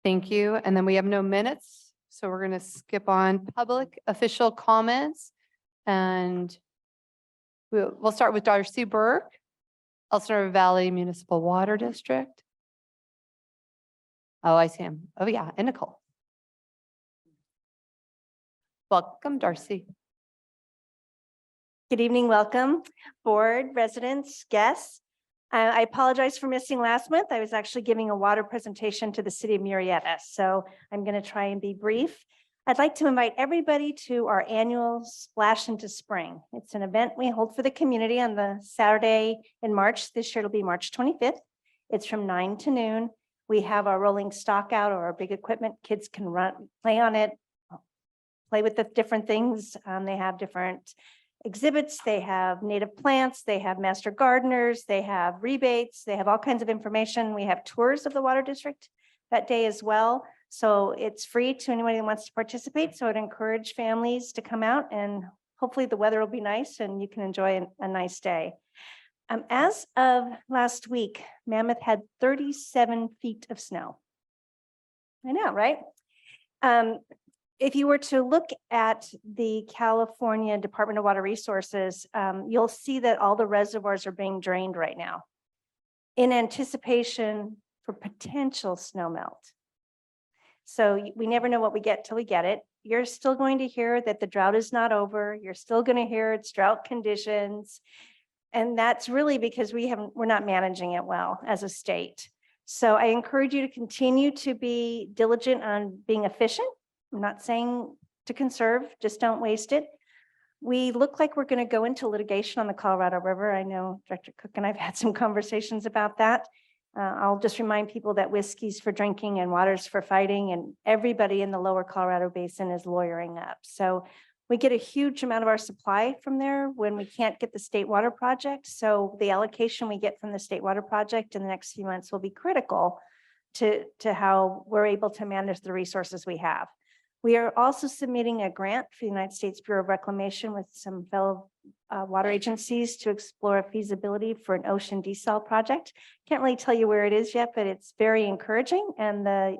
Thank you. And then we have no minutes. So we're going to skip on public official comments. And we'll start with Darcy Burke, Elsinore Valley Municipal Water District. Oh, I see him. Oh, yeah. And Nicole. Welcome, Darcy. Good evening, welcome, board, residents, guests. I apologize for missing last month. I was actually giving a water presentation to the city of Murrieta, so I'm going to try and be brief. I'd like to invite everybody to our annual Splash into Spring. It's an event we hold for the community on the Saturday in March. This year it'll be March 25th. It's from 9 to noon. We have our rolling stock out or our big equipment. Kids can run, play on it, play with the different things. They have different exhibits, they have native plants, they have master gardeners, they have rebates, they have all kinds of information. We have tours of the water district that day as well. So it's free to anyone who wants to participate. So I'd encourage families to come out, and hopefully the weather will be nice and you can enjoy a nice day. As of last week, Mammoth had 37 feet of snow. I know, right? If you were to look at the California Department of Water Resources, you'll see that all the reservoirs are being drained right now in anticipation for potential snow melt. So we never know what we get till we get it. You're still going to hear that the drought is not over. You're still going to hear it's drought conditions. And that's really because we're not managing it well as a state. So I encourage you to continue to be diligent on being efficient. I'm not saying to conserve, just don't waste it. We look like we're going to go into litigation on the Colorado River. I know Director Cook and I've had some conversations about that. I'll just remind people that whiskey's for drinking and water's for fighting, and everybody in the lower Colorado basin is lawyering up. So we get a huge amount of our supply from there when we can't get the state water project. So the allocation we get from the state water project in the next few months will be critical to how we're able to manage the resources we have. We are also submitting a grant for the United States Bureau of Reclamation with some fellow water agencies to explore a feasibility for an ocean desal project. Can't really tell you where it is yet, but it's very encouraging. And the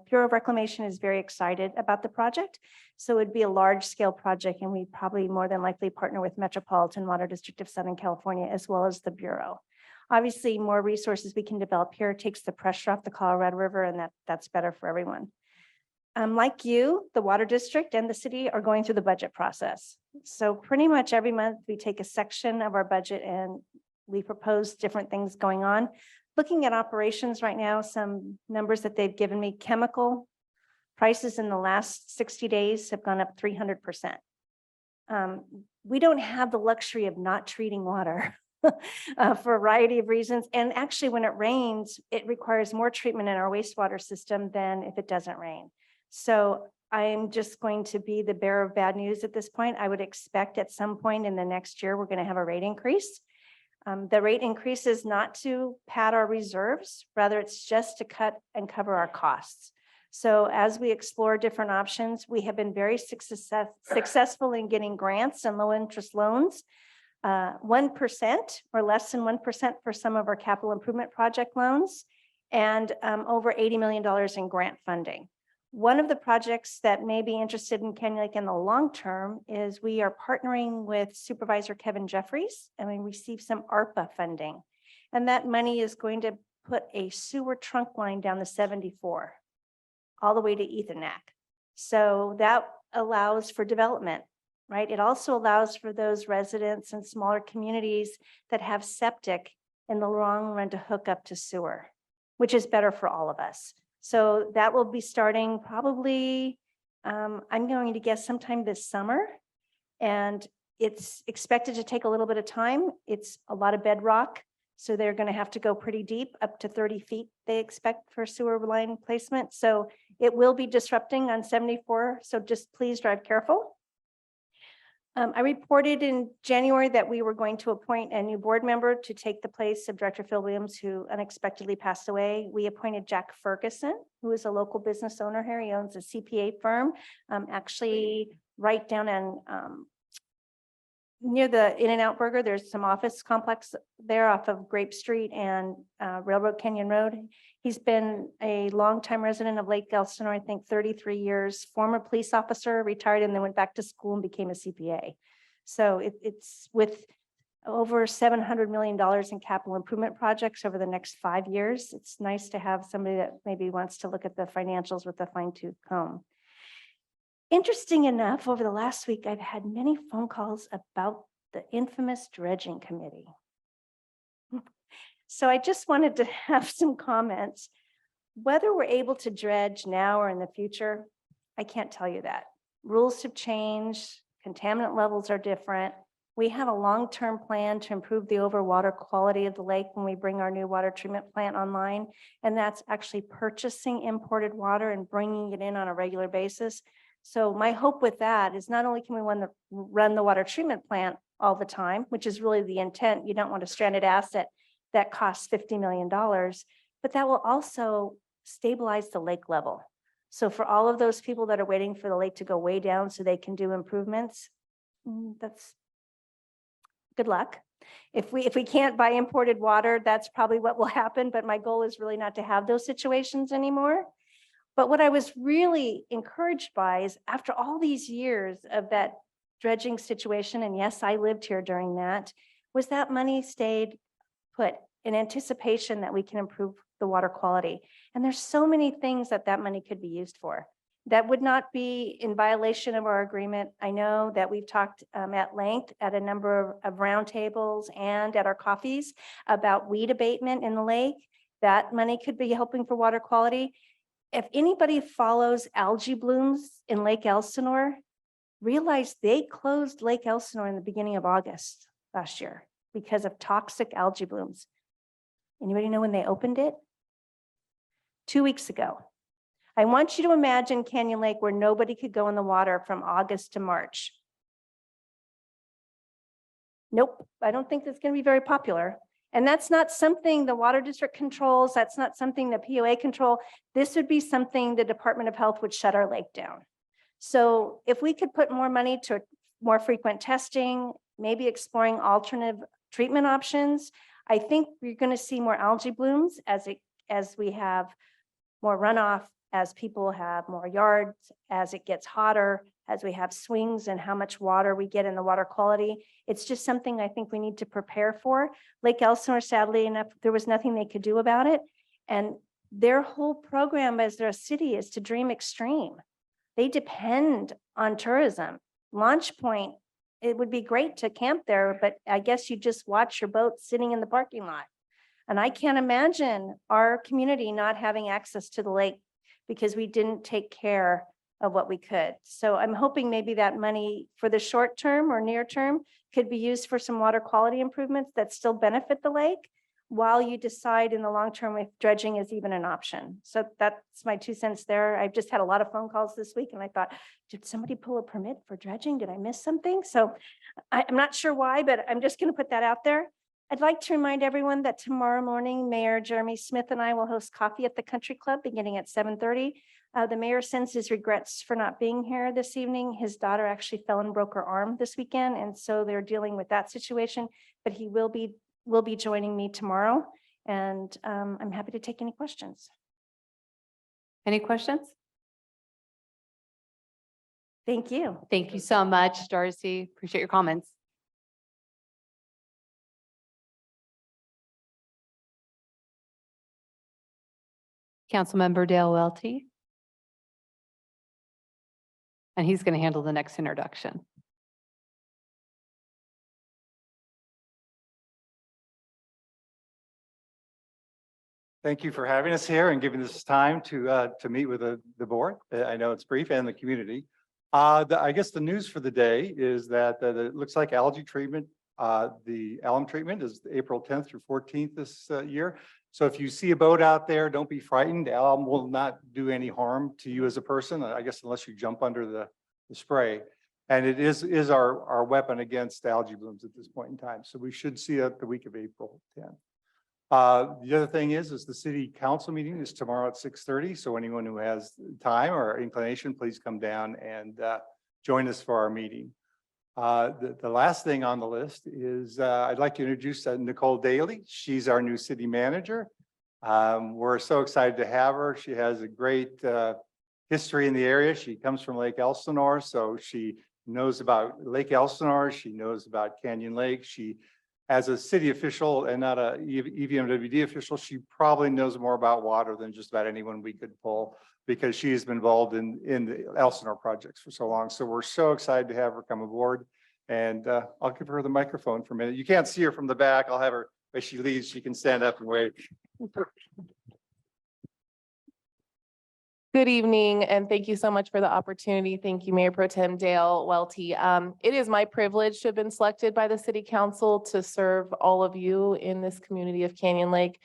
Bureau of Reclamation is very excited about the project. So it'd be a large scale project, and we probably more than likely partner with Metropolitan Water District of Southern California, as well as the Bureau. Obviously, more resources we can develop here takes the pressure off the Colorado River, and that's better for everyone. Like you, the water district and the city are going through the budget process. So pretty much every month we take a section of our budget and we propose different things going on. Looking at operations right now, some numbers that they've given me: chemical prices in the last 60 days have gone up 300%. We don't have the luxury of not treating water for a variety of reasons. And actually, when it rains, it requires more treatment in our wastewater system than if it doesn't rain. So I'm just going to be the bearer of bad news at this point. I would expect at some point in the next year, we're going to have a rate increase. The rate increase is not to pad our reserves, rather it's just to cut and cover our costs. So as we explore different options, we have been very successful in getting grants and low interest loans. 1% or less than 1% for some of our capital improvement project loans, and over $80 million in grant funding. One of the projects that may be interested in Canyon Lake in the long term is we are partnering with Supervisor Kevin Jeffries, and we received some ARPA funding. And that money is going to put a sewer trunk line down the 74 all the way to Ethernac. So that allows for development, right? It also allows for those residents and smaller communities that have septic in the long run to hook up to sewer, which is better for all of us. So that will be starting probably, I'm going to guess sometime this summer, and it's expected to take a little bit of time. It's a lot of bedrock, so they're going to have to go pretty deep, up to 30 feet they expect for sewer line placement. So it will be disrupting on 74, so just please drive careful. I reported in January that we were going to appoint a new board member to take the place of Director Phil Williams, who unexpectedly passed away. We appointed Jack Ferguson, who is a local business owner here. He owns a CPA firm, actually right down in near the In-N-Out Burger, there's some office complex there off of Grape Street and Railroad Canyon Road. He's been a longtime resident of Lake Elsinore, I think 33 years, former police officer, retired, and then went back to school and became a CPA. So it's with over $700 million in capital improvement projects over the next 5 years. It's nice to have somebody that maybe wants to look at the financials with a fine-tooth comb. Interesting enough, over the last week, I've had many phone calls about the infamous dredging committee. So I just wanted to have some comments. Whether we're able to dredge now or in the future, I can't tell you that. Rules have changed, contaminant levels are different. We have a long-term plan to improve the overall water quality of the lake when we bring our new water treatment plant online. And that's actually purchasing imported water and bringing it in on a regular basis. So my hope with that is not only can we run the water treatment plant all the time, which is really the intent. You don't want a stranded asset that costs $50 million, but that will also stabilize the lake level. So for all of those people that are waiting for the lake to go way down so they can do improvements, that's good luck. If we can't buy imported water, that's probably what will happen. But my goal is really not to have those situations anymore. But what I was really encouraged by is after all these years of that dredging situation, and yes, I lived here during that, was that money stayed put in anticipation that we can improve the water quality. And there's so many things that that money could be used for. That would not be in violation of our agreement. I know that we've talked at length at a number of roundtables and at our coffees about weed abatement in the lake. That money could be helping for water quality. If anybody follows algae blooms in Lake Elsinore, realize they closed Lake Elsinore in the beginning of August last year because of toxic algae blooms. Anybody know when they opened it? 2 weeks ago. I want you to imagine Canyon Lake where nobody could go in the water from August to March. Nope, I don't think that's going to be very popular. And that's not something the water district controls. That's not something the POA control. This would be something the Department of Health would shut our lake down. So if we could put more money to more frequent testing, maybe exploring alternative treatment options, I think we're going to see more algae blooms as we have more runoff, as people have more yards, as it gets hotter, as we have swings and how much water we get in the water quality. It's just something I think we need to prepare for. Lake Elsinore, sadly enough, there was nothing they could do about it. And their whole program as their city is to dream extreme. They depend on tourism. Launch Point, it would be great to camp there, but I guess you just watch your boat sitting in the parking lot. And I can't imagine our community not having access to the lake because we didn't take care of what we could. So I'm hoping maybe that money for the short term or near term could be used for some water quality improvements that still benefit the lake while you decide in the long term if dredging is even an option. So that's my 2 cents there. I've just had a lot of phone calls this week and I thought, did somebody pull a permit for dredging? Did I miss something? So I'm not sure why, but I'm just going to put that out there. I'd like to remind everyone that tomorrow morning, Mayor Jeremy Smith and I will host coffee at the Country Club beginning at 7:30. The mayor sends his regrets for not being here this evening. His daughter actually fell and broke her arm this weekend, and so they're dealing with that situation. But he will be joining me tomorrow, and I'm happy to take any questions. Any questions? Thank you. Thank you so much, Darcy. Appreciate your comments. Councilmember Dale Welty. And he's going to handle the next introduction. Thank you for having us here and giving us time to meet with the board. I know it's brief and the community. I guess the news for the day is that it looks like algae treatment, the alum treatment is April 10th through 14th this year. So if you see a boat out there, don't be frightened. Alum will not do any harm to you as a person, I guess, unless you jump under the spray. And it is our weapon against algae blooms at this point in time. So we should see it the week of April 10th. The other thing is the city council meeting is tomorrow at 6:30. So anyone who has time or inclination, please come down and join us for our meeting. The last thing on the list is I'd like to introduce Nicole Daly. She's our new city manager. We're so excited to have her. She has a great history in the area. She comes from Lake Elsinore, so she knows about Lake Elsinore. She knows about Canyon Lake. She, as a city official and not a EVMWD official, she probably knows more about water than just about anyone we could pull, because she has been involved in the Elsinore projects for so long. So we're so excited to have her come aboard. And I'll give her the microphone for a minute. You can't see her from the back. I'll have her, as she leaves, she can stand up and wave. Good evening, and thank you so much for the opportunity. Thank you, Mayor Pro Tem Dale Welty. It is my privilege to have been selected by the City Council to serve all of you in this community of Canyon Lake.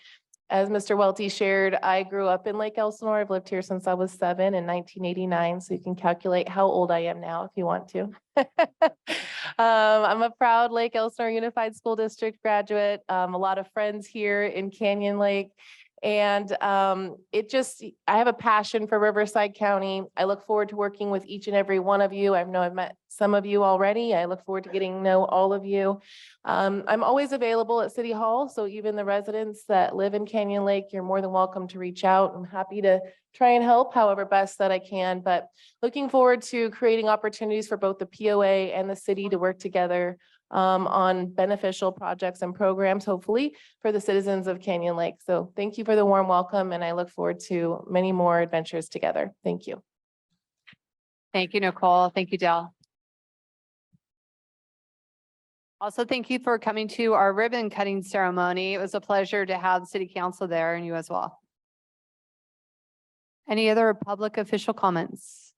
As Mr. Welty shared, I grew up in Lake Elsinore. I've lived here since I was 7 in 1989, so you can calculate how old I am now if you want to. I'm a proud Lake Elsinore Unified School District graduate, a lot of friends here in Canyon Lake. And I have a passion for Riverside County. I look forward to working with each and every one of you. I know I've met some of you already. I look forward to getting to know all of you. I'm always available at City Hall, so even the residents that live in Canyon Lake, you're more than welcome to reach out. I'm happy to try and help however best that I can, but looking forward to creating opportunities for both the POA and the city to work together on beneficial projects and programs, hopefully, for the citizens of Canyon Lake. So thank you for the warm welcome, and I look forward to many more adventures together. Thank you. Thank you, Nicole. Thank you, Dale. Also, thank you for coming to our ribbon cutting ceremony. It was a pleasure to have the City Council there and you as well. Any other public official comments?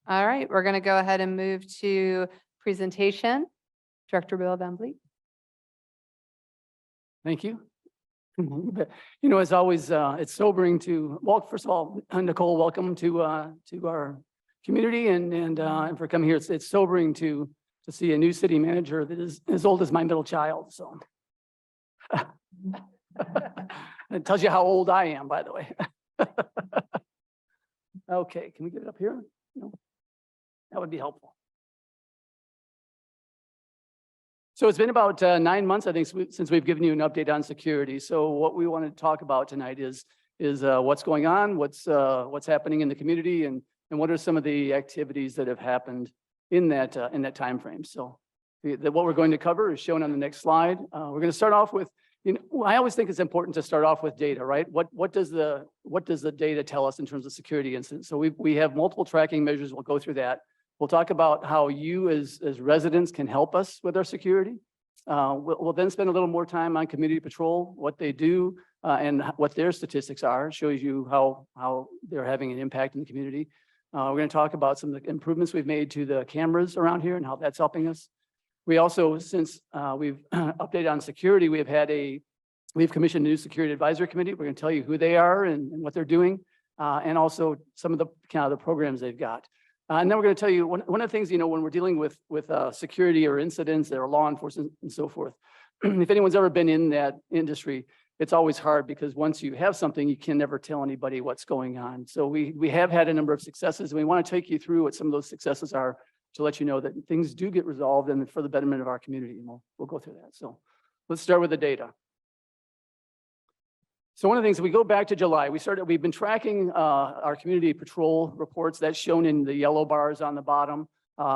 All right, we're going to go ahead and move to presentation. Director Bill Van Vliet. Thank you. You know, as always, it's sobering to, well, first of all, Nicole, welcome to our community and for coming here. It's sobering to see a new city manager that is as old as my middle child. So it tells you how old I am, by the way. Okay, can we get it up here? No, that would be helpful. So it's been about 9 months, I think, since we've given you an update on security. So what we want to talk about tonight is what's going on, what's happening in the community, and what are some of the activities that have happened in that time frame. So what we're going to cover is shown on the next slide. We're going to start off with, I always think it's important to start off with data, right? What does the data tell us in terms of security incidents? So we have multiple tracking measures. We'll go through that. We'll talk about how you as residents can help us with our security. We'll then spend a little more time on community patrol, what they do, and what their statistics are. It shows you how they're having an impact in the community. We're going to talk about some of the improvements we've made to the cameras around here and how that's helping us. We also, since we've updated on security, we've commissioned a new security advisory committee. We're going to tell you who they are and what they're doing, and also some of the kind of the programs they've got. And then we're going to tell you one of the things, when we're dealing with security or incidents or law enforcement and so forth, if anyone's ever been in that industry, it's always hard because once you have something, you can never tell anybody what's going on. So we have had a number of successes, and we want to take you through what some of those successes are to let you know that things do get resolved and for the betterment of our community. And we'll go through that. So let's start with the data. So one of the things, we go back to July, we've been tracking our community patrol reports. That's shown in the yellow bars on the bottom.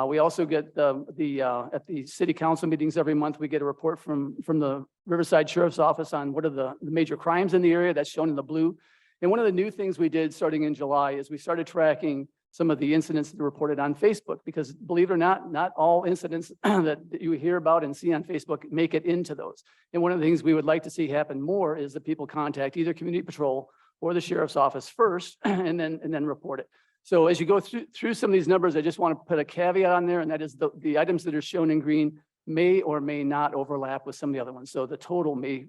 We also get at the city council meetings every month, we get a report from the Riverside Sheriff's Office on what are the major crimes in the area. That's shown in the blue. And one of the new things we did starting in July is we started tracking some of the incidents that are reported on Facebook, because believe it or not all incidents that you hear about and see on Facebook make it into those. And one of the things we would like to see happen more is that people contact either community patrol or the sheriff's office first and then report it. So as you go through some of these numbers, I just want to put a caveat on there, and that is the items that are shown in green may or may not overlap with some of the other ones. So the total may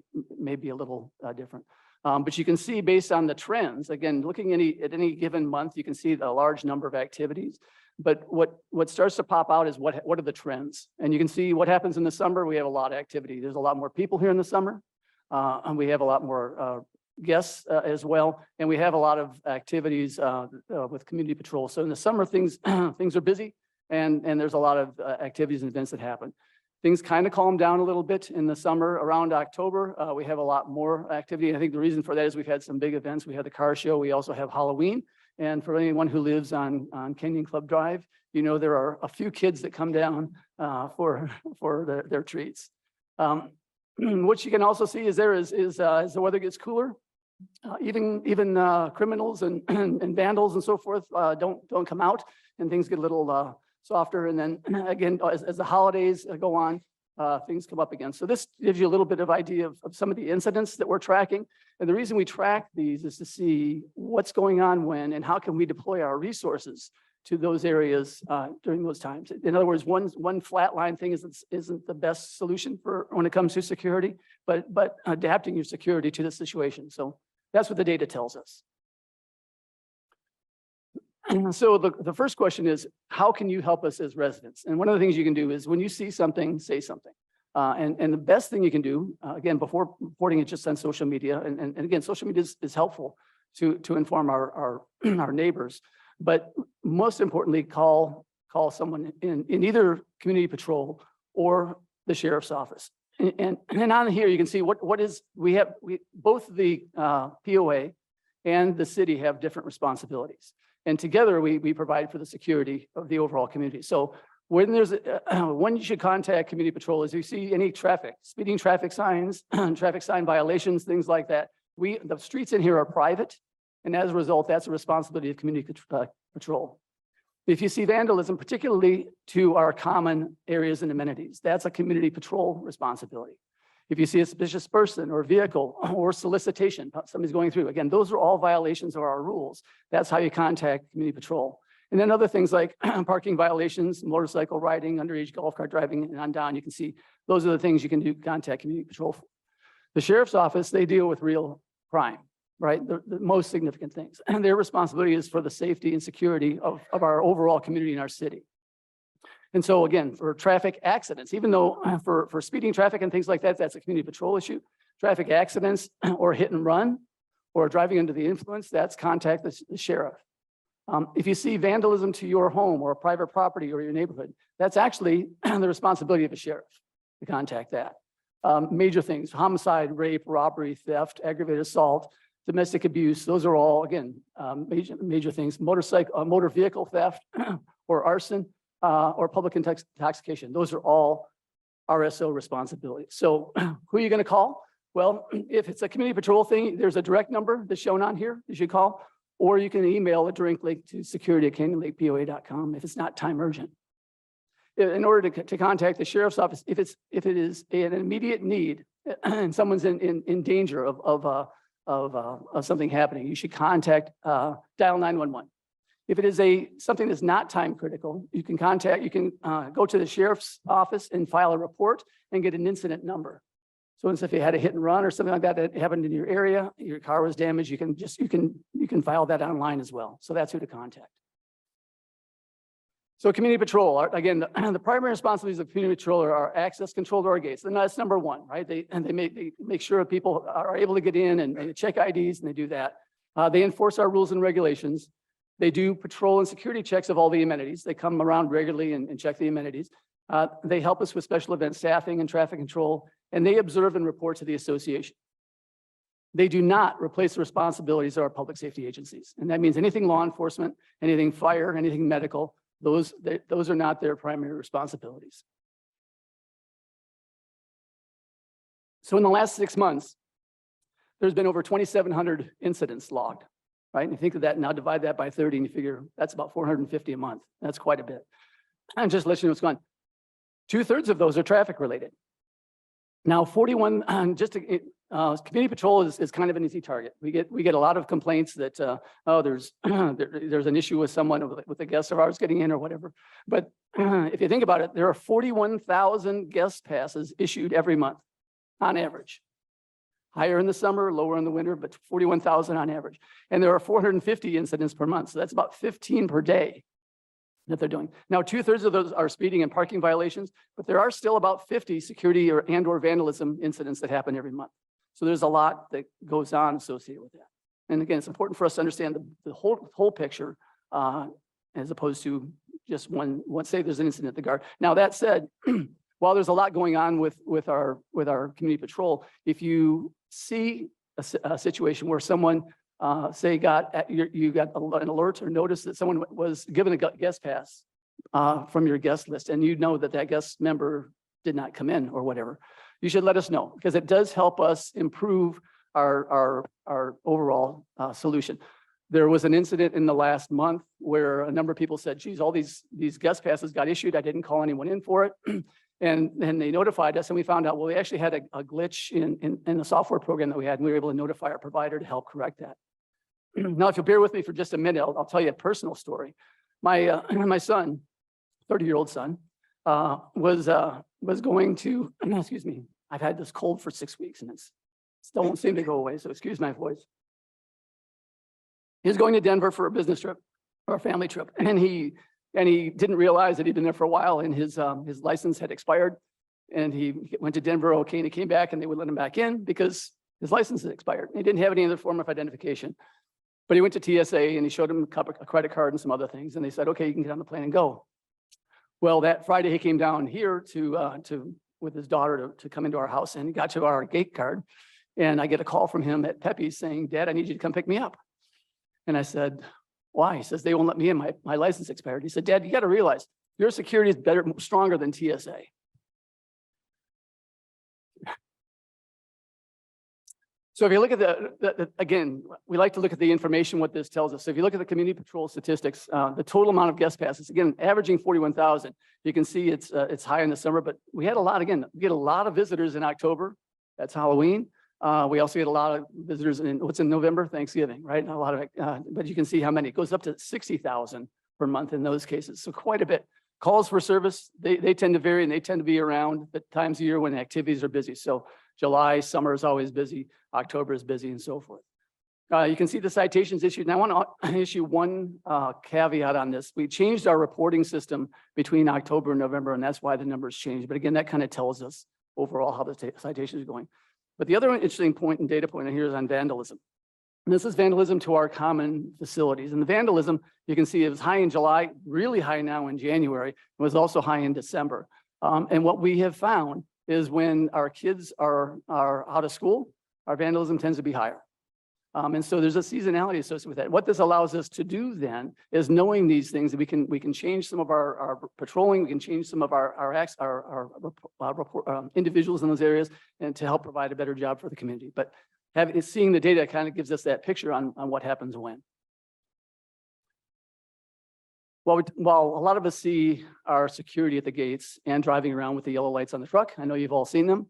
be a little different. But you can see based on the trends, again, looking at any given month, you can see a large number of activities. But what starts to pop out is what are the trends? And you can see what happens in the summer. We have a lot of activity. There's a lot more people here in the summer. And we have a lot more guests as well. And we have a lot of activities with community patrol. So in the summer, things are busy. and there's a lot of activities and events that happen. Things kind of calm down a little bit in the summer. Around October, we have a lot more activity. And I think the reason for that is we've had some big events. We had the car show. We also have Halloween. And for anyone who lives on Canyon Club Drive, you know, there are a few kids that come down for their treats. What you can also see is as the weather gets cooler, even criminals and vandals and so forth don't come out, and things get a little softer. And then again, as the holidays go on, things come up again. So this gives you a little bit of idea of some of the incidents that we're tracking. And the reason we track these is to see what's going on when and how can we deploy our resources to those areas during those times. In other words, one flat line thing isn't the best solution for when it comes to security, but adapting your security to the situation. So that's what the data tells us. So the first question is, how can you help us as residents? And one of the things you can do is when you see something, say something. And the best thing you can do, again, before reporting it just on social media, and again, social media is helpful to inform our neighbors, but most importantly, call someone in either community patrol or the sheriff's office. And on here, you can see we both the POA and the city have different responsibilities. And together we provide for the security of the overall community. So when when you should contact community patrol is if you see any speeding traffic signs, traffic sign violations, things like that. The streets in here are private. And as a result, that's a responsibility of community patrol. If you see vandalism, particularly to our common areas and amenities, that's a community patrol responsibility. If you see a suspicious person or vehicle or solicitation, somebody's going through, again, those are all violations of our rules. That's how you contact community patrol. And then other things like parking violations, motorcycle riding, underage golf cart driving, and on down, you can see those are the things you can do, contact community patrol for. The sheriff's office, they deal with real crime, right? The most significant things. And their responsibility is for the safety and security of our overall community in our city. And so again, for traffic accidents, even though for speeding traffic and things like that, that's a community patrol issue. Traffic accidents or hit and run or driving under the influence, that's contact the sheriff. If you see vandalism to your home or a private property or your neighborhood, that's actually the responsibility of a sheriff to contact that. Major things, homicide, rape, robbery, theft, aggravated assault, domestic abuse, those are all, again, major things. Motor vehicle theft or arson or public intoxication. Those are all RSO responsibilities. So who are you going to call? Well, if it's a community patrol thing, there's a direct number that's shown on here you should call, or you can email a direct link to security@canyonlakepoa.com if it's not time urgent. In order to contact the sheriff's office, if it is an immediate need and someone's in danger of something happening, you should contact dial 911. If it is something that's not time critical, you can go to the sheriff's office and file a report and get an incident number. So if you had a hit and run or something like that happened in your area, your car was damaged, you can file that online as well. So that's who to contact. So community patrol, again, the primary responsibilities of community patrol are access control to our gates. And that's number one, right? They make sure people are able to get in and they check IDs and they do that. They enforce our rules and regulations. They do patrol and security checks of all the amenities. They come around regularly and check the amenities. They help us with special event staffing and traffic control, and they observe and report to the association. They do not replace the responsibilities of our public safety agencies. And that means anything law enforcement, anything fire, anything medical, those are not their primary responsibilities. So in the last 6 months, there's been over 2,700 incidents logged, right? And you think of that, now divide that by 30 and you figure that's about 450 a month. That's quite a bit. And just to let you know what's going on. 2/3 of those are traffic related. Now, 41, community patrol is kind of an easy target. We get a lot of complaints that, there's an issue with someone, with a guest of ours getting in or whatever. But if you think about it, there are 41,000 guest passes issued every month on average. Higher in the summer, lower in the winter, but 41,000 on average. And there are 450 incidents per month. So that's about 15 per day that they're doing. Now, 2/3 of those are speeding and parking violations, but there are still about 50 security or vandalism incidents that happen every month. So there's a lot that goes on associated with that. And again, it's important for us to understand the whole picture as opposed to just one, say there's an incident at the guard. Now, that said, while there's a lot going on with our community patrol, if you see a situation where someone, say you got an alert or notice that someone was given a guest pass from your guest list, and you know that that guest member did not come in or whatever, you should let us know, because it does help us improve our overall solution. There was an incident in the last month where a number of people said, geez, all these guest passes got issued. I didn't call anyone in for it. And they notified us, and we found out, well, they actually had a glitch in the software program that we had, and we were able to notify our provider to help correct that. Now, if you'll bear with me for just a minute, I'll tell you a personal story. My son, 30-year-old son, was going to, excuse me, I've had this cold for 6 weeks and it still won't seem to go away, so excuse my voice. He was going to Denver for a business trip or a family trip, and he didn't realize that he'd been there for a while, and his license had expired. And he went to Denver, okay, and he came back, and they would let him back in because his license had expired. He didn't have any other form of identification. But he went to TSA, and he showed him a credit card and some other things, and they said, okay, you can get on the plane and go. Well, that Friday, he came down here with his daughter to come into our house, and he got to our gate card, and I get a call from him at Pepe's saying, Dad, I need you to come pick me up. And I said, why? He says, they won't let me in. My license expired. He said, Dad, you got to realize your security is better, stronger than TSA. So if you look at again, we like to look at the information, what this tells us. So if you look at the community patrol statistics, the total amount of guest passes, again, averaging 41,000, you can see it's high in the summer, but we had a lot, again, we get a lot of visitors in October. That's Halloween. We also get a lot of visitors in November, Thanksgiving, right? A lot of, but you can see how many. It goes up to 60,000 per month in those cases. So quite a bit. Calls for service, they tend to vary, and they tend to be around the times of year when activities are busy. So July, summer is always busy, October is busy, and so forth. You can see the citations issued. And I want to issue one caveat on this. We changed our reporting system between October and November, and that's why the numbers changed. But again, that kind of tells us overall how the citations are going. But the other interesting point and data point here is on vandalism. And this is vandalism to our common facilities. And the vandalism, you can see it was high in July, really high now in January. It was also high in December. And what we have found is when our kids are out of school, our vandalism tends to be higher. And so there's a seasonality associated with that. What this allows us to do then is knowing these things, that we can change some of our patrolling, we can change some of our individuals in those areas, and to help provide a better job for the community. But seeing the data kind of gives us that picture on what happens when. While a lot of us see our security at the gates and driving around with the yellow lights on the truck, I know you've all seen them.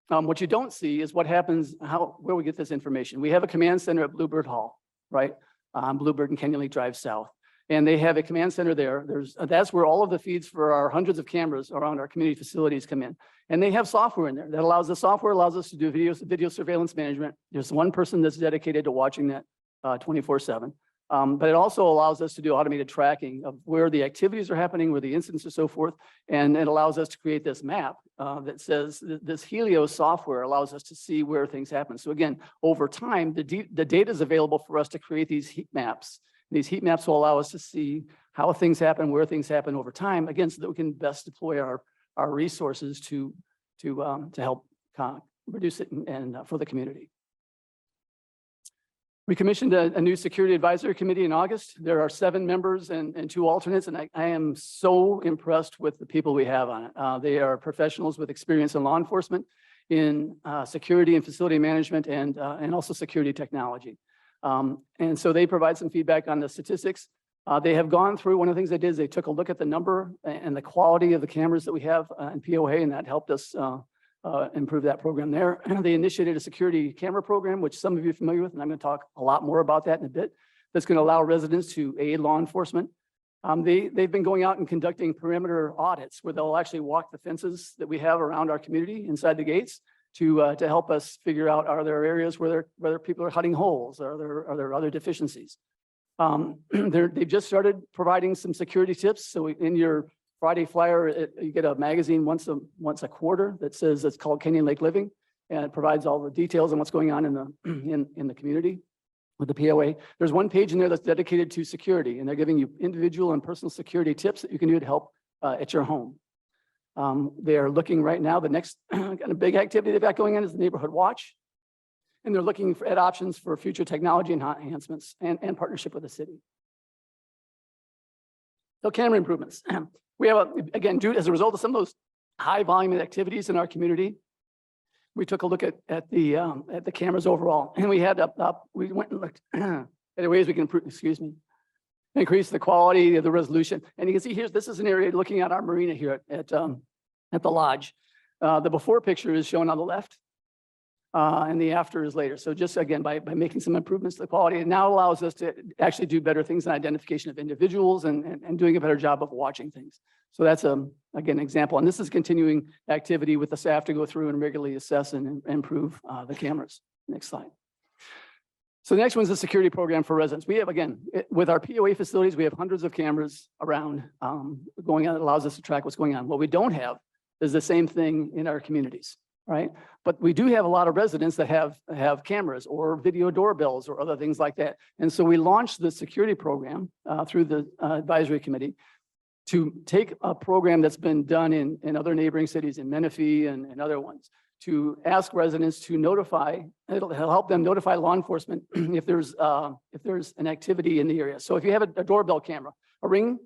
What you don't see is what happens, where we get this information. We have a command center at Bluebird Hall, right? Bluebird and Canyon Lake Drive South. And they have a command center there. That's where all of the feeds for our hundreds of cameras around our community facilities come in. And they have software in there that allows us to do video surveillance management. There's one person that's dedicated to watching that 24/7. But it also allows us to do automated tracking of where the activities are happening, where the incidents and so forth. And it allows us to create this map that says this Helios software allows us to see where things happen. So again, over time, the data is available for us to create these heat maps. These heat maps will allow us to see how things happen, where things happen over time, again, so that we can best deploy our resources to help reduce it and for the community. We commissioned a new security advisory committee in August. There are 7 members and 2 alternates, and I am so impressed with the people we have on it. They are professionals with experience in law enforcement, in security and facility management, and also security technology. And so they provide some feedback on the statistics. They have gone through, one of the things they did is they took a look at the number and the quality of the cameras that we have in POA, and that helped us improve that program there. They initiated a security camera program, which some of you are familiar with, and I'm going to talk a lot more about that in a bit. That's going to allow residents to aid law enforcement. They've been going out and conducting perimeter audits where they'll actually walk the fences that we have around our community inside the gates to help us figure out, are there areas where people are hiding holes? Are there other deficiencies? They've just started providing some security tips. So in your Friday flyer, you get a magazine once a quarter that says it's called Canyon Lake Living, and it provides all the details on what's going on in the community. with the POA. There's one page in there that's dedicated to security, and they're giving you individual and personal security tips that you can do to help at your home. They are looking right now, the next kind of big activity they've got going on is the neighborhood watch. And they're looking at options for future technology enhancements and partnership with the city. So camera improvements. We have, again, due as a result of some of those high volume activities in our community, we took a look at the cameras overall, and we had we went and looked at ways we can improve, increase the quality of the resolution. And you can see here, this is an area looking at our marina here at the lodge. The before picture is shown on the left, and the after is later. So just again, by making some improvements to the quality, it now allows us to actually do better things in identification of individuals and doing a better job of watching things. So that's again, an example. And this is continuing activity with the staff to go through and regularly assess and improve the cameras. Next slide. So the next one's the security program for residents. We have, again, with our POA facilities, we have hundreds of cameras around going on. It allows us to track what's going on. What we don't have is the same thing in our communities, right? But we do have a lot of residents that have cameras or video doorbells or other things like that. And so we launched the security program through the advisory committee to take a program that's been done in other neighboring cities, in Menifee and other ones, to ask residents to notify, it'll help them notify law enforcement if there's an activity in the area. So if you have a doorbell camera, a Ring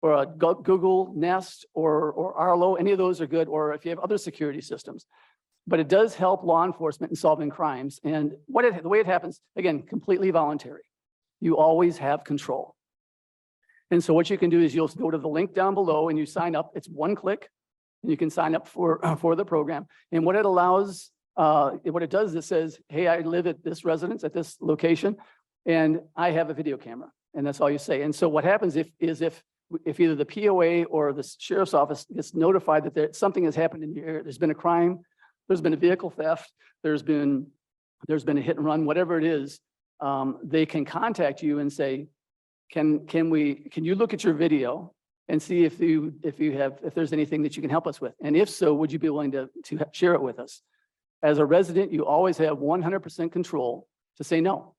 or a Google Nest or Arlo, any of those are good, or if you have other security systems. But it does help law enforcement in solving crimes. And the way it happens, again, completely voluntary. You always have control. And so what you can do is you'll go to the link down below and you sign up. It's one click. And you can sign up for the program. And what it allows, what it does, it says, hey, I live at this residence at this location, and I have a video camera. And that's all you say. And so what happens if either the POA or the sheriff's office gets notified that something has happened in your area, there's been a crime, there's been a vehicle theft, there's been a hit and run, whatever it is, they can contact you and say, can you look at your video and see if there's anything that you can help us with? And if so, would you be willing to share it with us? As a resident, you always have 100% control to say no.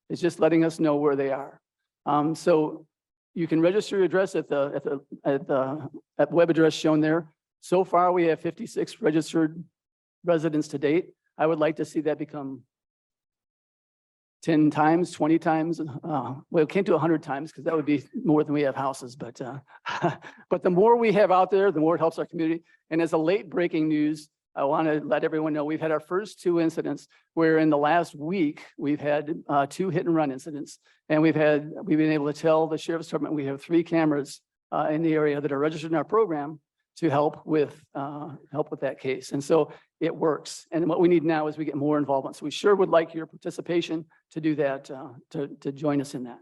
It's just letting us know where they are. So you can register your address at the web address shown there. So far, we have 56 registered residents to date. I would like to see that become 10 times, 20 times. Well, we can't do 100 times because that would be more than we have houses. But but the more we have out there, the more it helps our community. And as a late breaking news, I want to let everyone know we've had our first 2 incidents where in the last week we've had 2 hit and run incidents, and we've been able to tell the sheriff's department we have 3 cameras in the area that are registered in our program to help with that case. And so it works. And what we need now is we get more involvement. So we sure would like your participation to do that, to join us in that.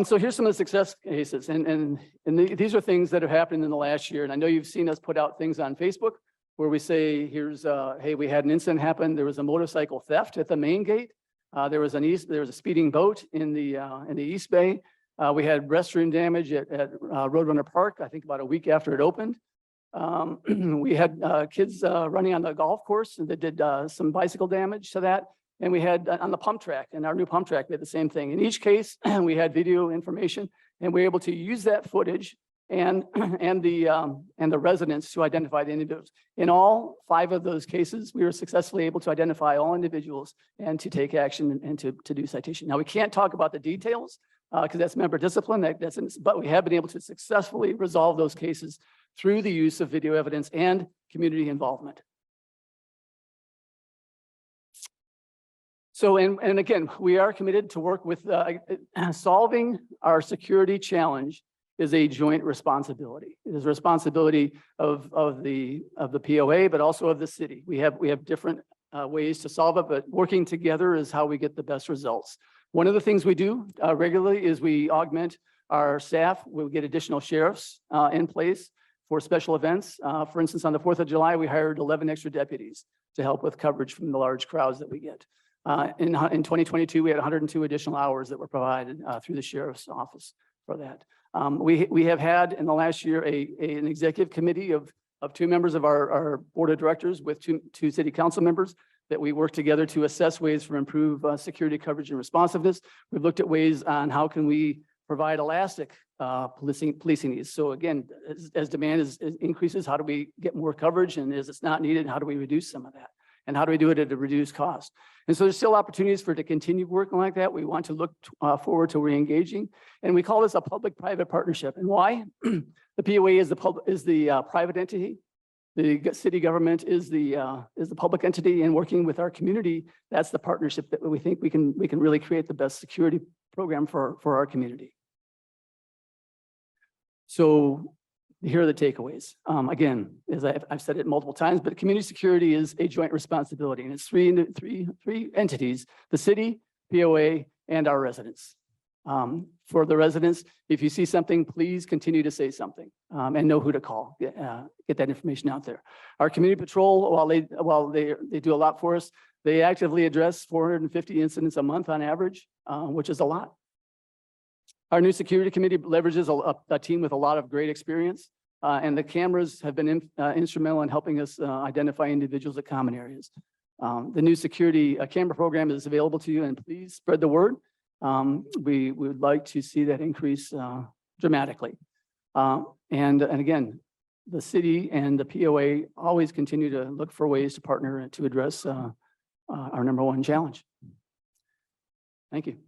So here's some of the success cases. And these are things that have happened in the last year. And I know you've seen us put out things on Facebook where we say, hey, we had an incident happen. There was a motorcycle theft at the main gate. There was a speeding boat in the East Bay. We had restroom damage at Roadrunner Park, I think about a week after it opened. We had kids running on the golf course that did some bicycle damage to that. And we had on the pump track, and our new pump track, we had the same thing. In each case, we had video information, and we were able to use that footage and the residents to identify the individuals. In all 5 of those cases, we were successfully able to identify all individuals and to take action and to do citation. Now, we can't talk about the details because that's member discipline, but we have been able to successfully resolve those cases through the use of video evidence and community involvement. So, and again, we are committed to work with solving our security challenge is a joint responsibility. It is a responsibility of the POA, but also of the city. We have different ways to solve it, but working together is how we get the best results. One of the things we do regularly is we augment our staff. We'll get additional sheriffs in place for special events. For instance, on the 4th of July, we hired 11 extra deputies to help with coverage from the large crowds that we get. In 2022, we had 102 additional hours that were provided through the sheriff's office for that. We have had in the last year an executive committee of 2 members of our board of directors with two city council members that we work together to assess ways for improved security coverage and responsiveness. We've looked at ways on how can we provide elastic policing needs. So again, as demand increases, how do we get more coverage? And as it's not needed, how do we reduce some of that? And how do we do it at a reduced cost? And so there's still opportunities for it to continue working like that. We want to look forward to re-engaging. And we call this a public-private partnership. And why? The POA is the private entity. The city government is the public entity, and working with our community, that's the partnership that we think we can really create the best security program for our community. So here are the takeaways. Again, as I've said it multiple times, but community security is a joint responsibility, and it's three entities: the city, POA, and our residents. For the residents, if you see something, please continue to say something and know who to call. Get that information out there. Our community patrol, while they do a lot for us, they actively address 450 incidents a month on average, which is a lot. Our new security committee leverages a team with a lot of great experience, and the cameras have been instrumental in helping us identify individuals at common areas. The new security camera program is available to you, and please spread the word. We would like to see that increase dramatically. And again, the city and the POA always continue to look for ways to partner to address our number one challenge. Thank you.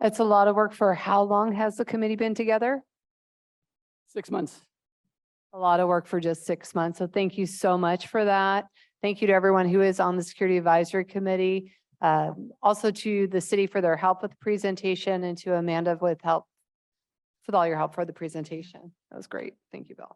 It's a lot of work for how long has the committee been together? 6 months. A lot of work for just 6 months. So thank you so much for that. Thank you to everyone who is on the Security Advisory Committee. Also to the city for their help with the presentation, and to Amanda with all your help for the presentation. That was great. Thank you, Bill.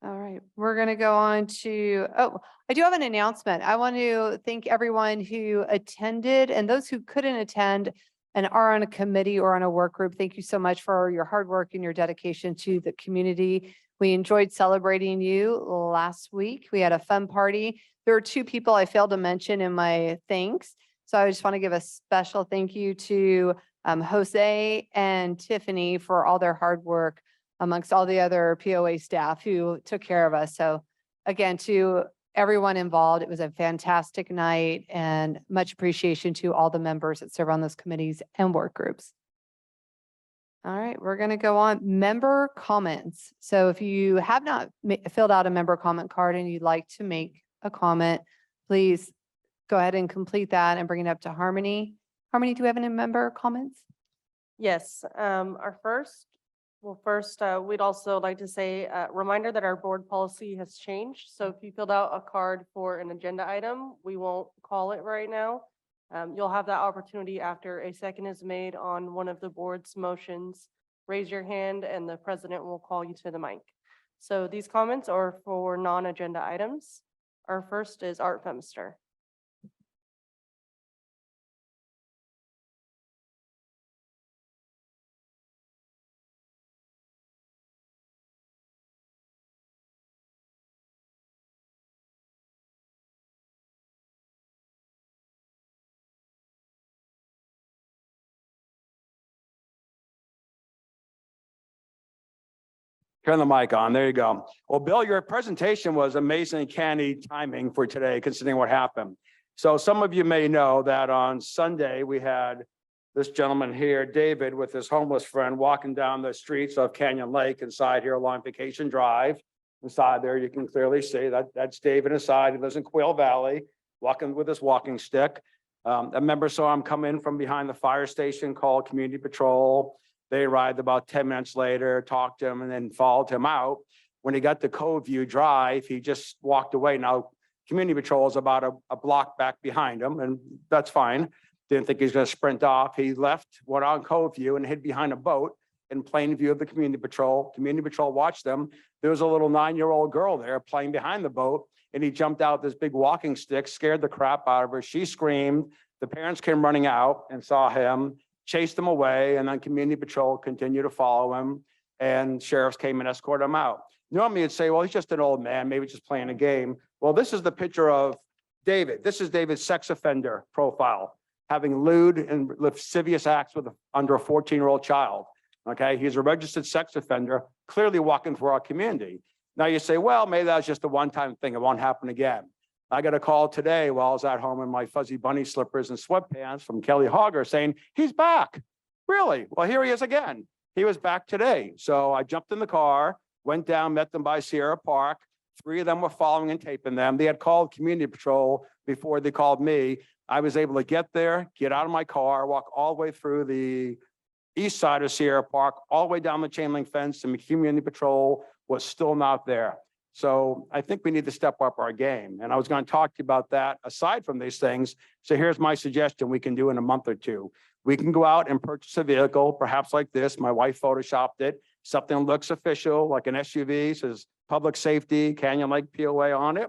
All right, we're going to go on to, I do have an announcement. I want to thank everyone who attended and those who couldn't attend and are on a committee or on a work group. Thank you so much for your hard work and your dedication to the community. We enjoyed celebrating you last week. We had a fun party. There were 2 people I failed to mention in my thanks. So I just want to give a special thank you to Jose and Tiffany for all their hard work amongst all the other POA staff who took care of us. So again, to everyone involved, it was a fantastic night, and much appreciation to all the members that serve on those committees and work groups. All right, we're going to go on member comments. So if you have not filled out a member comment card and you'd like to make a comment, please go ahead and complete that and bring it up to Harmony. Harmony, do we have any member comments? Yes, first, we'd also like to say a reminder that our board policy has changed. So if you filled out a card for an agenda item, we won't call it right now. You'll have that opportunity after a second is made on one of the board's motions. Raise your hand and the president will call you to the mic. So these comments are for non-agenda items. Our first is Art Femster. Turn the mic on. There you go. Well, Bill, your presentation was amazing, canny timing for today, considering what happened. So some of you may know that on Sunday, we had this gentleman here, David, with his homeless friend walking down the streets of Canyon Lake inside here along Vacation Drive. Inside there, you can clearly see that that's David inside. He lives in Quail Valley, walking with his walking stick. A member saw him come in from behind the fire station, called Community Patrol. They arrived about 10 minutes later, talked to him, and then followed him out. When he got to Cove View Drive, he just walked away. Now, Community Patrol is about a block back behind him, and that's fine. Didn't think he was going to sprint off. He left, went on Cove View, and hid behind a boat in plain view of the Community Patrol. Community Patrol watched them. There was a little 9-year-old girl there playing behind the boat, and he jumped out with this big walking stick, scared the crap out of her. She screamed. The parents came running out and saw him, chased him away, and then Community Patrol continued to follow him, and sheriffs came and escorted him out. Normally you'd say, well, he's just an old man, maybe just playing a game. Well, this is the picture of David. This is David's sex offender profile, having lewd and lascivious acts with under a 14-year-old child. Okay, he's a registered sex offender, clearly walking through our community. Now you say, well, maybe that's just a one-time thing. It won't happen again. I got a call today while I was at home in my fuzzy bunny slippers and sweatpants from Kelly Hogger saying, he's back. Really? Well, here he is again. He was back today. So I jumped in the car, went down, met them by Sierra Park. 3 of them were following and taping them. They had called community patrol before they called me. I was able to get there, get out of my car, walk all the way through the east side of Sierra Park, all the way down the chain link fence, and the community patrol was still not there. So I think we need to step up our game. And I was going to talk to you about that aside from these things. So here's my suggestion we can do in a month or two. We can go out and purchase a vehicle, perhaps like this. My wife photoshopped it. Something looks official, like an SUV, says public safety, Canyon Lake POA on it.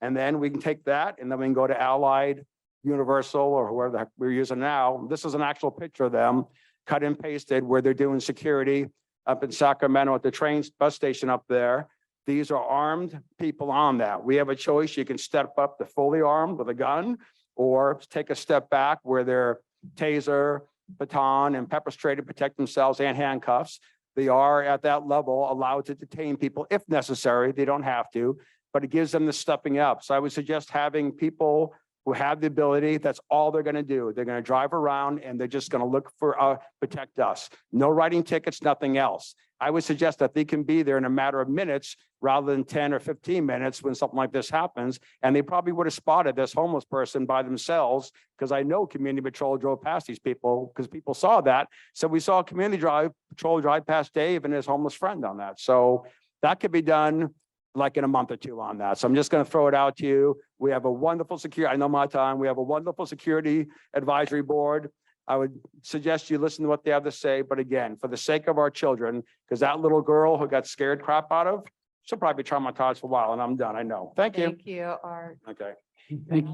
And then we can take that and then we can go to Allied, Universal, or whoever the heck we're using now. This is an actual picture of them, cut and pasted, where they're doing security up in Sacramento at the bus station up there. These are armed people on that. We have a choice. You can step up to fully armed with a gun or take a step back where they're taser, baton, and pepper spray to protect themselves and handcuffs. They are at that level allowed to detain people if necessary. They don't have to, but it gives them the stepping up. So I would suggest having people who have the ability, that's all they're going to do. They're going to drive around and they're just going to look for, protect us. No writing tickets, nothing else. I would suggest that they can be there in a matter of minutes rather than 10 or 15 minutes when something like this happens. And they probably would have spotted this homeless person by themselves, because I know community patrol drove past these people because people saw that. So we saw community patrol drive past Dave and his homeless friend on that. So that could be done like in a month or two on that. So I'm just going to throw it out to you. We have a wonderful security, I know my time, we have a wonderful security advisory board. I would suggest you listen to what they have to say, but again, for the sake of our children, because that little girl who got scared crap out of, she'll probably be traumatized for a while, and I'm done, I know. Thank you. Thank you, Art. Okay.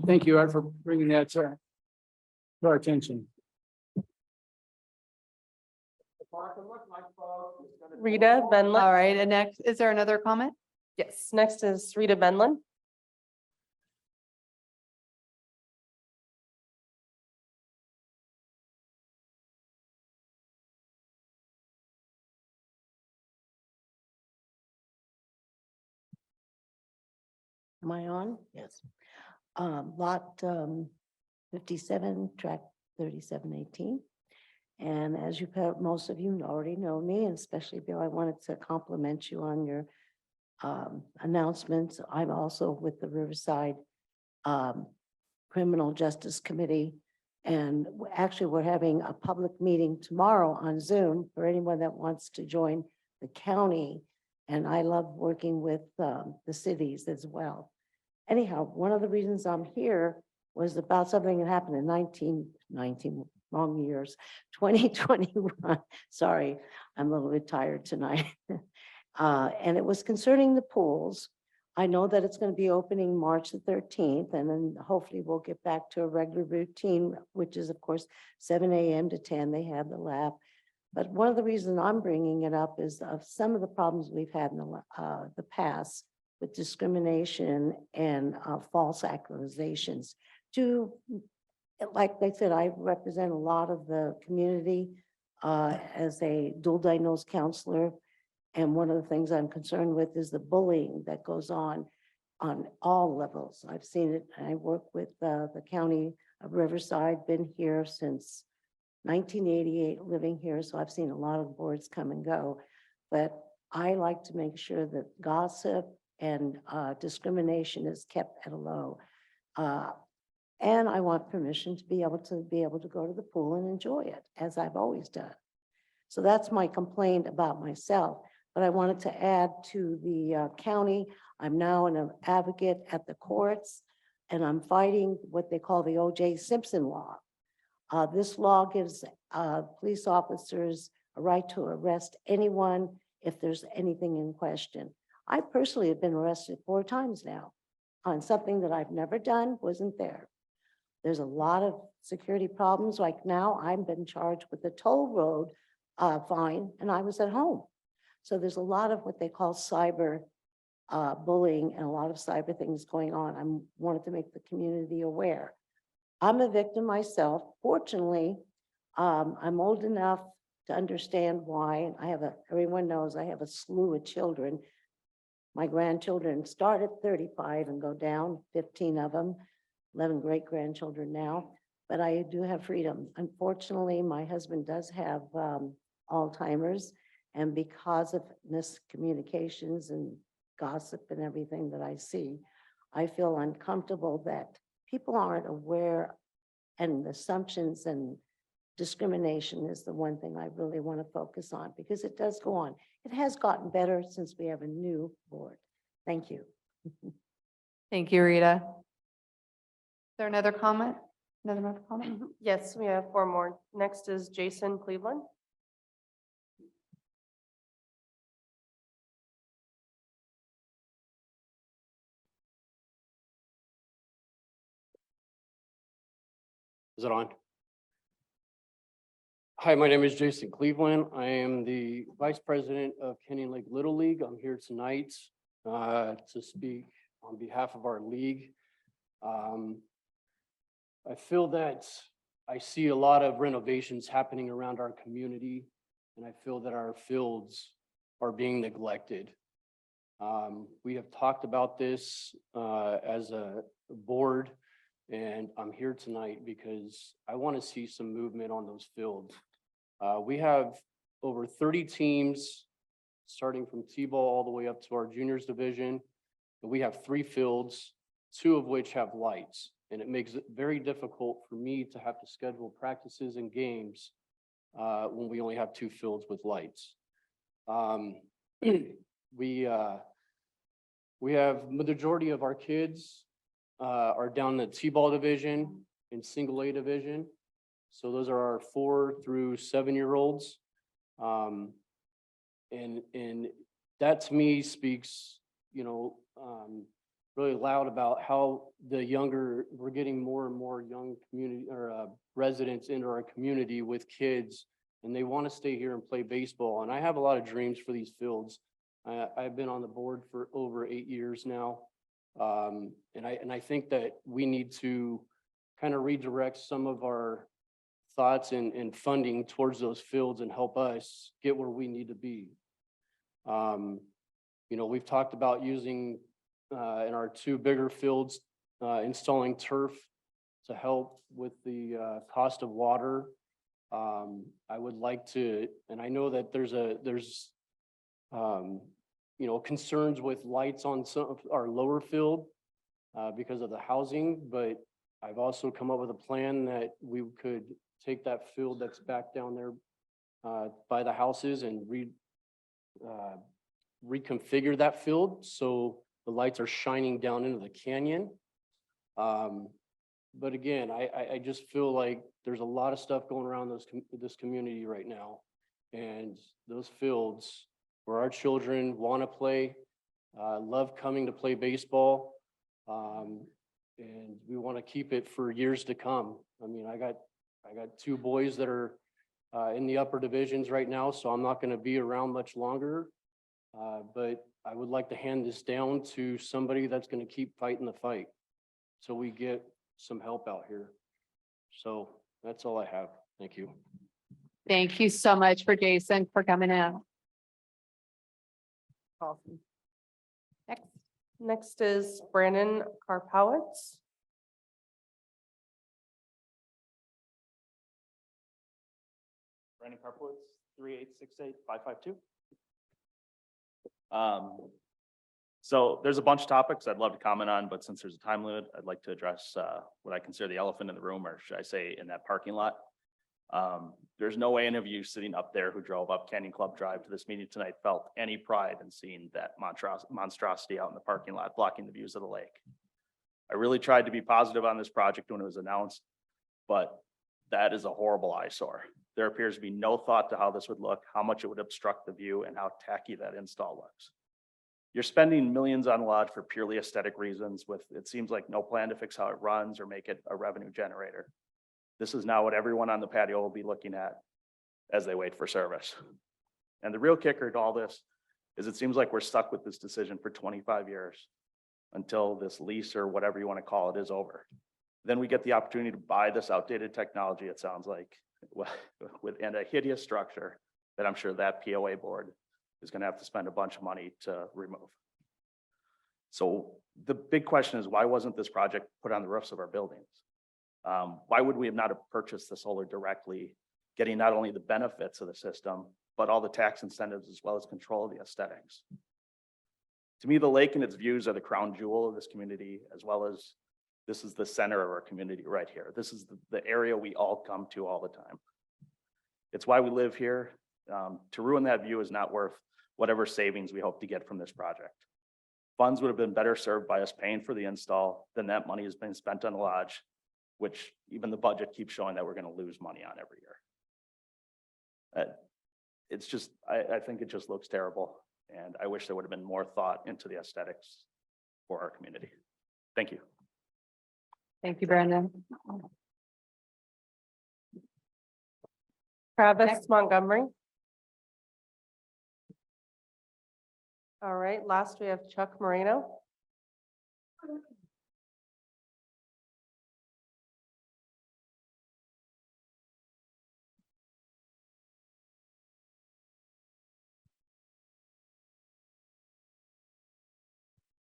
Thank you, Art, for bringing that to our attention. Rita All Benlin. right, and next, is there another comment? Yes, next is Rita Benlin. Am I on? Yes. Lot 57, track 3718. And as most of you already know me, and especially Bill, I wanted to compliment you on your announcements. I'm also with the Riverside Criminal Justice Committee. And actually, we're having a public meeting tomorrow on Zoom for anyone that wants to join the county. And I love working with the cities as well. Anyhow, one of the reasons I'm here was about something that happened in 1919, wrong years, 2021. Sorry, I'm a little bit tired tonight. And it was concerning the pools. I know that it's going to be opening March the 13th, and then hopefully we'll get back to a regular routine, which is of course 7 a.m. to 10, they have the lab. But one of the reasons I'm bringing it up is of some of the problems we've had in the past with discrimination and false accusations. Like I said, I represent a lot of the community as a dual diagnosed counselor. And one of the things I'm concerned with is the bullying that goes on all levels. I've seen it. I work with the county of Riverside, been here since 1988, living here. So I've seen a lot of boards come and go, but I like to make sure that gossip and discrimination is kept at a low. And I want permission to be able to go to the pool and enjoy it, as I've always done. So that's my complaint about myself. But I wanted to add to the county. I'm now an advocate at the courts, and I'm fighting what they call the O.J. Simpson law. This law gives police officers a right to arrest anyone if there's anything in question. I personally have been arrested 4 times now on something that I've never done, wasn't there. There's a lot of security problems. Like now, I've been charged with a toll road fine, and I was at home. So there's a lot of what they call cyber bullying and a lot of cyber things going on. I wanted to make the community aware. I'm a victim myself. Fortunately, I'm old enough to understand why. And everyone knows I have a slew of children. My grandchildren start at 35 and go down, 15 of them, 11 great-grandchildren now, but I do have freedom. Unfortunately, my husband does have Alzheimer's, and because of miscommunications and gossip and everything that I see, I feel uncomfortable that people aren't aware, and assumptions and discrimination is the one thing I really want to focus on, because it does go on. It has gotten better since we have a new board. Thank you. Thank you, Rita. Is there another comment? Another member comment? Yes, we have four more. Next is Jason Cleveland. Is it on? Hi, my name is Jason Cleveland. I am the Vice President of Canyon Lake Little League. I'm here tonight to speak on behalf of our league. I feel that I see a lot of renovations happening around our community, and I feel that our fields are being neglected. We have talked about this as a board, and I'm here tonight because I want to see some movement on those fields. We have over 30 teams, starting from T-ball all the way up to our juniors division. And we have 3 fields, 2 of which have lights. And it makes it very difficult for me to have to schedule practices and games when we only have 2 fields with lights. We have the majority of our kids are down in the T-ball division and single A division. So those are our 4 through 7-year-olds. And that to me speaks, really loud about how we're getting more and more young community or residents into our community with kids, and they want to stay here and play baseball. And I have a lot of dreams for these fields. I've been on the board for over 8 years now. And I think that we need to kind of redirect some of our thoughts and funding towards those fields and help us get where we need to be. We've talked about using in our 2 bigger fields, installing turf to help with the cost of water. I would like to, and I know that there's concerns with lights on some of our lower field because of the housing, but I've also come up with a plan that we could take that field that's back down there by the houses and reconfigure that field so the lights are shining down into the canyon. But again, I just feel like there's a lot of stuff going around this community right now, and those fields where our children want to play, love coming to play baseball, and we want to keep it for years to come. I mean, I got 2 boys that are in the upper divisions right now, so I'm not going to be around much longer. But I would like to hand this down to somebody that's going to keep fighting the fight so we get some help out here. So that's all I have. Thank you. Thank you so much for Jason for coming in. Awesome. Next is Brandon Karpowitz. Brandon Karpowitz, 3868552. So there's a bunch of topics I'd love to comment on, but since there's a time limit, I'd like to address what I consider the elephant in the room, or should I say in that parking lot. There's no way any of you sitting up there who drove up Canyon Club Drive to this meeting tonight felt any pride in seeing that monstrosity out in the parking lot blocking the views of the lake. I really tried to be positive on this project when it was announced, but that is a horrible eyesore. There appears to be no thought to how this would look, how much it would obstruct the view, and how tacky that install looks. You're spending millions on lodge for purely aesthetic reasons with, it seems like, no plan to fix how it runs or make it a revenue generator. This is now what everyone on the patio will be looking at as they wait for service. And the real kicker to all this is it seems like we're stuck with this decision for 25 years until this lease or whatever you want to call it is over. Then we get the opportunity to buy this outdated technology, it sounds like, within a hideous structure that I'm sure that POA board is going to have to spend a bunch of money to remove. So the big question is, why wasn't this project put on the roofs of our buildings? Why would we have not have purchased the solar directly, getting not only the benefits of the system, but all the tax incentives as well as control of the aesthetics? To me, the lake and its views are the crown jewel of this community, as well as this is the center of our community right here. This is the area we all come to all the time. It's why we live here. To ruin that view is not worth whatever savings we hope to get from this project. Funds would have been better served by us paying for the install than that money has been spent on the lodge, which even the budget keeps showing that we're going to lose money on every year. It's just, I think it just looks terrible. And I wish there would have been more thought into the aesthetics for our community. Thank you. Thank you, Brandon. Travis Montgomery. All right, last we have Chuck Moreno.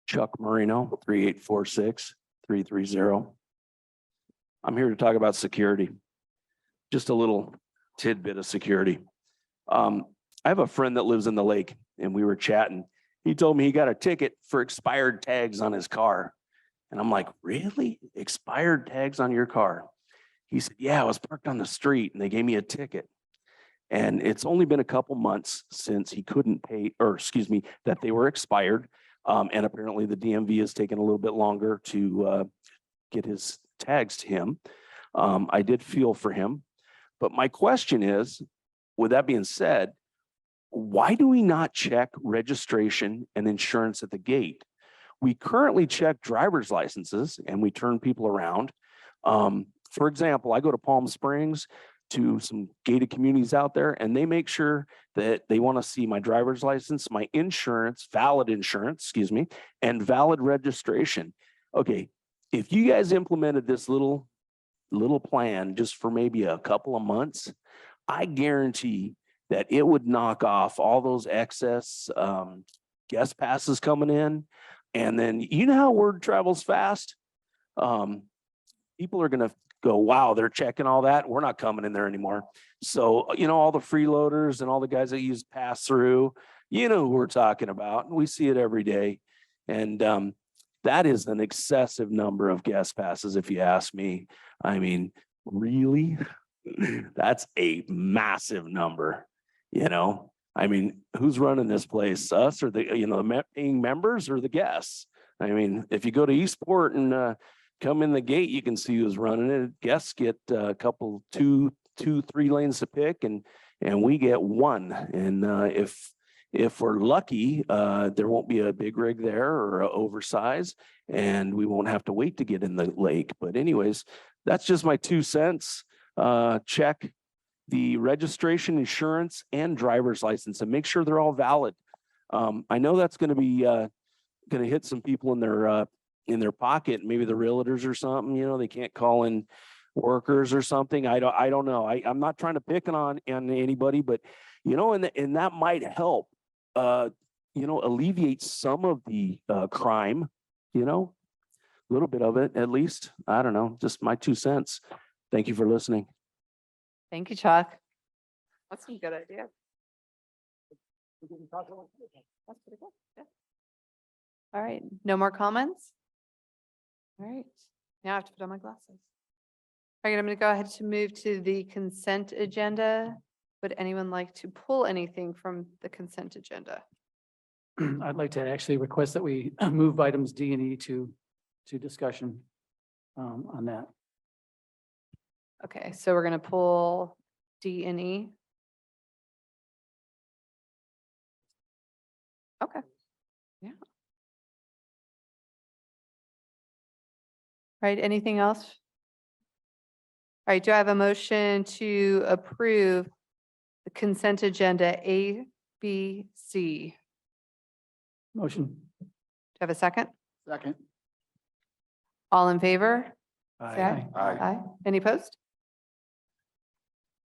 Chuck Marino, 3846-330. I'm here to talk about security. Just a little tidbit of security. I have a friend that lives in the lake and we were chatting. He told me he got a ticket for expired tags on his car. And I'm like, really? Expired tags on your car? He said, yeah, I was parked on the street and they gave me a ticket. And it's only been a couple months since he couldn't pay, or excuse me, that they were expired. And apparently the DMV has taken a little bit longer to get his tags to him. I did feel for him. But my question is, with that being said, why do we not check registration and insurance at the gate? We currently check driver's licenses and we turn people around. For example, I go to Palm Springs to some gated communities out there and they make sure that they want to see my driver's license, my insurance, valid insurance, excuse me, and valid registration. Okay, if you guys implemented this little plan just for maybe a couple of months, I guarantee that it would knock off all those excess guest passes coming in. And then you know how word travels fast? People are going to go, wow, they're checking all that. We're not coming in there anymore. So, you know, all the freeloaders and all the guys that use pass through, you know who we're talking about. We see it every day. And that is an excessive number of guest passes, if you ask me. I mean, really? That's a massive number, you know? I mean, who's running this place? Us or the, you know, the paying members or the guests? I mean, if you go to Eastport and come in the gate, you can see who's running it. Guests get a couple, two, 3 lanes to pick, and we get one. And if we're lucky, there won't be a big rig there or a oversize, and we won't have to wait to get in the lake. But anyways, that's just my 2 cents. Check the registration, insurance, and driver's license and make sure they're all valid. I know that's going to be going to hit some people in their pocket, maybe the realtors or something. You know, they can't call in workers or something. I don't know. I'm not trying to pick on anybody, but you know, and that might help. You know, alleviate some of the crime. You know, a little bit of it at least. I don't know. Just my 2 cents. Thank you for listening. Thank you, Chuck. That's some good idea. That's pretty good. Yeah. All right, no more comments? All right, now I have to put on my glasses. All right, I'm going to go ahead to move to the consent agenda. Would anyone like to pull anything from the consent agenda? I'd like to actually request that we move items D and E to discussion on that. Okay, so we're going to pull D and E. Okay, yeah. All right, anything else? All right, do I have a motion to approve the consent agenda A, B, C? Motion. Do I have a second? Second. All in favor? Say Aye. Aye. Any opposed?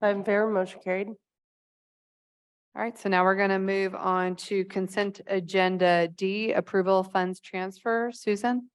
In favor, motion carried. All right, so now we're going to move on to consent agenda D, approval of funds transfer. Susan?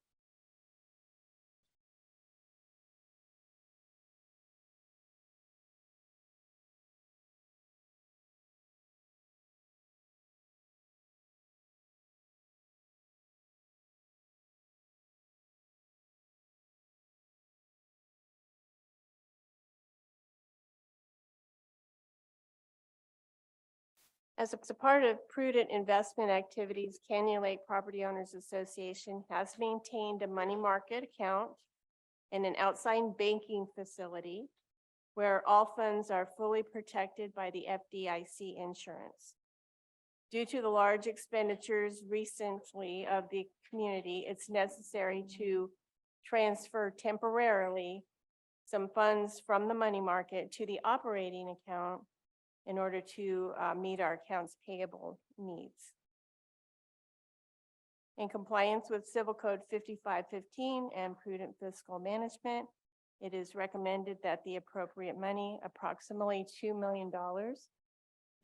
As a part of prudent investment activities, Canyon Lake Property Owners Association has maintained a money market account and an outside banking facility where all funds are fully protected by the FDIC insurance. Due to the large expenditures recently of the community, it's necessary to transfer temporarily some funds from the money market to the operating account in order to meet our accounts payable needs. In compliance with Civil Code 5515 and prudent fiscal management, it is recommended that the appropriate money, approximately $2 million,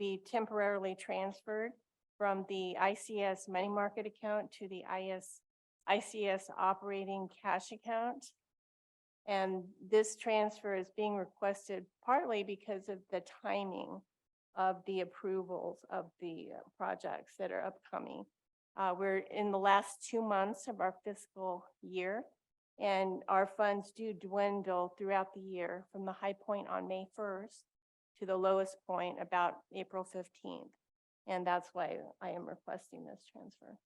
be temporarily transferred from the ICS money market account to the ICS operating cash account. And this transfer is being requested partly because of the timing of the approvals of the projects that are upcoming. We're in the last 2 months of our fiscal year, and our funds do dwindle throughout the year from the high point on May 1st to the lowest point about April 15th. And that's why I am requesting this transfer.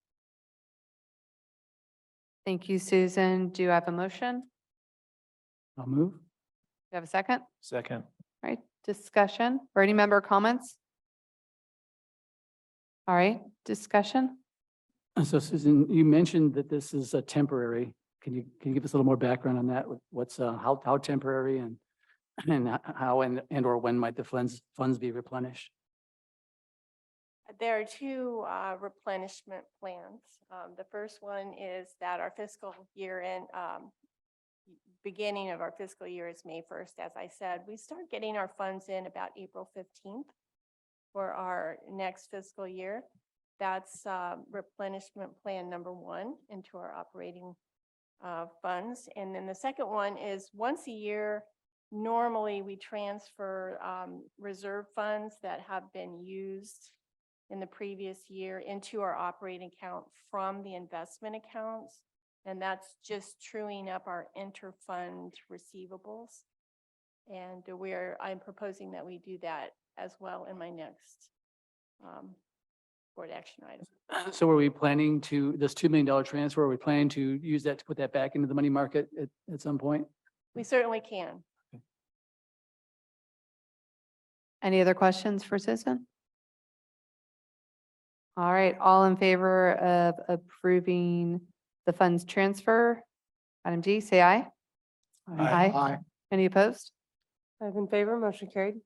Thank you, Susan. Do you have a motion? I'll move. Do you have a second? Second. All right, discussion or any member comments? All right, discussion? So Susan, you mentioned that this is a temporary. Can you give us a little more background on that? What's, how temporary and how and or when might the funds be replenished? There are two replenishment plans. The first one is that our fiscal year end, beginning of our fiscal year is May 1st. As I said, we start getting our funds in about April 15th for our next fiscal year. That's replenishment plan number 1 into our operating funds. And then the second one is once a year, normally we transfer reserve funds that have been used in the previous year into our operating account from the investment accounts. And that's just truing up our interfund receivables. And I'm proposing that we do that as well in my next board action item. So are we planning to, this $2 million transfer, are we planning to use that to put that back into the money market at some point? We certainly can. Any other questions for Susan? All right, all in favor of approving the funds transfer? Item D, say aye. Aye. Any opposed? I'm in favor, motion carried.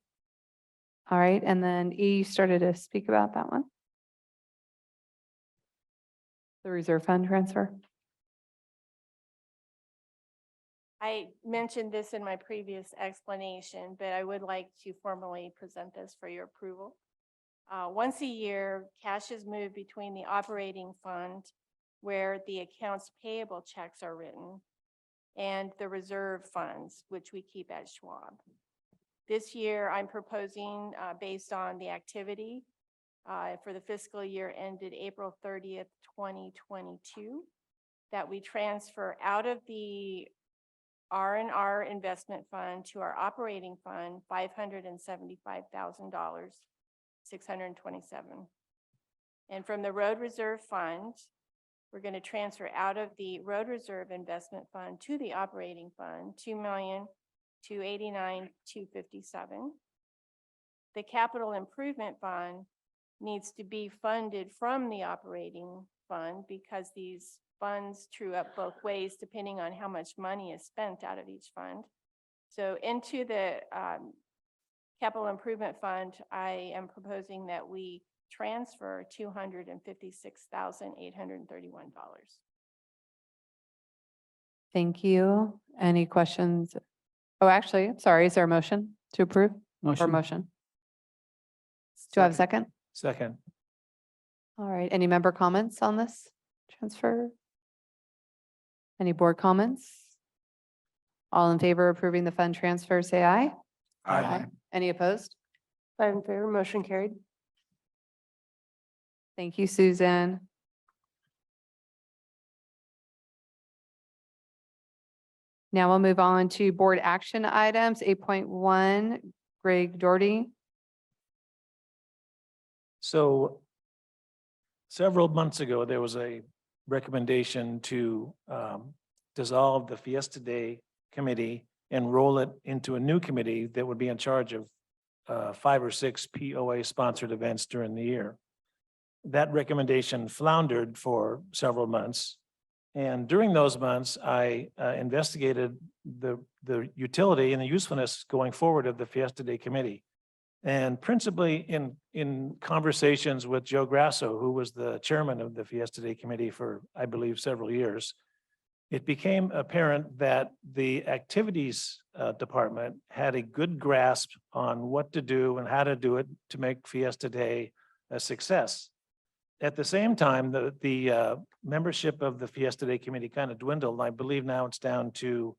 All right, and then E, you started to speak about that one. The reserve fund transfer. I mentioned this in my previous explanation, but I would like to formally present this for your approval. Once a year, cash is moved between the operating fund where the accounts payable checks are written and the reserve funds, which we keep at Schwab. This year, I'm proposing based on the activity for the fiscal year ended April 30th, 2022, that we transfer out of the R&R investment fund to our operating fund, $575,000, 627. And from the road reserve fund, we're going to transfer out of the road reserve investment fund to the operating fund, $2,289,257. The capital improvement fund needs to be funded from the operating fund because these funds true up both ways depending on how much money is spent out of each fund. So into the capital improvement fund, I am proposing that we transfer $256,831. Thank you. Any questions? Oh, actually, sorry, is there a motion to approve? or motion? Do I have a second? Second. All right, any member comments on this transfer? Any board comments? All in favor of approving the fund transfer, say aye. Any opposed? Five in favor, motion carried. Thank you, Susan. Now we'll move on to board action items, 8.1, Greg Doherty. So several months ago, there was a recommendation to dissolve the Fiesta Day Committee and roll it into a new committee that would be in charge of 5 or 6 POA sponsored events during the year. That recommendation floundered for several months. And during those months, I investigated the utility and the usefulness going forward of the Fiesta Day Committee. And principally in conversations with Joe Grasso, who was the chairman of the Fiesta Day Committee for, I believe, several years, it became apparent that the activities department had a good grasp on what to do and how to do it to make Fiesta Day a success. At the same time, the membership of the Fiesta Day Committee kind of dwindled. And I believe now it's down to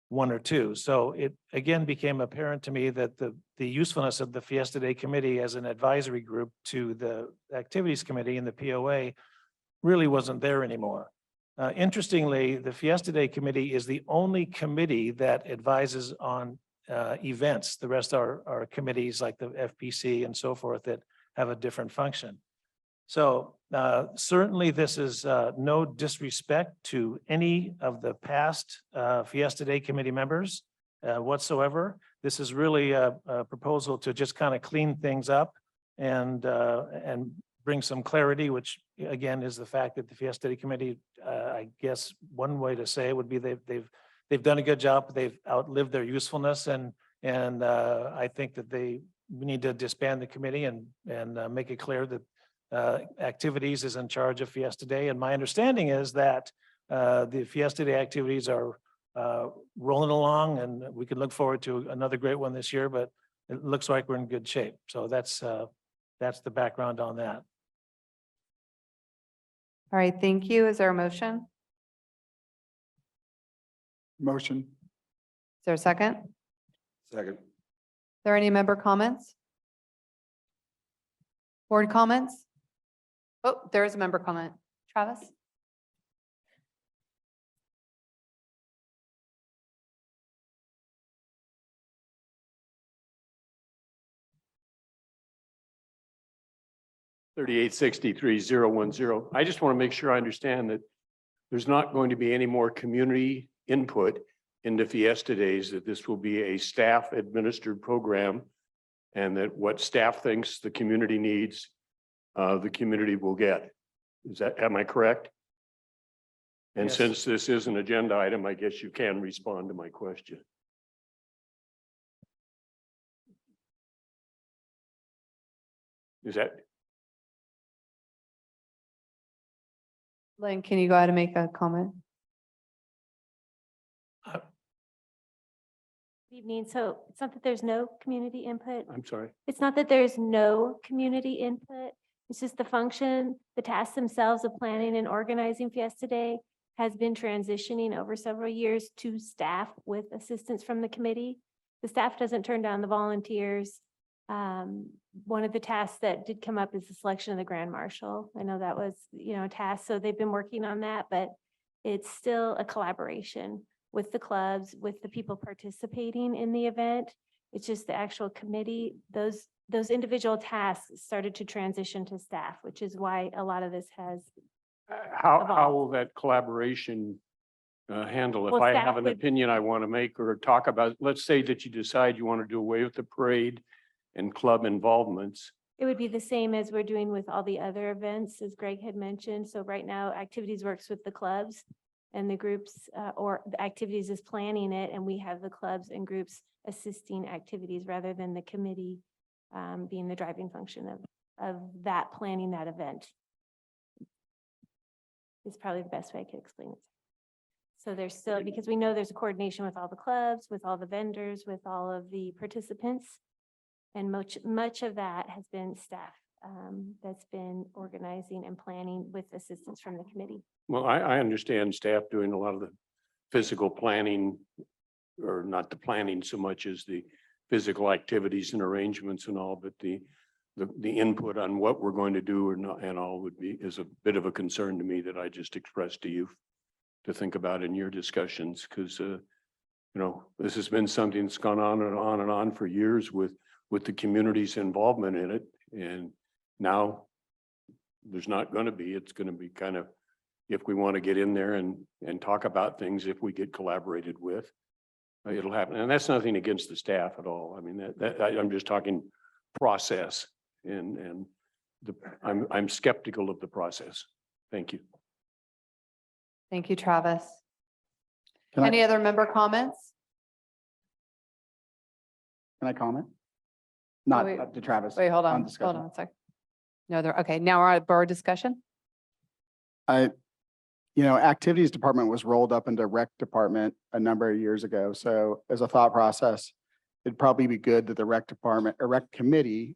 1 or 2. So it again became apparent to me that the usefulness of the Fiesta Day Committee as an advisory group to the Activities Committee and the POA really wasn't there anymore. Interestingly, the Fiesta Day Committee is the only committee that advises on events. The rest are committees like the FPC and so forth that have a different function. So certainly this is no disrespect to any of the past Fiesta Day Committee members whatsoever. This is really a proposal to just kind of clean things up and bring some clarity, which again is the fact that the Fiesta Day Committee, I guess one way to say it would be they've done a good job. They've outlived their usefulness, and I think that we need to disband the committee and make it clear that activities is in charge of Fiesta Day. And my understanding is that the Fiesta Day activities are rolling along, and we can look forward to another great one this year, but it looks like we're in good shape. So that's the background on that. All right, thank you. Is there a motion? Motion. Is there a second? Second. Are there any member comments? Board comments? Oh, there is a member comment. Travis? Thirty-eight 010. I just want to make sure I understand that there's not going to be any more community input into Fiesta Days, that this will be a staff administered program, and that what staff thinks the community needs, the community will get. Am I correct? And Yes. since this is an agenda item, I guess you can respond to my question. Is that, Lynn, can you go ahead and make a comment? Good evening. So it's not that there's no community input. I'm sorry. It's not that there's no community input. It's just the function, the tasks themselves of planning and organizing Fiesta Day has been transitioning over several years to staff with assistance from the committee. The staff doesn't turn down the volunteers. One of the tasks that did come up is the selection of the Grand Marshal. I know that was, a task, so they've been working on that, but it's still a collaboration with the clubs, with the people participating in the event. It's just the actual committee, those individual tasks started to transition to staff, which is why a lot of this has. How will that collaboration handle? If Well, I staff have an would- opinion I want to make or talk about, let's say that you decide you want to do away with the parade and club involvements. It would be the same as we're doing with all the other events, as Greg had mentioned. So right now, Activities works with the clubs and the groups, or the Activities is planning it, and we have the clubs and groups assisting Activities rather than the committee being the driving function of that, planning that event. Is probably the best way I could explain it. So there's still, because we know there's a coordination with all the clubs, with all the vendors, with all of the participants. And much of that has been staff that's been organizing and planning with assistance from the committee. Well, I understand staff doing a lot of the physical planning, or not the planning so much as the physical activities and arrangements and all, but the input on what we're going to do or not and all is a bit of a concern to me that I just expressed to you to think about in your discussions, because this has been something that's gone on and on and on for years with the community's involvement in it. And now there's not going to be, it's going to be kind of, if we want to get in there and talk about things, if we get collaborated with, it'll happen. And that's nothing against the staff at all. I mean, I'm just talking process and I'm skeptical of the process. Thank you. Thank you, Travis. Can I- Any other member comments? Can I comment? Not Wait. up to Travis. Wait, hold on, discussion. hold on a sec. No, okay, now we're at board discussion. Activities department was rolled up into rec department a number of years ago. So as a thought process, it'd probably be good that the rec department or rec committee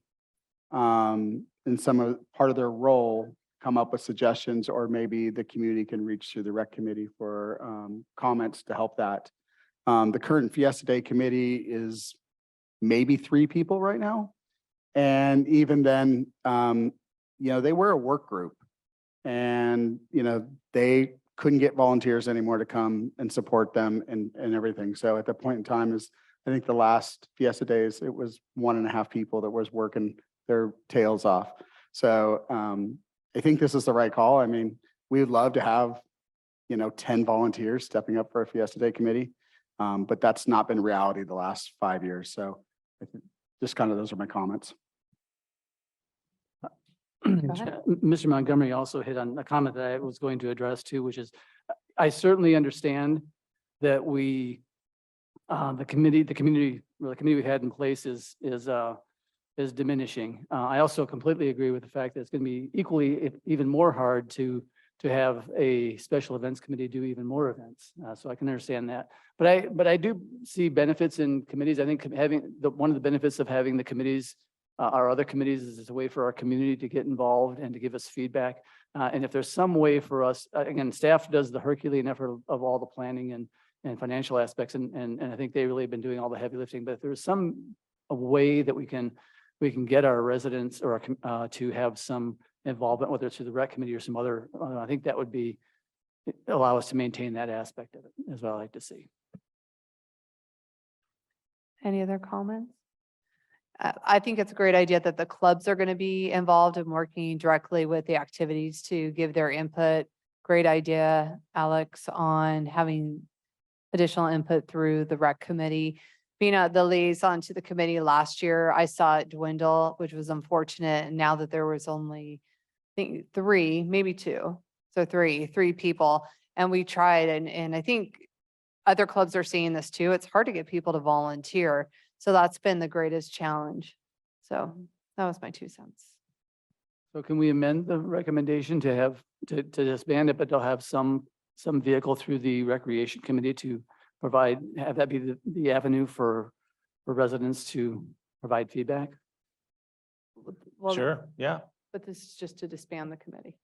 in part of their role, come up with suggestions, or maybe the community can reach through the rec committee for comments to help that. The current Fiesta Day committee is maybe 3 people right now. And even then, they were a work group and, they couldn't get volunteers anymore to come and support them and everything. So at that point in time I think the last Fiesta Days, it was 1.5 people that was working their tails off. So I think this is the right call. I mean, we would love to have, 10 volunteers stepping up for a Fiesta Day committee. But that's not been reality the last 5 years. So I think just kind of, those are my comments. ahead. Mr. Montgomery also hit on a comment that I was going to address too, which is, I certainly understand that the community we had in place is diminishing. I also completely agree with the fact that it's going to be equally, if even more hard to have a special events committee do even more events. So I can understand that. But I do see benefits in committees. I think one of the benefits of having the committees, our other committees, is a way for our community to get involved and to give us feedback. And if there's some way for us, again, staff does the Herculean effort of all the planning and financial aspects. And I think they really have been doing all the heavy lifting, but if there's a way that we can get our residents or to have some involvement, whether it's through the rec committee or some other, I think that would allow us to maintain that aspect of it, is what I like to see. Any other comments? I think it's a great idea that the clubs are going to be involved in working directly with the activities to give their input. Great idea, Alex, on having additional input through the rec committee. Being the liaison to the committee last year, I saw it dwindle, which was unfortunate. And now that there was only, I think 3, maybe 2. So three people. And we tried, and I think other clubs are seeing this too. It's hard to get people to volunteer. So that's been the greatest challenge. So that was my 2 cents. So can we amend the recommendation to disband it, but they'll have some vehicle through the recreation committee to have that be the avenue for residents to provide feedback? Well, Sure, yeah. but this is just to disband the committee.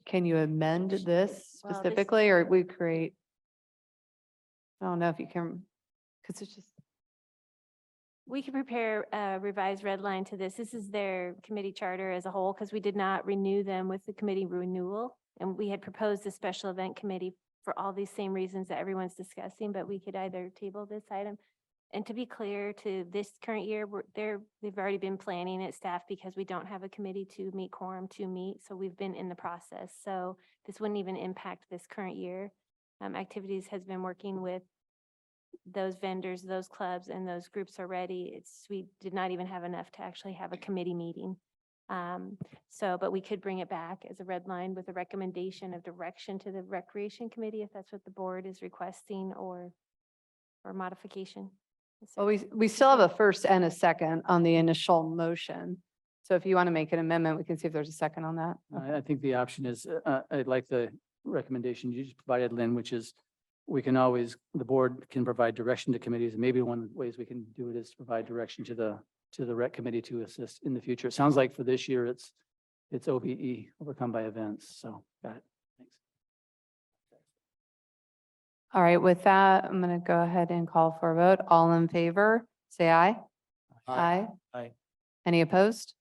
Can you amend this Well, this- specifically, or we create? I don't know if you can, because it's just, We could prepare a revised red line to this. This is their committee charter as a whole, because we did not renew them with the committee renewal. And we had proposed a special event committee for all these same reasons that everyone's discussing, but we could either table this item. And to be clear, to this current year, they've already been planning it, staff, because we don't have a committee to meet quorum to meet. So we've been in the process. So this wouldn't even impact this current year. Activities has been working with those vendors, those clubs, and those groups already. We did not even have enough to actually have a committee meeting. But we could bring it back as a red line with a recommendation of direction to the recreation committee if that's what the board is requesting, or modification. well, we still have a first and a second on the initial motion. So if you want to make an amendment, we can see if there's a second on that. I think the option is, I'd like the recommendation you just provided, Lynn, which is we can always, the board can provide direction to committees. And maybe one of the ways we can do it is to provide direction to the rec committee to assist in the future. It sounds like for this year, it's OBE, overcome by events. So got it. Thanks. All right, with that, I'm going to go ahead and call for a vote. All in favor, say aye. Aye. Aye. Any opposed?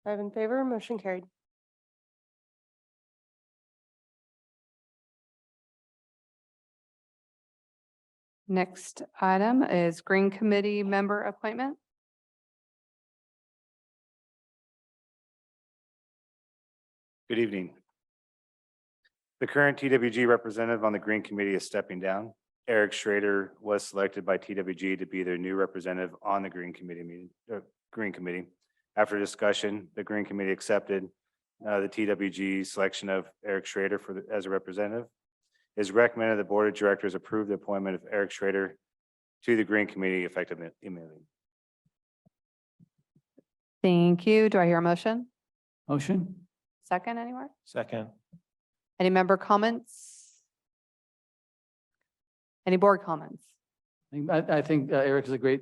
5 in favor, motion carried. Next item is Green Committee member appointment. Good evening. The current TWG representative on the Green Committee is stepping down. Eric Schrader was selected by TWG to be their new representative on the Green Committee. After discussion, the Green Committee accepted the TWG selection of Eric Schrader as a representative. It is recommended the Board of Directors approve the appointment of Eric Schrader to the Green Committee effective immediately. Thank you. Do I hear a motion? Motion? Second, anywhere? Second. Any member comments? Any board comments? I think Eric is a great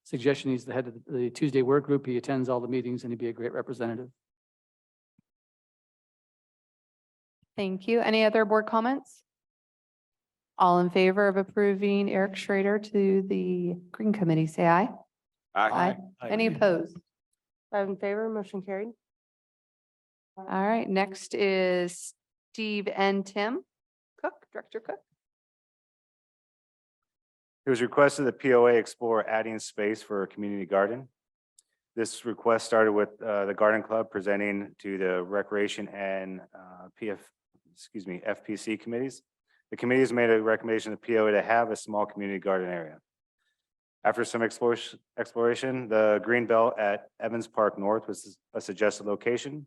suggestion. He's the head of the Tuesday work group. He attends all the meetings and he'd be a great representative. Thank you. Any other board comments? All in favor of approving Eric Schrader to the Green Committee, say aye. Aye. Any opposed? 5 in favor, motion carried. All right, next is Steve and Tim Cook, Director Cook. It was requested that POA explore adding space for a community garden. This request started with the Garden Club presenting to the Recreation and FPC committees. The committee has made a recommendation to POA to have a small community garden area. After some exploration, the green belt at Evans Park North was a suggested location,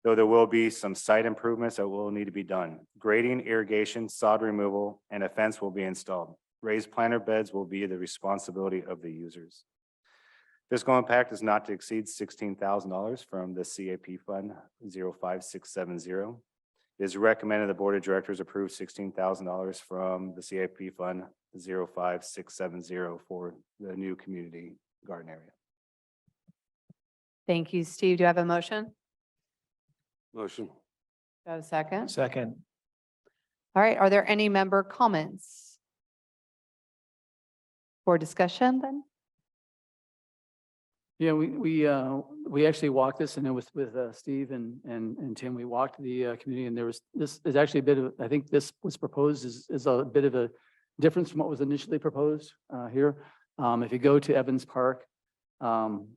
though there will be some site improvements that will need to be done. Grading, irrigation, sod removal, and a fence will be installed. Raised planter beds will be the responsibility of the users. Fiscal impact is not to exceed $16,000 from the CAP Fund 05670. It is recommended the Board of Directors approve $16,000 from the CAP Fund 05670 for the new community garden area. Thank you, Steve. Do you have a motion? Motion. Do you have a second? Second. All right, are there any member comments? For discussion then? Yeah, we actually walked this, and it was with Steve and Tim. We walked the community, and this is actually a bit of, I think this was proposed is a bit of a difference from what was initially proposed here. If you go to Evans Park and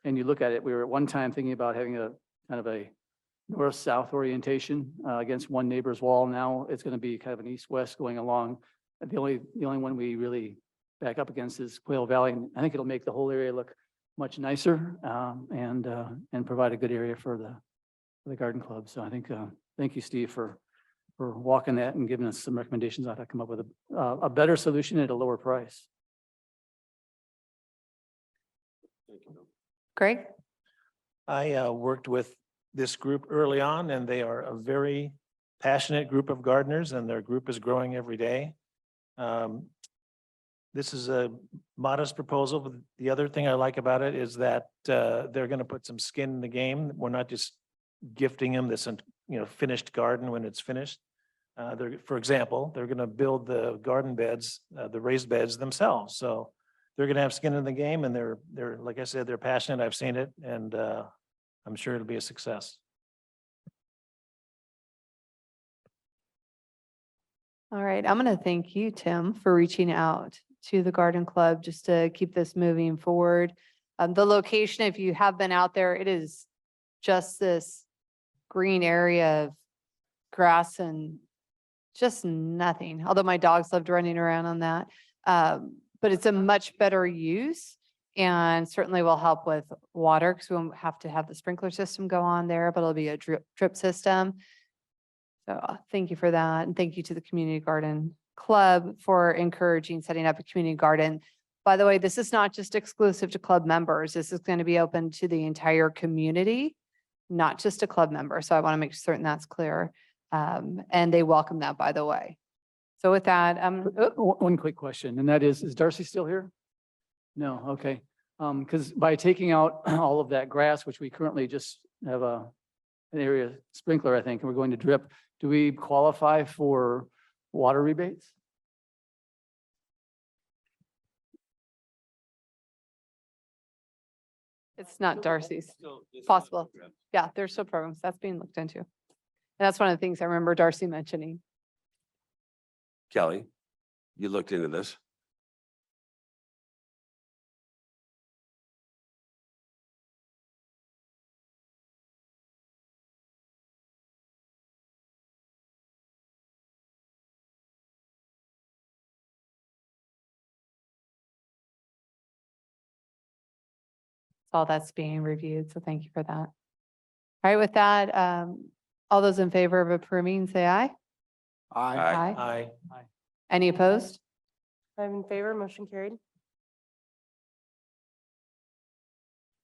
you look at it, we were at one time thinking about having a kind of a north-south orientation against one neighbor's wall. Now it's going to be kind of an east-west going along. The only one we really back up against is Quail Valley, and I think it'll make the whole area look much nicer and provide a good area for the garden club. So I think thank you, Steve, for walking that and giving us some recommendations on how to come up with a better solution at a lower price. Greg? I worked with this group early on, and they are a very passionate group of gardeners, and their group is growing every day. This is a modest proposal, but the other thing I like about it is that they're going to put some skin in the game. We're not just gifting them this, finished garden when it's finished. For example, they're going to build the garden beds, the raised beds themselves. So they're going to have skin in the game, and they're like I said, they're passionate. I've seen it, and I'm sure it'll be a success. All right, I'm going to thank you, Tim, for reaching out to the Garden Club just to keep this moving forward. The location, if you have been out there, it is just this green area of grass and just nothing, although my dogs loved running around on that. But it's a much better use and certainly will help with water because we won't have to have the sprinkler system go on there, but it'll be a drip system. So thank you for that. And thank you to the Community Garden Club for encouraging setting up a community garden. By the way, this is not just exclusive to club members. This is going to be open to the entire community, not just a club member. So I want to make certain that's clear. And they welcome that, by the way. So with that, One quick question, and that is Darcy still here? No, okay. Because by taking out all of that grass, which we currently just have an area sprinkler, I think, and we're going to drip, do we qualify for water rebates? it's not Darcy's. Possible. Yeah, there's still programs that's being looked into. And that's one of the things I remember Darcy mentioning. Kelly, you looked into this. All that's being reviewed. So thank you for that. All right, with that, all those in favor of approving, say aye. Aye. Aye. Any opposed? I'm in favor, motion carried.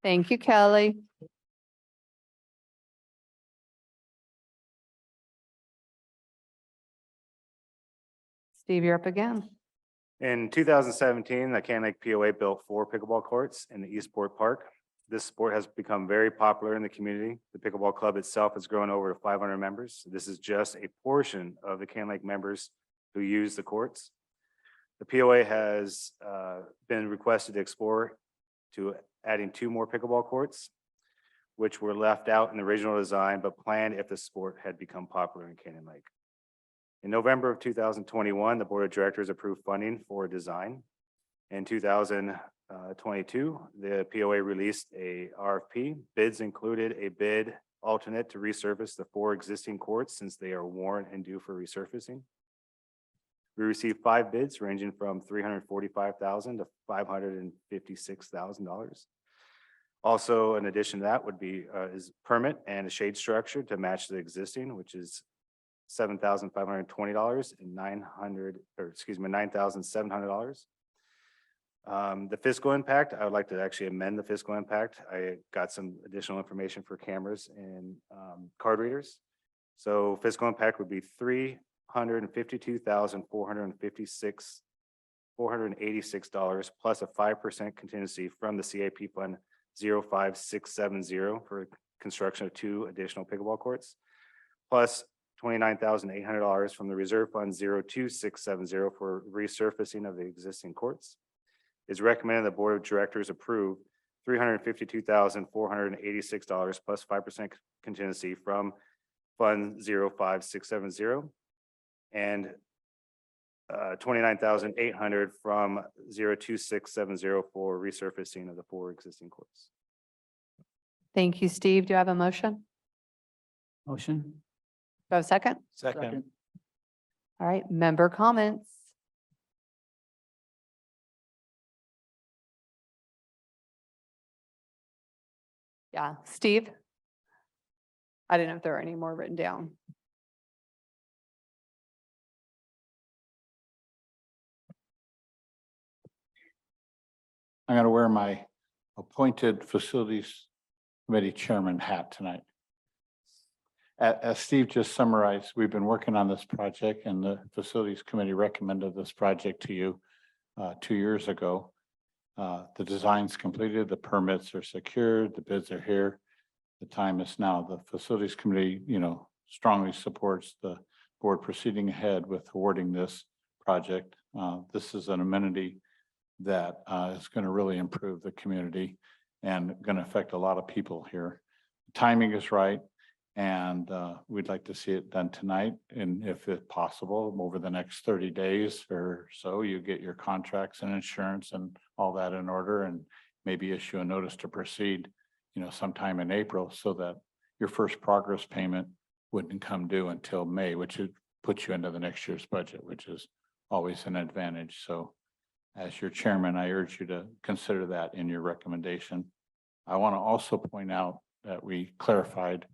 Thank you, Kelly. Steve, you're up again. In 2017, the Can Lake POA built 4 pickleball courts in the Eastport Park. This sport has become very popular in the community. The pickleball club itself has grown over 500 members. This is just a portion of the Can Lake members who use the courts. The POA has been requested to explore to adding 2 more pickleball courts, which were left out in the original design, but planned if the sport had become popular in Canyon Lake. In November of 2021, the Board of Directors approved funding for a design. In 2022, the POA released a RFP. Bids included a bid alternate to resurface the 4 existing courts since they are worn and due for resurfacing. We received 5 bids ranging from $345,000 to $556,000. Also, in addition to that would be is permit and a shade structure to match the existing, which is $7,520 and $9,700. The fiscal impact, I would like to actually amend the fiscal impact. I got some additional information for cameras and card readers. So fiscal impact would be $352,486 plus a 5% contingency from the CIP fund 05670 for construction of 2 additional pickleball courts, plus $29,800 from the reserve fund 02670 for resurfacing of the existing courts. It's recommended the Board of Directors approve $352,486 plus 5% contingency from Fund 05670 and $29,800 from 02670 for resurfacing of the 4 existing courts. Thank you, Steve. Do you have a motion? Motion? Do I have a second? Second. All right, member comments. Yeah, Steve? I didn't know if there were any more written down. I'm going to wear my appointed facilities committee chairman hat tonight. As Steve just summarized, we've been working on this project and the facilities committee recommended this project to you 2 years ago. The design's completed, the permits are secured, the bids are here. The time is now. The facilities committee, strongly supports the board proceeding ahead with awarding this project. This is an amenity that is going to really improve the community and going to affect a lot of people here. The timing is right. And we'd like to see it done tonight. And if it's possible, over the next 30 days or so, you get your contracts and insurance and all that in order and maybe issue a notice to proceed, sometime in April so that your first progress payment wouldn't come due until May, which would put you into the next year's budget, which is always an advantage. So as your chairman, I urge you to consider that in your recommendation. I want to also point out that we clarified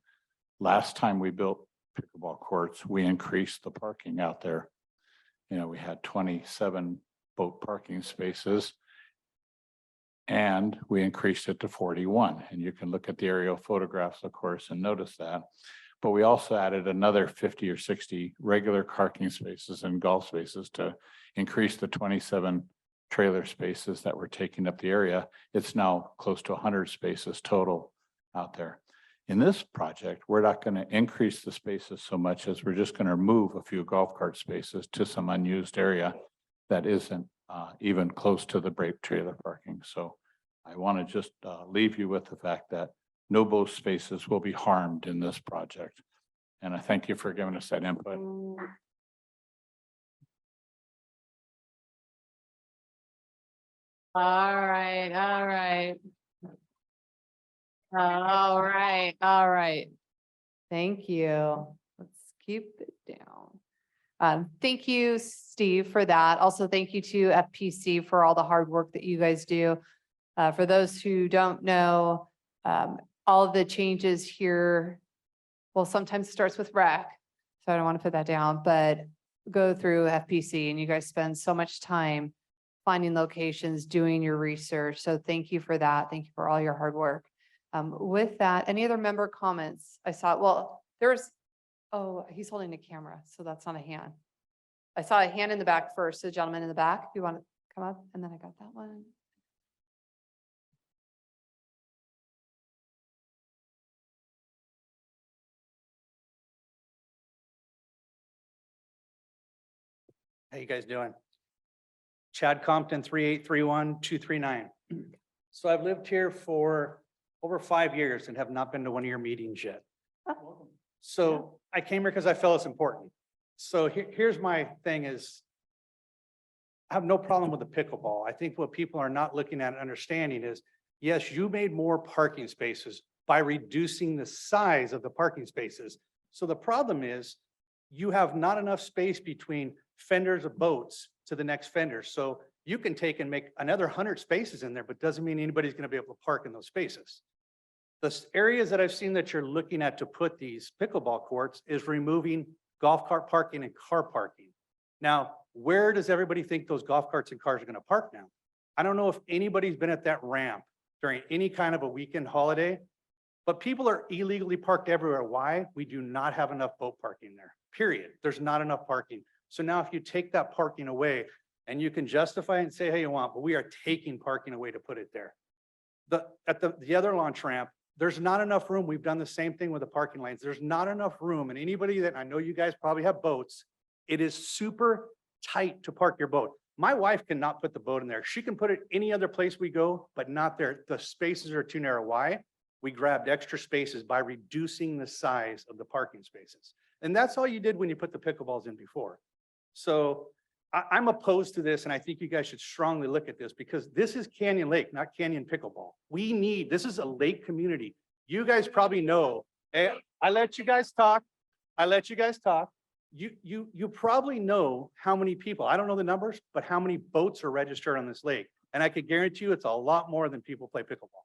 last time we built pickleball courts, we increased the parking out there. We had 27 boat parking spaces and we increased it to 41. And you can look at the aerial photographs, of course, and notice that. but we also added another 50 or 60 regular parking spaces and golf spaces to increase the 27 trailer spaces that were taking up the area. It's now close to 100 spaces total out there. In this project, we're not going to increase the spaces so much as we're just going to move a few golf cart spaces to some unused area that isn't even close to the break trailer parking. So I want to just leave you with the fact that no both spaces will be harmed in this project. And I thank you for giving us that input. All right, all right. All right, all right. Thank you. Let's keep it down. Thank you, Steve, for that. Also, thank you to FPC for all the hard work that you guys do. For those who don't know, all of the changes here, well, sometimes it starts with rec, so I don't want to put that down, but go through FPC, and you guys spend so much time finding locations, doing your research. So thank you for that. Thank you for all your hard work. With that, any other member comments? I saw, well, there's, oh, he's holding the camera, so that's not a hand. I saw a hand in the back first, the gentleman in the back, if you want to come up, and then I got that one. How you guys doing? Chad Compton, 3831-239. So I've lived here for over 5 years and have not been to one of your meetings yet. So I came here because I felt it's important. So here's my thing is, I have no problem with the pickleball. I think what people are not looking at and understanding is, yes, you made more parking spaces by reducing the size of the parking spaces. So the problem is you have not enough space between fenders of boats to the next fender. So you can take and make another 100 spaces in there, but doesn't mean anybody's going to be able to park in those spaces. The areas that I've seen that you're looking at to put these pickleball courts is removing golf cart parking and car parking. Now, where does everybody think those golf carts and cars are going to park now? I don't know if anybody's been at that ramp during any kind of a weekend holiday, but people are illegally parked everywhere. Why? We do not have enough boat parking there, period. There's not enough parking. So now if you take that parking away, and you can justify it and say how you want, but we are taking parking away to put it there. At the other launch ramp, there's not enough room. We've done the same thing with the parking lanes. There's not enough room. And anybody that, I know you guys probably have boats, it is super tight to park your boat. My wife cannot put the boat in there. She can put it any other place we go, but not there. The spaces are too narrow. Why? We grabbed extra spaces by reducing the size of the parking spaces. And that's all you did when you put the pickleballs in before. So I'm opposed to this, and I think you guys should strongly look at this because this is Canyon Lake, not Canyon Pickleball. This is a lake community. You guys probably know. Hey, I let you guys talk. You probably know how many people, I don't know the numbers, but how many boats are registered on this lake. And I could guarantee you it's a lot more than people play pickleball.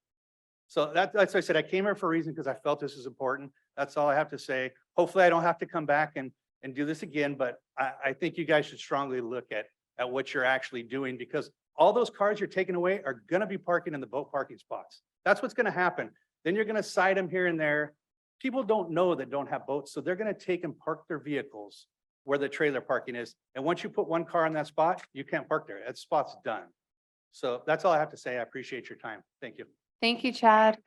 So that's why I said I came here for a reason because I felt this is important. That's all I have to say. Hopefully I don't have to come back and do this again, but I think you guys should strongly look at what you're actually doing because all those cars you're taking away are going to be parking in the boat parking spots. That's what's going to happen. Then you're going to side them here and there. People don't know that don't have boats, so they're going to take and park their vehicles where the trailer parking is. And once you put one car in that spot, you can't park there. That spot's done. So that's all I have to say. I appreciate your time. Thank you. Thank you, Chad.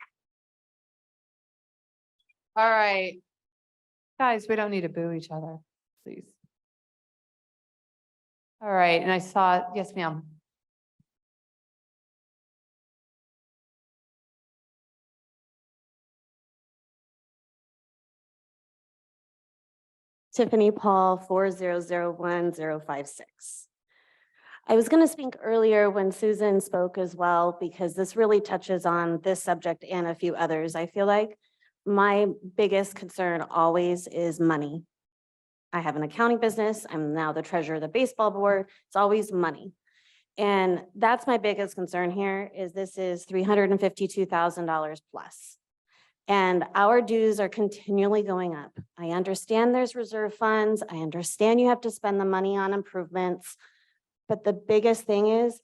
All right. Guys, we don't need to boo each other, please. All right, and I saw, yes, ma'am. Tiffany Paul, 4001056. I was going to speak earlier when Susan spoke as well, because this really touches on this subject and a few others. I feel like my biggest concern always is money. I have an accounting business. I'm now the treasurer of the baseball board. It's always money. And that's my biggest concern here is this is $352,000 plus. And our dues are continually going up. I understand there's reserve funds. I understand you have to spend the money on improvements. But the biggest thing is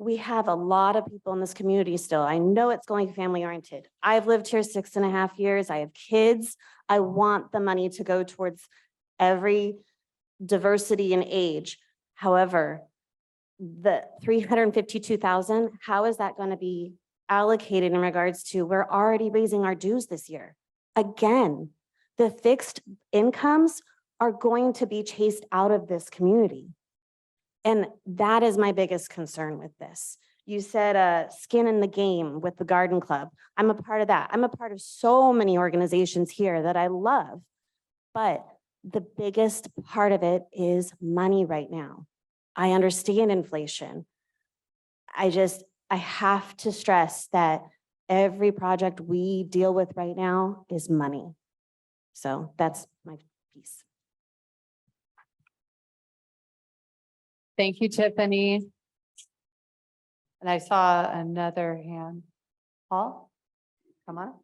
we have a lot of people in this community still. I know it's going family oriented. I've lived here 6.5 years. I have kids. I want the money to go towards every diversity in age. However, the 352,000, how is that going to be allocated in regards to, we're already raising our dues this year? Again, the fixed incomes are going to be chased out of this community. And that is my biggest concern with this. You said skin in the game with the garden club. I'm a part of that. I'm a part of so many organizations here that I love. But the biggest part of it is money right now. I understand inflation. I have to stress that every project we deal with right now is money. So that's my piece. Thank you, Tiffany. And I saw another hand. Paul, come on.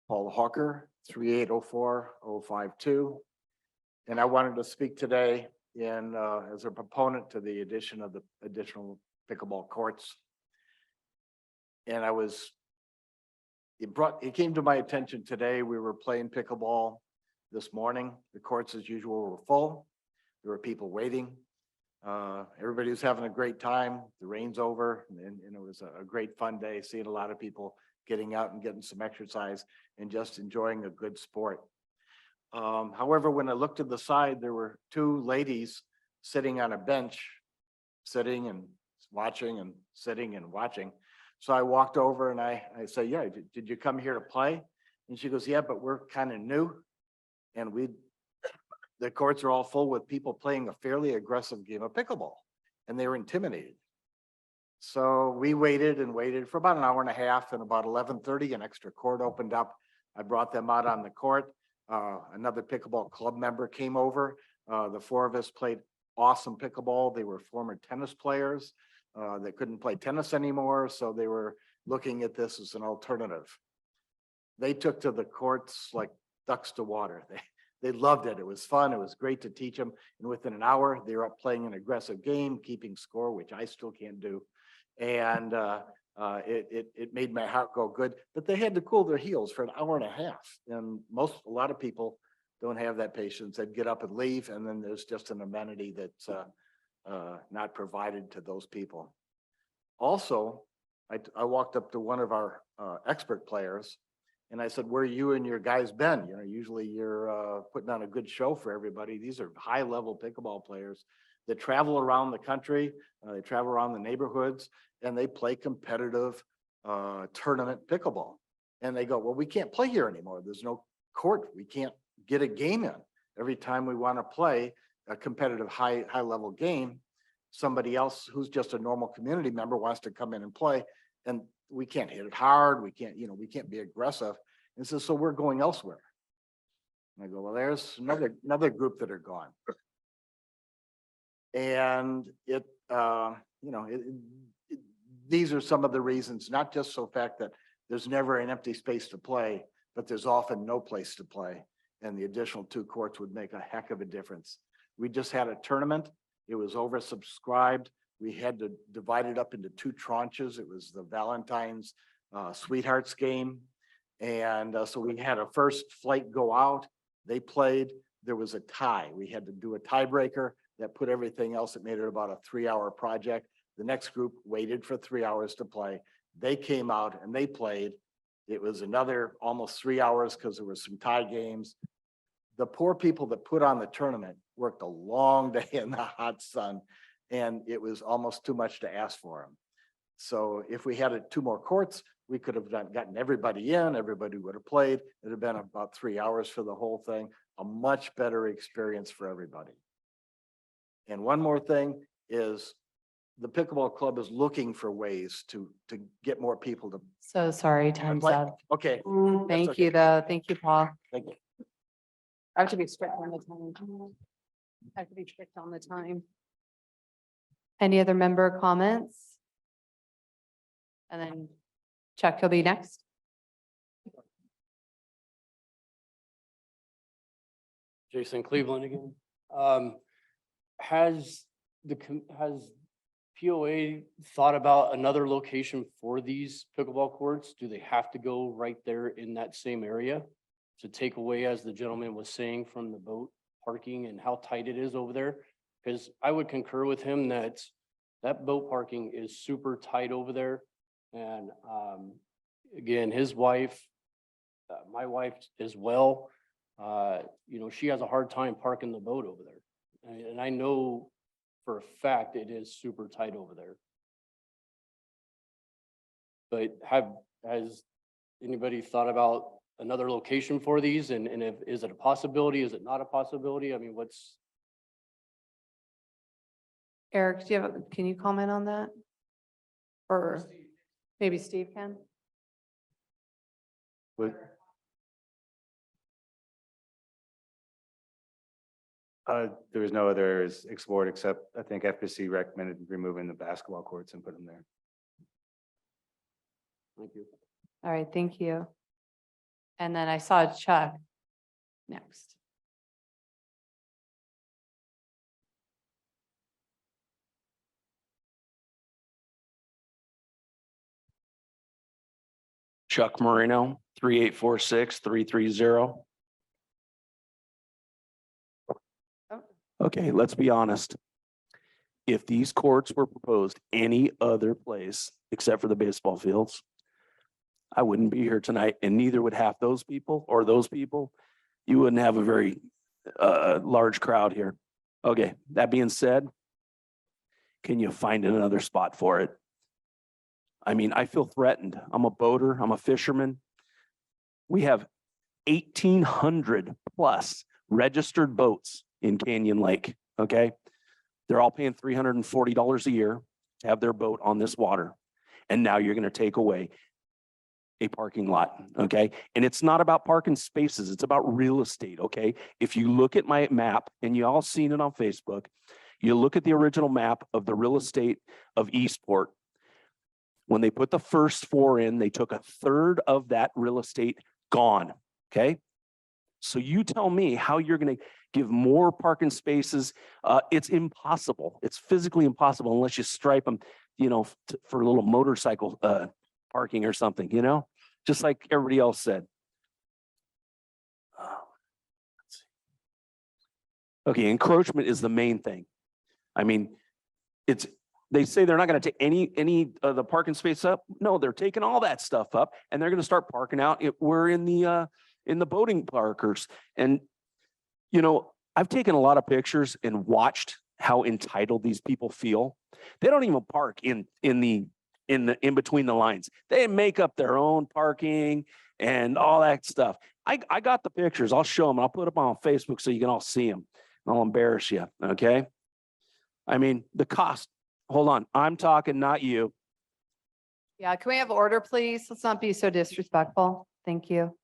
Paul Hawker, 3804052. And I wanted to speak today as a proponent to the addition of the additional pickleball courts. And it came to my attention today, we were playing pickleball this morning. The courts as usual were full. There were people waiting. Everybody was having a great time. The rain's over and it was a great fun day, seeing a lot of people getting out and getting some exercise and just enjoying a good sport. However, when I looked to the side, there were two ladies sitting on a bench, sitting and watching and sitting and watching. So I walked over and I said, yeah, did you come here to play? And she goes, yeah, but we're kind of new. And the courts are all full with people playing a fairly aggressive game of pickleball and they were intimidated. So we waited and waited for about an hour and a half, and about 11:30, an extra court opened up. I brought them out on the court. Another pickleball club member came over. The four of us played awesome pickleball. They were former tennis players that couldn't play tennis anymore, so they were looking at this as an alternative. They took to the courts like ducks to water. They loved it. It was fun. It was great to teach them. And within an hour, they were up playing an aggressive game, keeping score, which I still can't do. And it made my heart go good, but they had to cool their heels for an hour and a half. And a lot of people don't have that patience. They'd get up and leave. And then there's just an amenity that's not provided to those people. Also, I walked up to one of our expert players and I said, where you and your guys been? You know, usually you're putting on a good show for everybody. These are high level pickleball players that travel around the country, they travel around the neighborhoods, and they play competitive tournament pickleball. And they go, well, we can't play here anymore. There's no court. We can't get a game in. Every time we want to play a competitive high level game, somebody else who's just a normal community member wants to come in and play, and we can't hit it hard. We can't be aggressive. And so we're going elsewhere. And I go, well, there's another group that are gone. And these are some of the reasons, not just the fact that there's never an empty space to play, but there's often no place to play. And the additional two courts would make a heck of a difference. We just had a tournament. It was oversubscribed. We had to divide it up into two tranches. It was the Valentine's Sweethearts game. And so we had a first flight go out. They played. There was a tie. We had to do a tiebreaker. That put everything else, it made it about a 3-hour project. The next group waited for 3 hours to play. They came out and they played. It was another almost 3 hours because there was some tie games. The poor people that put on the tournament worked a long day in the hot sun, and it was almost too much to ask for them. So if we had 2 more courts, we could have gotten everybody in, everybody would have played. It'd have been about 3 hours for the whole thing, a much better experience for everybody. And one more thing is the pickleball club is looking for ways to get more people to. So sorry, time's play. up. Okay. Thank okay. you though. Thank you, Paul. Thank you. I have to be strict on the time. I have to be strict on the time. Any other member comments? And then Chuck, you'll be next. Jason Cleveland again. Has has POA thought about another location for these pickleball courts? Do they have to go right there in that same area to take away, as the gentleman was saying, from the boat parking and how tight it is over there? Because I would concur with him that that boat parking is super tight over there. And again, his wife, my wife as well, you know, she has a hard time parking the boat over there. And I know for a fact it is super tight over there. But has anybody thought about another location for these? And if, is it a possibility? Is it not a possibility? I mean, what's, Eric, do you have, can you comment on that? Or maybe Steve can? There was no others explored except I think FPC recommended removing the basketball courts and put them there. thank you. All right, thank you. And then I saw Chuck next. Chuck Marino, 3846-330. Okay, let's be honest. If these courts were proposed any other place except for the baseball fields, I wouldn't be here tonight, and neither would half those people or those people. You wouldn't have a very large crowd here. Okay, that being said, can you find another spot for it? I mean, I feel threatened. I'm a boater, I'm a fisherman. We have 1,800 plus registered boats in Canyon Lake, okay? They're all paying $340 a year to have their boat on this water. And now you're gonna take away a parking lot, okay? And it's not about parking spaces, it's about real estate, okay? If you look at my map, and you all seen it on Facebook, you look at the original map of the real estate of Eastport. When they put the first 4 in, they took 1/3 of that real estate gone, okay? So you tell me how you're gonna give more parking spaces. It's impossible. It's physically impossible unless you stripe them, you know, for a little motorcycle parking or something, you know, just like everybody else said. Let's see. Okay, encroachment is the main thing. I mean, they say they're not going to take any of the parking space up. No, they're taking all that stuff up, and they're going to start parking out. We're in the boating parkers, and you know, I've taken a lot of pictures and watched how entitled these people feel. They don't even park in between the lines. They make up their own parking and all that stuff. I got the pictures. I'll show them. I'll put them on Facebook so you can all see them. I'll embarrass you. Okay. I mean, the cost. Hold on. I'm talking, not you. Yeah, can we have order, please? Let's not be so disrespectful. Thank you.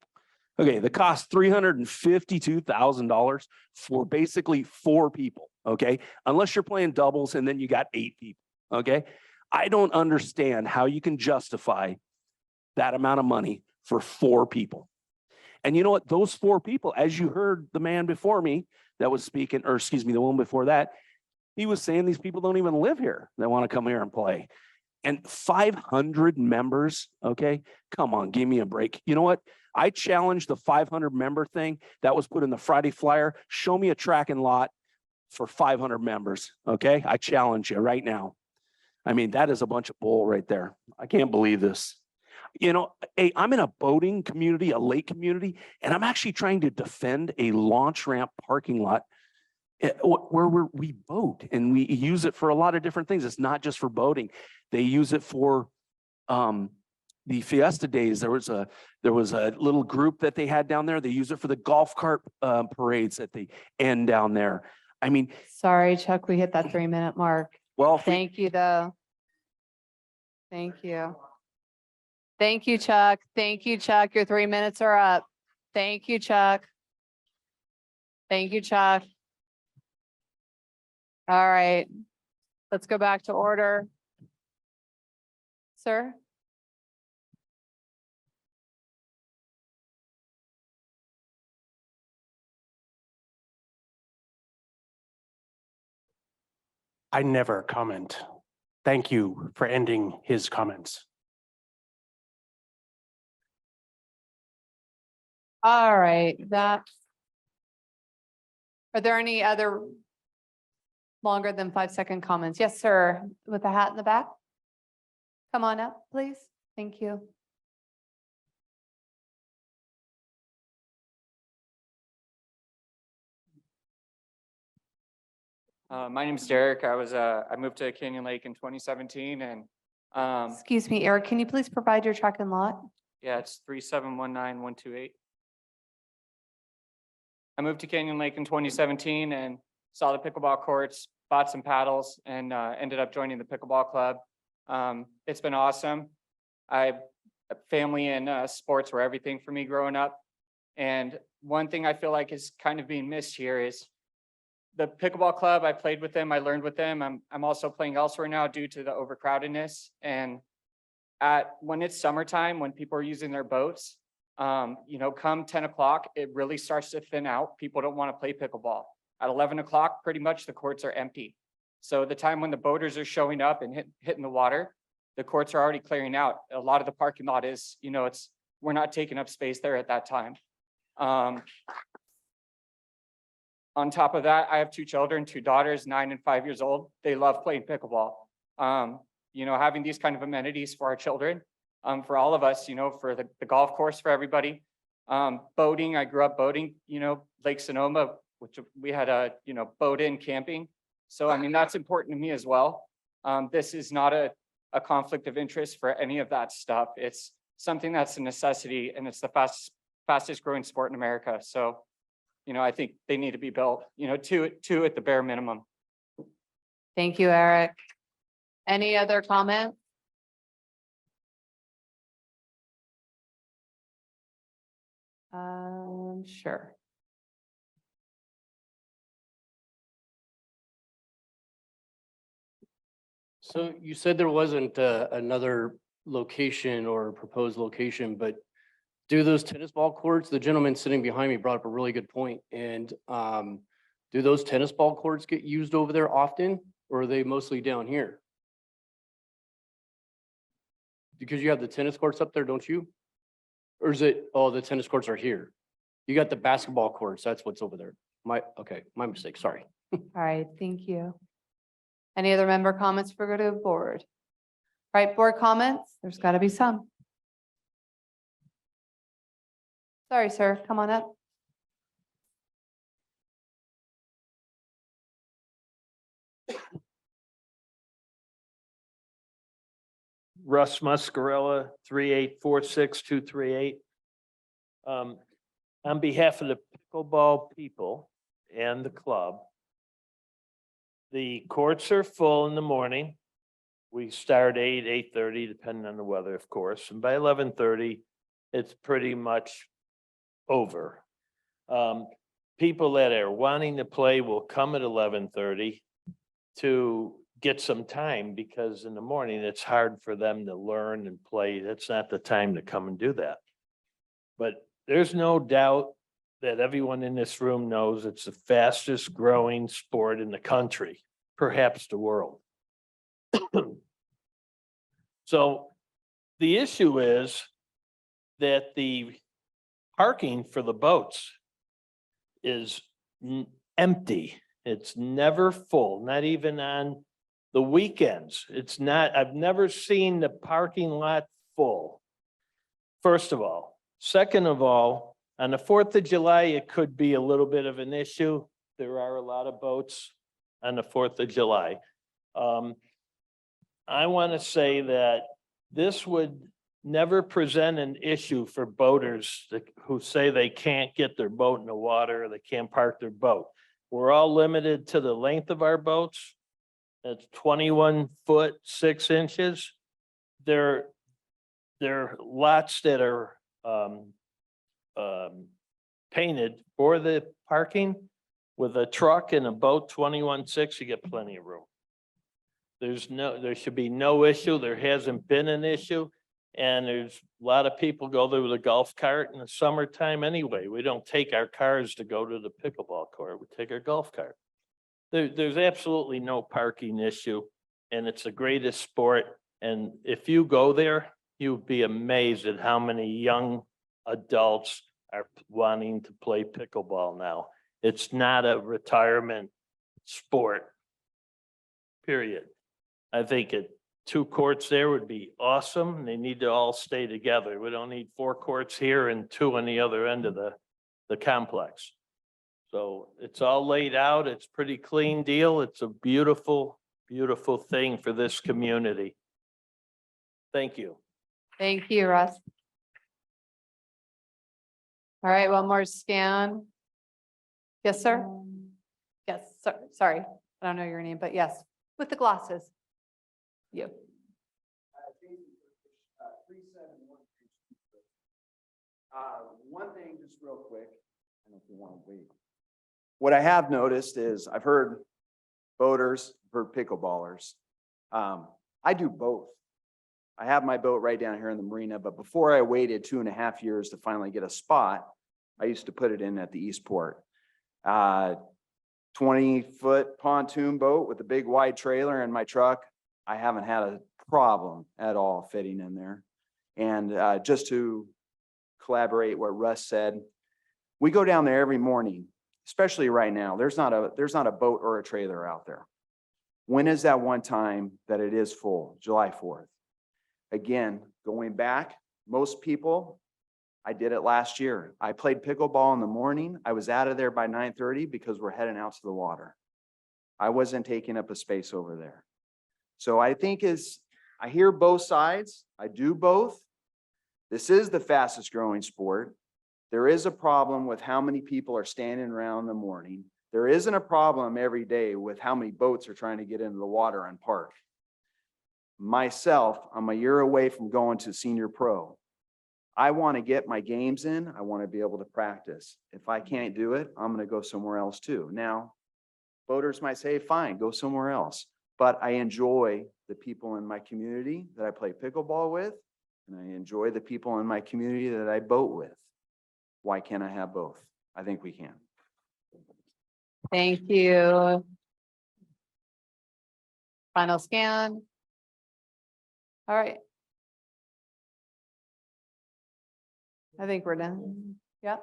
Okay, the cost $352,000 for basically 4 people. Okay, unless you're playing doubles and then you got 8 people. Okay, I don't understand how you can justify that amount of money for 4 people. And you know what? Those 4 people, as you heard the man before me that was speaking, or excuse me, the one before that, he was saying these people don't even live here that want to come here and play. And 500 members, okay? Come on, give me a break. You know what? I challenge the 500 member thing that was put in the Friday flyer. Show me a track and lot for 500 members, okay? I challenge you right now. I mean, that is a bunch of bull right there. I can't believe this. You know, hey, I'm in a boating community, a lake community, and I'm actually trying to defend a launch ramp parking lot where we boat, and we use it for a lot of different things. It's not just for boating. They use it for the Fiesta days. There was a little group that they had down there. They use it for the golf cart parades at the end down there. I mean, Sorry, Chuck, we hit that 3-minute mark. well, Thank you, though. Thank you. Thank you, Chuck. Thank you, Chuck. Your 3 minutes are up. Thank you, Chuck. Thank you, Chuck. All right, let's go back to order. Sir? I never comment. Thank you for ending his comments. All right, are there any other longer than 5-second comments? Yes, sir, with the hat in the back. Come on up, please. Thank you. My name's Derek. I moved to Canyon Lake in 2017 and, Excuse me, Eric, can you please provide your truck and lot? yeah, it's 3719128. I moved to Canyon Lake in 2017 and saw the pickleball courts, bought some paddles and, ended up joining the pickleball club. It's been awesome. Family and, sports were everything for me growing up. And one thing I feel like is kind of being missed here is the pickleball club. I played with them. I learned with them. I'm also playing elsewhere now due to the overcrowdedness. And when it's summertime, when people are using their boats, come 10 o'clock, it really starts to thin out. People don't want to play pickleball. At 11 o'clock, pretty much the courts are empty. So the time when the boaters are showing up and hitting the water, the courts are already clearing out. A lot of the parking lot is, we're not taking up space there at that time. On top of that, I have 2 children, 2 daughters, 9 and 5 years old. They love playing pickleball. Having these kind of amenities for our children, for all of us, for the golf course for everybody. Boating, I grew up boating, Lake Sonoma, which we had a, boat in camping. So, that's important to me as well. This is not a conflict of interest for any of that stuff. It's something that's a necessity and it's the fastest growing sport in America. So, I think they need to be built, 2 at the bare minimum. Thank you, Eric. Any other comments? Sure. So you said there wasn't another location or proposed location, but do those tennis ball courts, the gentleman sitting behind me brought up a really good point. And do those tennis ball courts get used over there often, or are they mostly down here? Because you have the tennis courts up there, don't you? Or is it, oh, the tennis courts are here? You got the basketball courts, that's what's over there. Okay, my mistake, sorry. All right, thank you. Any other member comments before we go to the board? All right, board comments, there's got to be some. Sorry, sir, come on up. Russ Muscarella, 3846238. On behalf of the pickleball people and the club, the courts are full in the morning. We start 8:30, depending on the weather, of course. And by 11:30, it's pretty much over. People that are wanting to play will come at 11:30 to get some time, because in the morning it's hard for them to learn and play. That's not the time to come and do that. But there's no doubt that everyone in this room knows it's the fastest growing sport in the country, perhaps the world. So the issue is that the parking for the boats is empty. It's never full, not even on the weekends. It's not, I've never seen the parking lot full. First of all. Second of all, on the 4th of July, it could be a little bit of an issue. There are a lot of boats on the 4th of July. I want to say that this would never present an issue for boaters who say they can't get their boat in the water, or they can't park their boat. We're all limited to the length of our boats. That's 21 foot, 6 inches. There are lots that are painted for the parking. With a truck and a boat 21.6, you get plenty of room. There should be no issue. There hasn't been an issue. And there's a lot of people go there with a golf cart in the summertime anyway. We don't take our cars to go to the pickleball court. We take our golf cart. there's absolutely no parking issue, and it's the greatest sport. And if you go there, you'd be amazed at how many young adults are wanting to play pickleball now. It's not a retirement sport, period. I think two courts there would be awesome. They need to all stay together. We don't need 4 courts here and 2 on the other end of the complex. So it's all laid out. It's pretty clean deal. It's a beautiful, beautiful thing for this community. Thank you. Thank you, Russ. All right, one more scan. Yes, sir? Yes, sorry. I don't know your name, but yes, with the glasses. You. One thing, just real quick, I don't know if you want to wait. What I have noticed is I've heard boaters, heard pickleballers. I do both. I have my boat right down here in the marina, but before I waited 2.5 years to finally get a spot, I used to put it in at the Eastport. 20-foot pontoon boat with a big wide trailer in my truck. I haven't had a problem at all fitting in there. And just to collaborate what Russ said, we go down there every morning, especially right now. There's not a boat or a trailer out there. When is that one time that it is full? July 4th. Again, going back, most people, I did it last year. I played pickleball in the morning. I was out of there by 9:30 because we're heading out to the water. I wasn't taking up a space over there. So I think I hear both sides. I do both. This is the fastest growing sport. There is a problem with how many people are standing around in the morning. There isn't a problem every day with how many boats are trying to get into the water and park. Myself, I'm a year away from going to senior pro. I want to get my games in. I want to be able to practice. If I can't do it, I'm going to go somewhere else too. Now, boaters might say, fine, go somewhere else. But I enjoy the people in my community that I play pickleball with, and I enjoy the people in my community that I boat with. Why can't I have both? I think we can. Thank you. Final scan. All right. I think we're done. Yeah.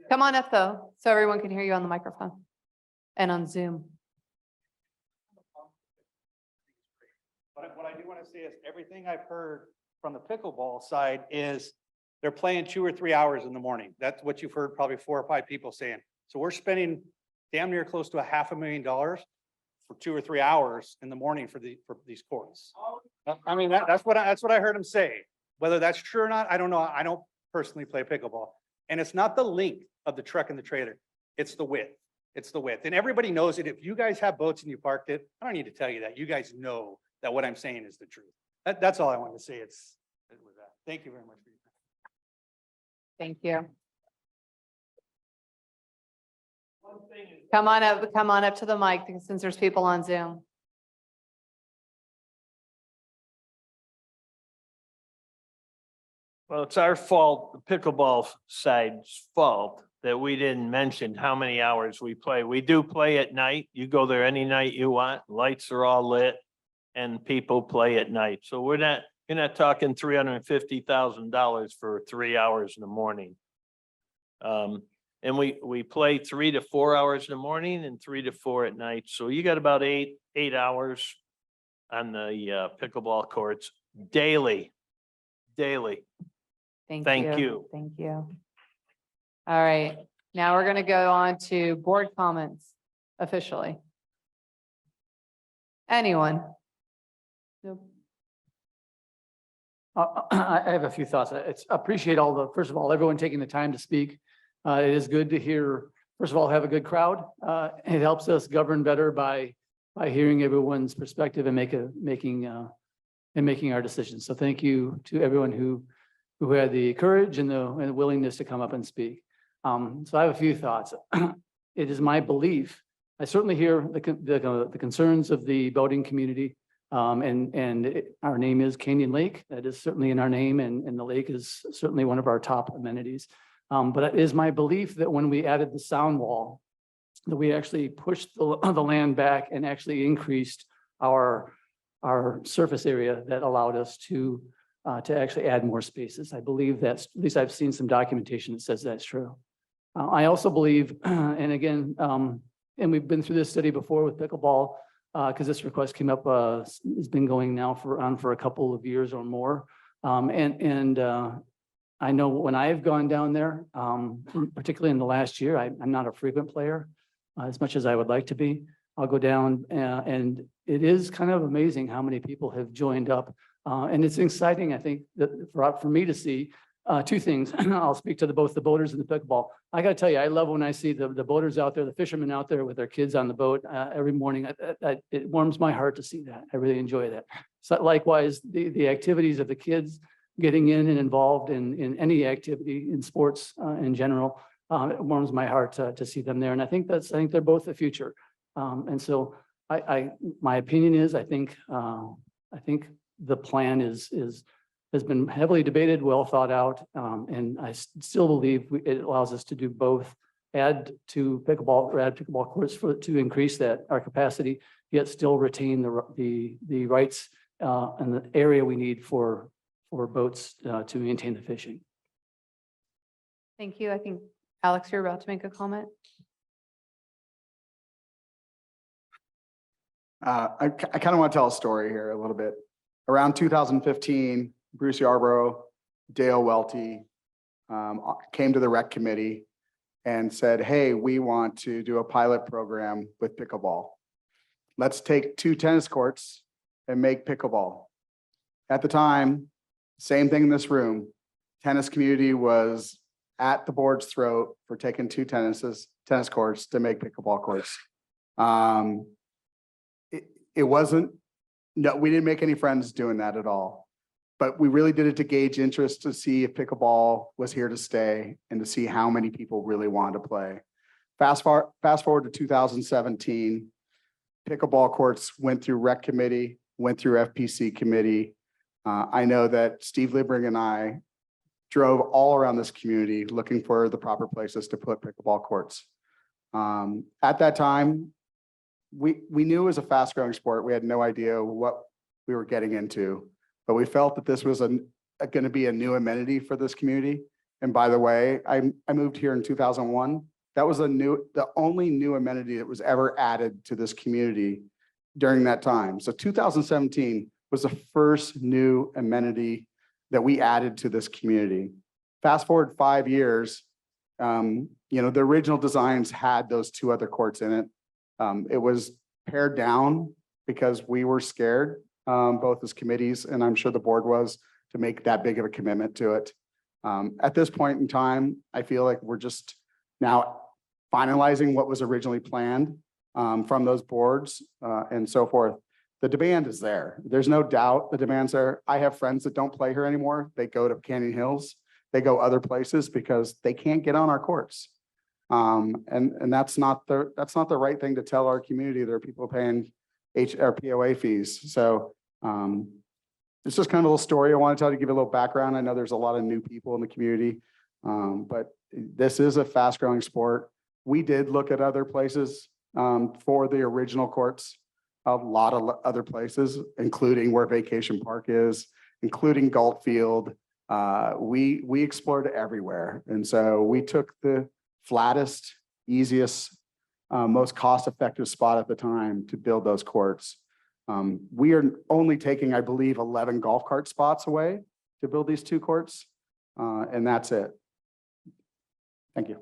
Come on up though, so everyone can hear you on the microphone and on Zoom. But what I do want to say is everything I've heard from the pickleball side is they're playing 2 or 3 hours in the morning. That's what you've heard probably 4 or 5 people saying. So we're spending damn near close to $500,000 for 2 or 3 hours in the morning for these courts. I mean, that's what I heard them say. Whether that's true or not, I don't know. I don't personally play pickleball. And it's not the length of the truck and the trailer. It's the width. It's the width. And everybody knows it. If you guys have boats and you parked it, I don't need to tell you that. You guys know that what I'm saying is the truth. That's all I wanted to say. It's with that. Thank you very much for your time. Thank you. Come on up to the mic since there's people on Zoom. Well, it's our fault, the pickleball side's fault, that we didn't mention how many hours we play. We do play at night. You go there any night you want. Lights are all lit and people play at night. So you're not talking $350,000 for 3 hours in the morning. And we play 3 to 4 hours in the morning and 3 to 4 at night. So you got about eight hours on the pickleball courts daily. Thank you. Thank you. All right, now we're going to go on to board comments officially. Anyone? Nope. I have a few thoughts. It's appreciate first of all, everyone taking the time to speak. It is good to hear, first of all, have a good crowd. It helps us govern better by hearing everyone's perspective and making our decisions. So thank you to everyone who had the courage and the willingness to come up and speak. So I have a few thoughts. It is my belief, I certainly hear the concerns of the boating community. Our name is Canyon Lake. That is certainly in our name, and the lake is certainly one of our top amenities. But it is my belief that when we added the sound wall, that we actually pushed the land back and actually increased our surface area that allowed us to actually add more spaces. I believe that's, at least I've seen some documentation that says that's true. I also believe, and again, and we've been through this study before with pickleball, because this request came up, has been going now for a couple of years or more. I know when I've gone down there, particularly in the last year, I'm not a frequent player as much as I would like to be. I'll go down and it is kind of amazing how many people have joined up. And it's exciting, I think, that for me to see two things. I'll speak to both the boaters and the pickleball. I got to tell you, I love when I see the boaters out there, the fishermen out there with their kids on the boat every morning. It warms my heart to see that. I really enjoy that. So likewise, the activities of the kids getting in and involved in any activity in sports in general, it warms my heart to see them there. And I think they're both the future. And so my opinion is, I think the plan has been heavily debated, well thought out, and I still believe it allows us to do both. Add pickleball courts to increase our capacity, yet still retain the rights and the area we need for boats to maintain the fishing. Thank you. I think, Alex, you're about to make a comment. I kind of want to tell a story here a little bit. Around 2015, Bruce Yarborough, Dale Welty came to the rec committee and said, hey, we want to do a pilot program with pickleball. Let's take 2 tennis courts and make pickleball. At the time, same thing in this room, tennis community was at the board's throat for taking 2 tennis courts to make pickleball courts. It wasn't, no, we didn't make any friends doing that at all. But we really did it to gauge interest, to see if pickleball was here to stay and to see how many people really wanted to play. Fast forward to 2017, pickleball courts went through rec committee, went through FPC committee. I know that Steve Libring and I drove all around this community looking for the proper places to put pickleball courts. At that time, we knew it was a fast growing sport. We had no idea what we were getting into, but we felt that this was going to be a new amenity for this community. And by the way, I moved here in 2001. That was the only new amenity that was ever added to this community during that time. So 2017 was the first new amenity that we added to this community. Fast forward 5 years, the original designs had those 2 other courts in it. It was pared down because we were scared, both as committees, and I'm sure the board was, to make that big of a commitment to it. At this point in time, I feel like we're just now finalizing what was originally planned from those boards and so forth. The demand is there. There's no doubt the demand's there. I have friends that don't play here anymore. They go to Canyon Hills. They go other places because they can't get on our courts. And that's not the right thing to tell our community. There are people paying POA fees. So it's just kind of a little story I want to tell you, to give you a little background. I know there's a lot of new people in the community, but this is a fast growing sport. We did look at other places for the original courts, a lot of other places, including where Vacation Park is, including Galt Field. We explored everywhere. And so we took the flattest, easiest, most cost-effective spot at the time to build those courts. We are only taking, I believe, 11 golf cart spots away to build these 2 courts, and that's it. Thank you.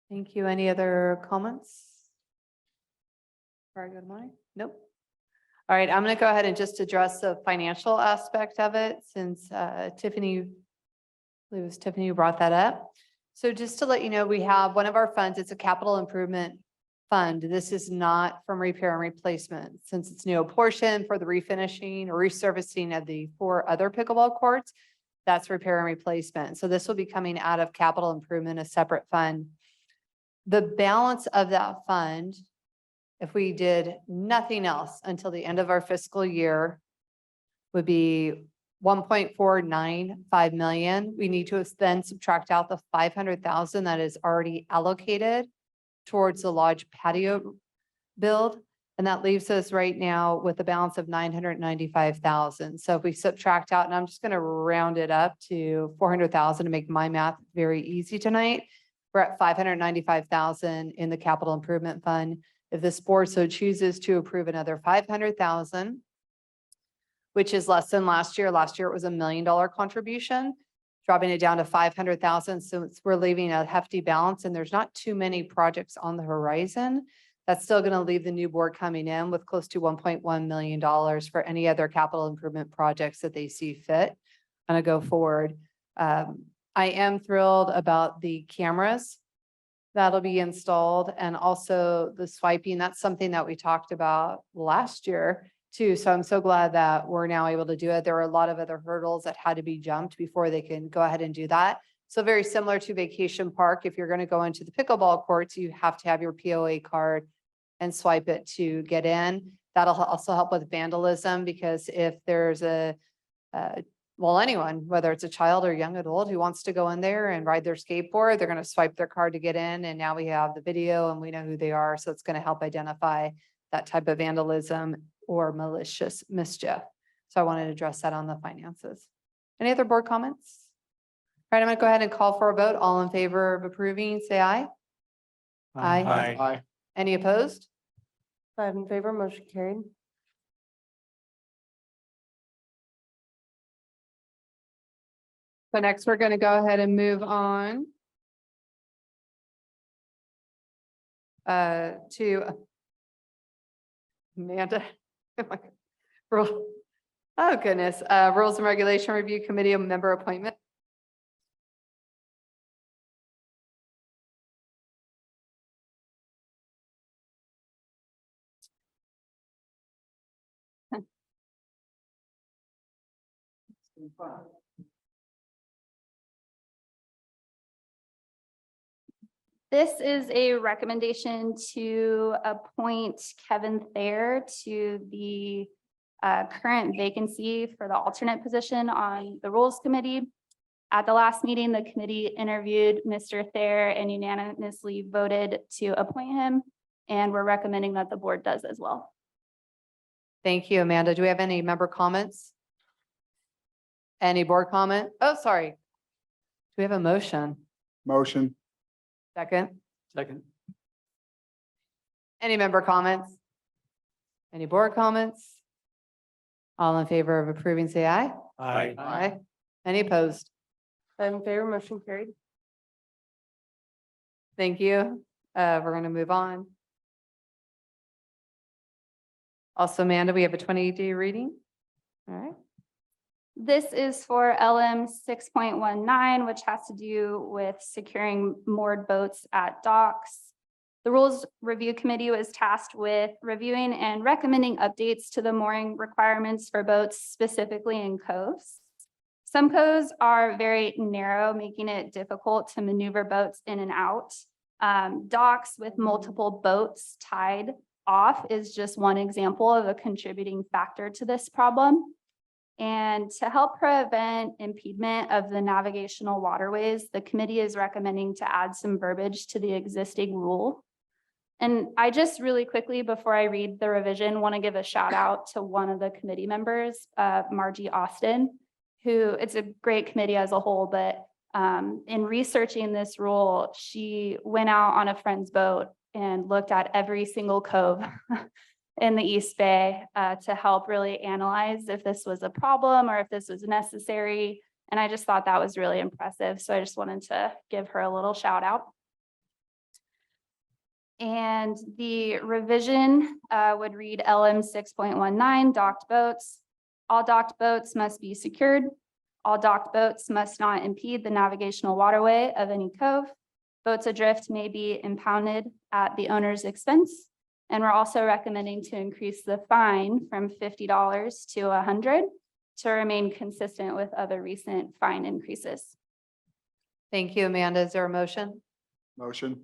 Thank you. Any other comments? Before I go to mine? Nope. All right, I'm going to go ahead and just address the financial aspect of it, since Tiffany, I believe it was Tiffany who brought that up. So just to let you know, we have one of our funds, it's a capital improvement fund. This is not from repair and replacement, since it's new portion for the refinishing or resurfacing of the 4 other pickleball courts. That's repair and replacement. So this will be coming out of capital improvement, a separate fund. The balance of that fund, if we did nothing else until the end of our fiscal year, would be 1.495 million. We need to then subtract out the 500,000 that is already allocated towards the lodge patio build. And that leaves us right now with a balance of 995,000. So if we subtract out, and I'm just going to round it up to 400,000 to make my math very easy tonight. We're at 595,000 in the capital improvement fund. If this board so chooses to approve another 500,000, which is less than last year. Last year it was $1 million contribution, dropping it down to 500,000. So we're leaving a hefty balance, and there's not too many projects on the horizon. That's still going to leave the new board coming in with close to $1.1 million for any other capital improvement projects that they see fit on a go forward. I am thrilled about the cameras that'll be installed, and also the swiping. That's something that we talked about last year too. So I'm so glad that we're now able to do it. There were a lot of other hurdles that had to be jumped before they can go ahead and do that. So very similar to vacation park, if you're going to go into the pickleball courts, you have to have your POA card and swipe it to get in. That'll also help with vandalism, because if there's anyone, whether it's a child or young adult who wants to go in there and ride their skateboard, they're going to swipe their card to get in. And now we have the video and we know who they are. So it's going to help identify that type of vandalism or malicious mischief. So I wanted to address that on the finances. Any other board comments? All right, I'm going to go ahead and call for a vote. All in favor of approving, say aye. Aye. Any opposed? 5 in favor, motion carried. So next, we're going to go ahead and move on to Amanda. Oh, goodness. Rules and Regulation Review Committee member appointment. This is a recommendation to appoint Kevin Thayer to the current vacancy for the alternate position on the Rules Committee. At the last meeting, the committee interviewed Mr. Thayer and unanimously voted to appoint him, and we're recommending that the board does as well. Thank you, Amanda. Do we have any member comments? Any board comment? Oh, sorry. Do we have a motion? Motion. Second. Second. Any member comments? Any board comments? All in favor of approving, say aye. Aye. Aye. Any opposed? 5 in favor, motion carried. Thank you. We're going to move on. Also, Amanda, we have a 28-day reading. All right. This is for LM 6.19, which has to do with securing moored boats at docks. The Rules Review Committee was tasked with reviewing and recommending updates to the mooring requirements for boats, specifically in coves. Some coves are very narrow, making it difficult to maneuver boats in and out. Docks with multiple boats tied off is just one example of a contributing factor to this problem. And to help prevent impediment of the navigational waterways, the committee is recommending to add some verbiage to the existing rule. And I just really quickly, before I read the revision, want to give a shout out to one of the committee members, Margie Austin, who, it's a great committee as a whole, but in researching this rule, she went out on a friend's boat and looked at every single cove in the East Bay to help really analyze if this was a problem or if this was necessary. And I just thought that was really impressive. So I just wanted to give her a little shout out. And the revision would read LM 6.19, docked boats. All docked boats must be secured. All docked boats must not impede the navigational waterway of any cove. Boats adrift may be impounded at the owner's expense. And we're also recommending to increase the fine from $50 to $100 to remain consistent with other recent fine increases. Thank you, Amanda. Is there a motion? Motion. Do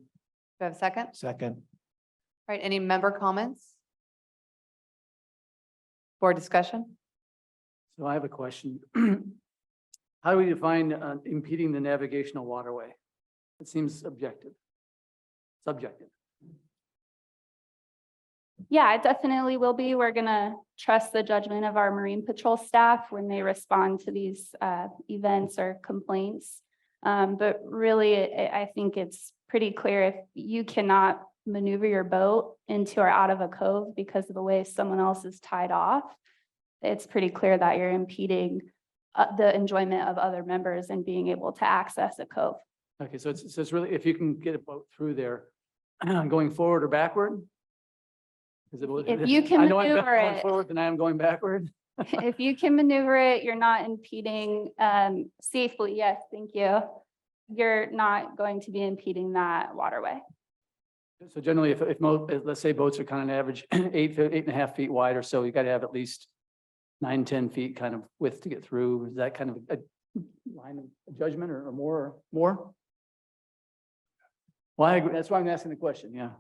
you have a second? Second. All right, any member comments? Board discussion? So I have a question. How do we define impeding the navigational waterway? It seems subjective. Yeah, it definitely will be. We're gonna trust the judgment of our Marine Patrol staff when they respond to these events or complaints. But really, I think it's pretty clear if you cannot maneuver your boat into or out of a cove because of the way someone else is tied off, it's pretty clear that you're impeding the enjoyment of other members and being able to access a cove. Okay, so it's really, if you can get a boat through there, going forward or backward? Is it? If you can I know I'm maneuver going it. forward than I am going backward. If you can maneuver it, you're not impeding safely. Yes, thank you. You're not going to be impeding that waterway. So generally, if let's say boats are kind of an average 8.5 feet wide or so, you got to have at least 9, 10 feet kind of width to get through. Is that kind of a line of judgment or more? More? Well, I agree. That's why I'm asking the question. Yeah.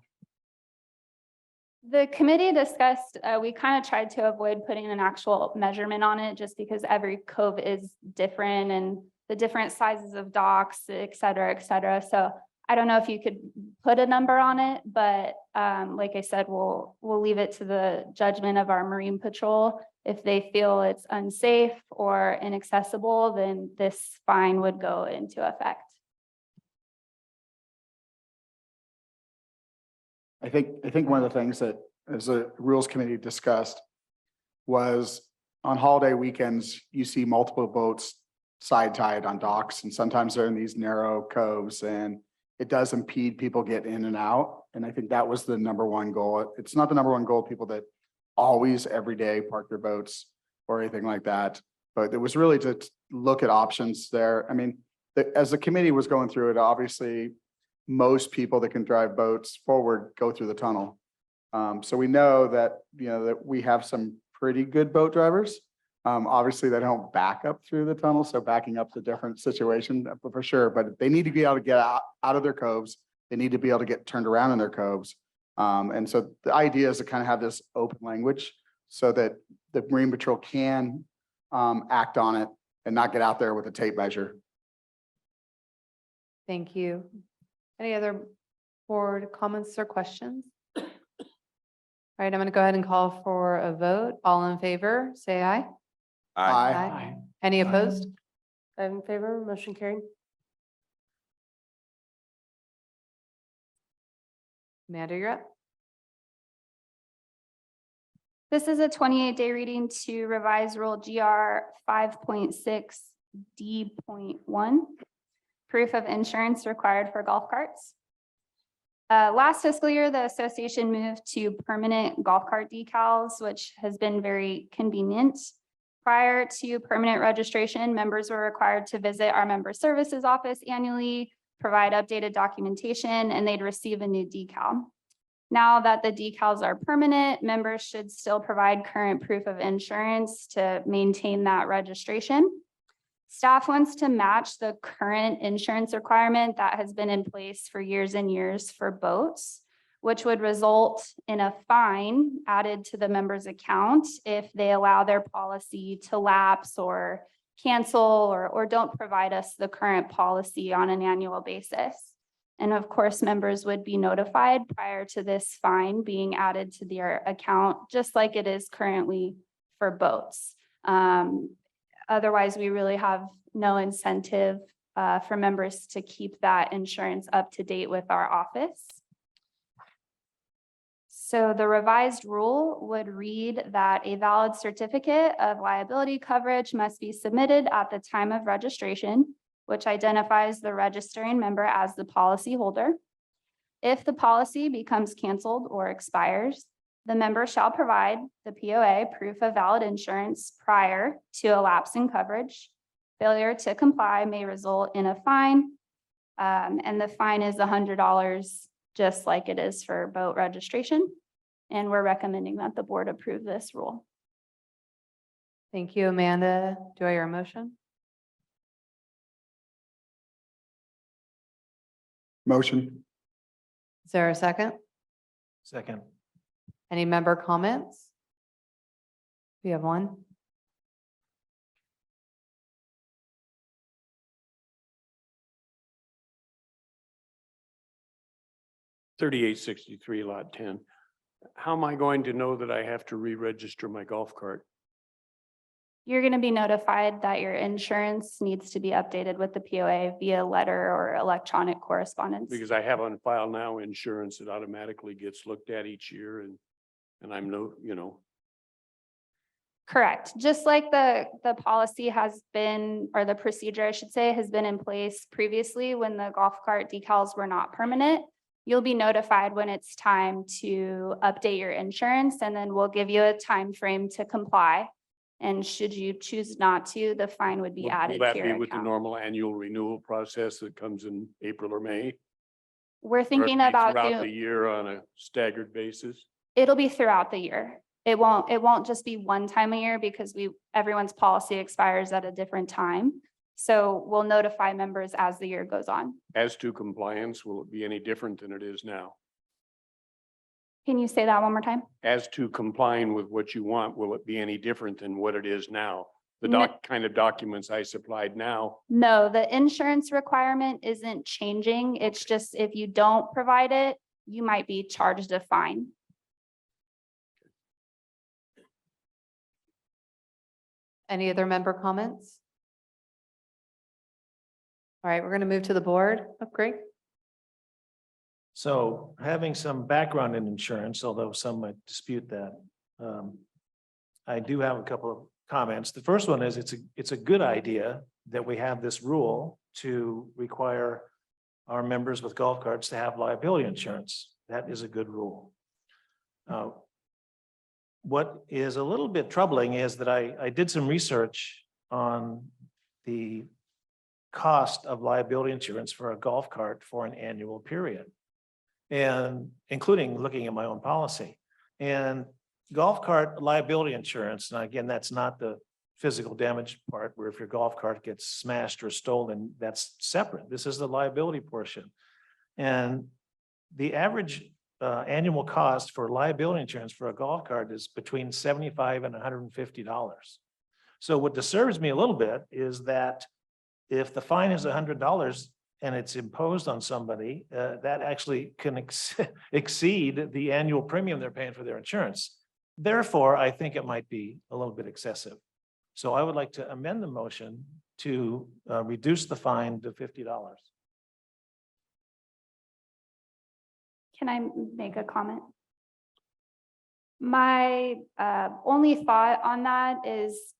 The committee discussed, we kind of tried to avoid putting an actual measurement on it just because every cove is different and the different sizes of docks, et cetera, et cetera. So I don't know if you could put a number on it, but like I said, we'll leave it to the judgment of our Marine Patrol. If they feel it's unsafe or inaccessible, then this fine would go into effect. I think one of the things that as the Rules Committee discussed was on holiday weekends, you see multiple boats side tied on docks, and sometimes they're in these narrow coves, and it does impede people getting in and out. And I think that was the number one goal. It's not the number one goal, people that always every day park their boats or anything like that. But it was really to look at options there. I mean, as the committee was going through it, obviously, most people that can drive boats forward go through the tunnel. So we know that, that we have some pretty good boat drivers. Obviously, they don't back up through the tunnel, so backing up's a different situation for sure, but they need to be able to get out of their coves. They need to be able to get turned around in their coves. And so the idea is to kind of have this open language so that the Marine Patrol can act on it and not get out there with a tape measure. Thank you. Any other board comments or questions? All right, I'm going to go ahead and call for a vote. All in favor, say aye. Aye. Any opposed? I'm in favor, motion carried. Amanda, you're up. This is a 28-day reading to revise Rule GR 5.6 D.1, proof of insurance required for golf carts. Last fiscal year, the association moved to permanent golf cart decals, which has been very convenient. Prior to permanent registration, members were required to visit our member services office annually, provide updated documentation, and they'd receive a new decal. Now that the decals are permanent, members should still provide current proof of insurance to maintain that registration. Staff wants to match the current insurance requirement that has been in place for years and years for boats, which would result in a fine added to the member's account if they allow their policy to lapse or cancel or don't provide us the current policy on an annual basis. And of course, members would be notified prior to this fine being added to their account, just like it is currently for boats. Otherwise, we really have no incentive for members to keep that insurance up to date with our office. So the revised rule would read that a valid certificate of liability coverage must be submitted at the time of registration, which identifies the registering member as the policyholder. If the policy becomes canceled or expires, the member shall provide the POA proof of valid insurance prior to a lapse in coverage. Failure to comply may result in a fine, and the fine is $100, just like it is for boat registration. And we're recommending that the board approve this rule. Thank you, Amanda. Do I hear a motion? Motion. Is there a second? Second. Any member comments? We have one. $38.63 lot 10. How am I going to know that I have to re-register my golf cart? You're going to be notified that your insurance needs to be updated with the POA via letter or electronic correspondence. Because I have on file now insurance that automatically gets looked at each year and I'm no, you know, Correct. Just like the policy has been, or the procedure, I should say, has been in place previously when the golf cart decals were not permanent. You'll be notified when it's time to update your insurance, and then we'll give you a time frame to comply. And should you choose not to, the fine would be will added that to be your with the account. normal annual renewal process that comes in April or May? We're Or it'll thinking be about throughout the doing, year on a staggered basis? it'll be throughout the year. It won't just be one time a year because everyone's policy expires at a different time. So we'll notify members as the year goes on. As to compliance, will it be any different than it is now? Can you say that one more time? As to complying with what you want, will it be any different than what it is now? The No. kind of documents I supplied now, No, the insurance requirement isn't changing. It's just if you don't provide it, you might be charged a fine. Any other member comments? All right, we're going to move to the board. Oh, Greg? So having some background in insurance, although some might dispute that, I do have a couple of comments. The first one is it's a good idea that we have this rule to require our members with golf carts to have liability insurance. That is a good rule. What is a little bit troubling is that I did some research on the cost of liability insurance for a golf cart for an annual period, and including looking at my own policy. And golf cart liability insurance, and again, that's not the physical damage part where if your golf cart gets smashed or stolen, that's separate. This is the liability portion. And the average annual cost for liability insurance for a golf cart is between $75 and $150. So what disturbs me a little bit is that if the fine is $100 and it's imposed on somebody, that actually can exceed the annual premium they're paying for their insurance. Therefore, I think it might be a little bit excessive. So I would like to amend the motion to reduce the fine to $50. Can I make a comment? My only thought on that is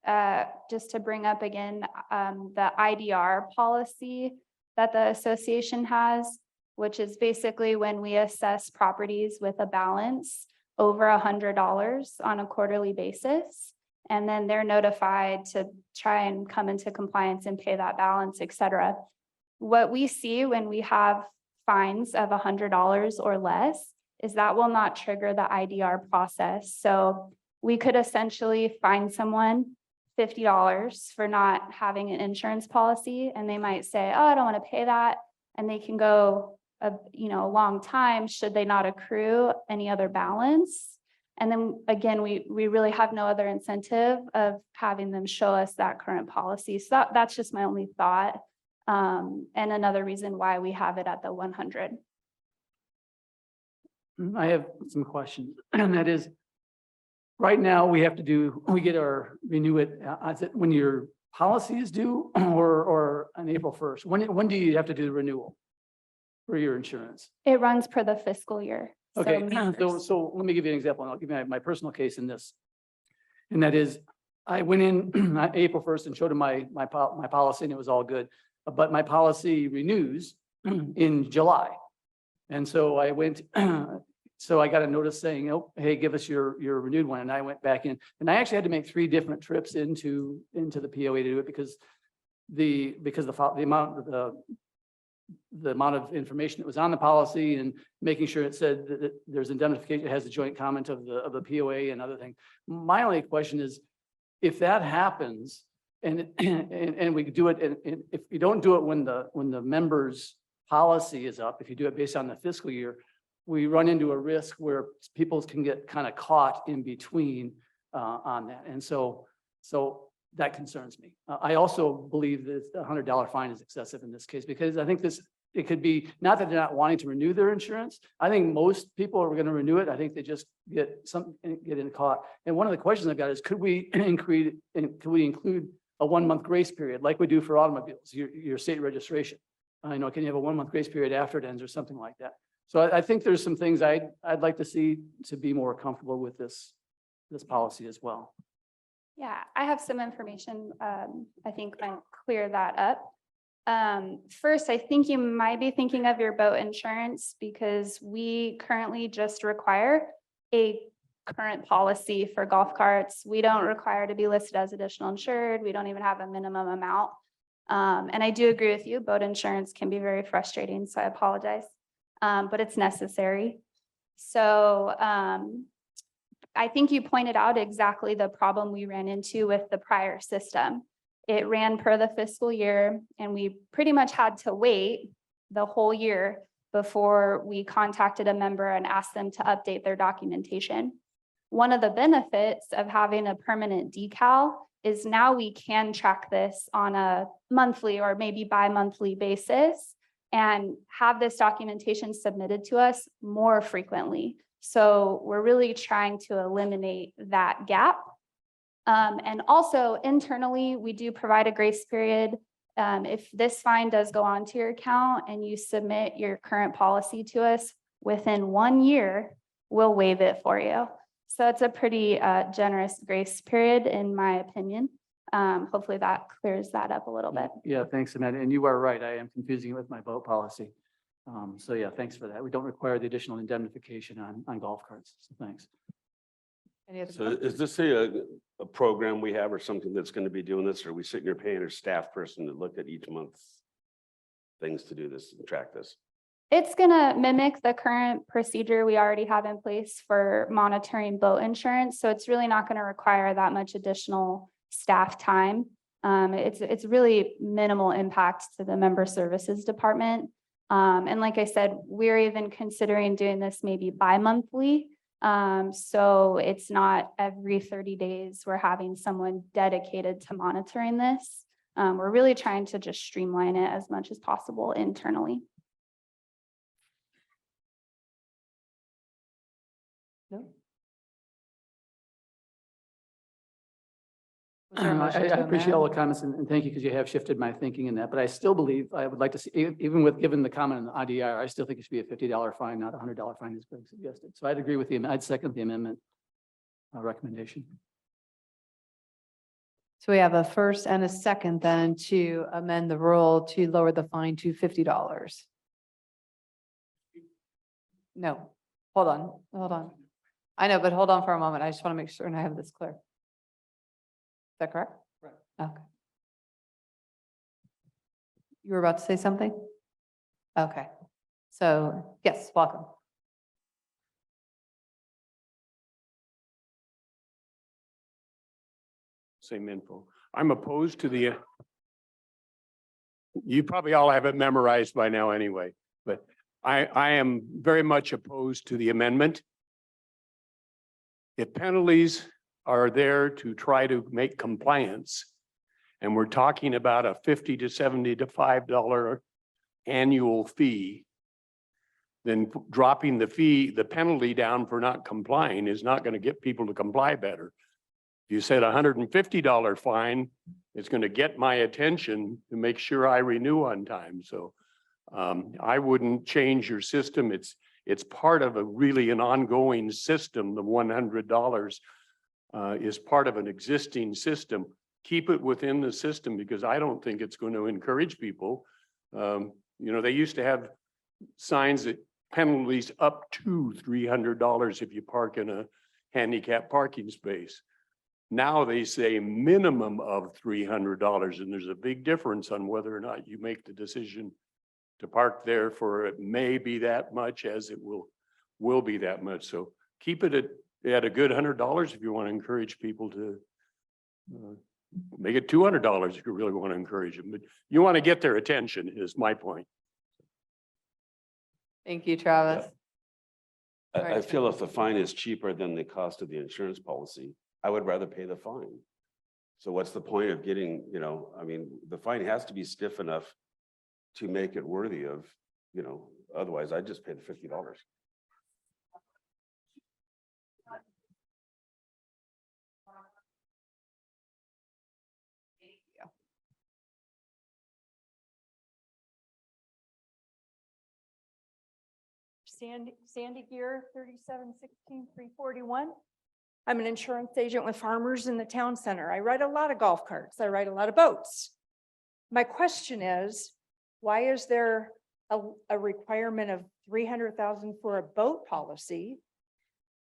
just to bring up again the IDR policy that the association has, which is basically when we assess properties with a balance over $100 on a quarterly basis. And then they're notified to try and come into compliance and pay that balance, et cetera. What we see when we have fines of $100 or less is that will not trigger the IDR process. So we could essentially fine someone $50 for not having an insurance policy, and they might say, oh, I don't want to pay that. And they can go a long time should they not accrue any other balance. And then again, we really have no other incentive of having them show us that current policy. So that's just my only thought. And another reason why we have it at the 100. I have some questions, and that is, right now, we renew it, is it when your policy is due or on April 1st? When do you have to do the renewal for your insurance? It runs per the fiscal year. So Okay, May 1st. so let me give you an example, and I'll give you my personal case in this. And that is, I went in on April 1st and showed him my policy, and it was all good. But my policy renews in July. And so I went, so I got a notice saying, oh, hey, give us your renewed one. And I went back in, and I actually had to make 3 different trips into the POA to do it because the amount of information that was on the policy and making sure it said that there's indemnification, it has the joint comment of the POA and other things. My only question is, if that happens and we could do it, and if you don't do it when the member's policy is up, if you do it based on the fiscal year, we run into a risk where people can get kind of caught in between on that. And so that concerns me. I also believe that the $100 fine is excessive in this case, because I think this it could be, not that they're not wanting to renew their insurance. I think most people are going to renew it. I think they just get in caught. And one of the questions I've got is, could we include a 1 month grace period like we do for automobiles, your state registration? I know, can you have a 1 month grace period after it ends or something like that? So I think there's some things I'd like to see to be more comfortable with this policy as well. Yeah, I have some information, I think might clear that up. First, I think you might be thinking of your boat insurance because we currently just require a current policy for golf carts. We don't require to be listed as additional insured. We don't even have a minimum amount. And I do agree with you, boat insurance can be very frustrating, so I apologize. But it's necessary. So I think you pointed out exactly the problem we ran into with the prior system. It ran per the fiscal year, and we pretty much had to wait the whole year before we contacted a member and asked them to update their documentation. One of the benefits of having a permanent decal is now we can track this on a monthly or maybe bi-monthly basis and have this documentation submitted to us more frequently. So we're really trying to eliminate that gap. And also internally, we do provide a grace period. If this fine does go onto your account and you submit your current policy to us within 1 year, we'll waive it for you. So it's a pretty generous grace period, in my opinion. Hopefully that clears that up a little bit. Yeah, thanks, Amanda. And you are right. I am confusing it with my boat policy. So yeah, thanks for that. We don't require the additional indemnification on golf carts. So thanks. Any other So questions? is this a program we have or something that's going to be doing this? Or are we sitting here paying our staff person to look at each month's things to do this and track this? It's gonna mimic the current procedure we already have in place for monitoring boat insurance. So it's really not gonna require that much additional staff time. It's really minimal impact to the member services department. And like I said, we're even considering doing this maybe bi-monthly. So it's not every 30 days we're having someone dedicated to monitoring this. We're really trying to just streamline it as much as possible internally. No? Was there a motion I to appreciate all amend? the comments and thank you because you have shifted my thinking in that, but I still believe I would like to see, even with given the comment on the IDR, I still think it should be a $50 fine, not a $100 fine as Greg suggested. So I'd agree with you. I'd second the amendment recommendation. So we have a first and a second then to amend the rule to lower the fine to $50. No, hold on. I know, but hold on for a moment. I just want to make sure and I have this clear. Is that correct? Right. Okay. You were about to say something? Okay. So yes, welcome. Same info. I'm opposed to the. You probably all have it memorized by now anyway, but I am very much opposed to the amendment. If penalties are there to try to make compliance, and we're talking about a $50 to $70 to $5 annual fee, then dropping the penalty down for not complying is not going to get people to comply better. If you said $150 fine, it's going to get my attention to make sure I renew on time. So I wouldn't change your system. It's part of an ongoing system. The $100 is part of an existing system. Keep it within the system because I don't think it's going to encourage people. They used to have signs that penalties up to $300 if you park in a handicap parking space. Now they say minimum of $300, and there's a big difference on whether or not you make the decision to park there for it may be that much as it will be that much. So keep it at a good $100 if you want to encourage people to make it $200 if you really want to encourage them. But you want to get their attention is my point. Thank you, Travis. I feel if the fine is cheaper than the cost of the insurance policy, I would rather pay the fine. So what's the point of getting, the fine has to be stiff enough to make it worthy of you know, otherwise I'd just pay the $50. Sandy Gear, 3716-341. I'm an insurance agent with Farmers in the town center. I ride a lot of golf carts. I ride a lot of boats. My question is, why is there a requirement of 300,000 for a boat policy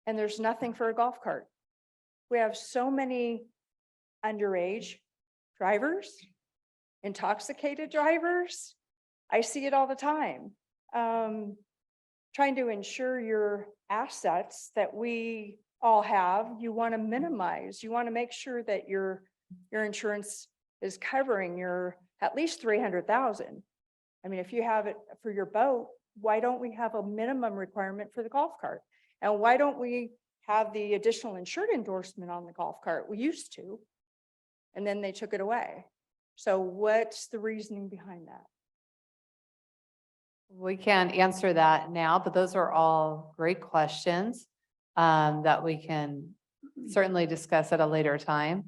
and there's nothing for a golf cart? We have so many underage drivers, intoxicated drivers. I see it all the time. Trying to insure your assets that we all have, you want to minimize, you want to make sure that your insurance is covering your at least 300,000. I mean, if you have it for your boat, why don't we have a minimum requirement for the golf cart? And why don't we have the additional insured endorsement on the golf cart? We used to, and then they took it away. So what's the reasoning behind that? We can't answer that now, but those are all great questions that we can certainly discuss at a later time.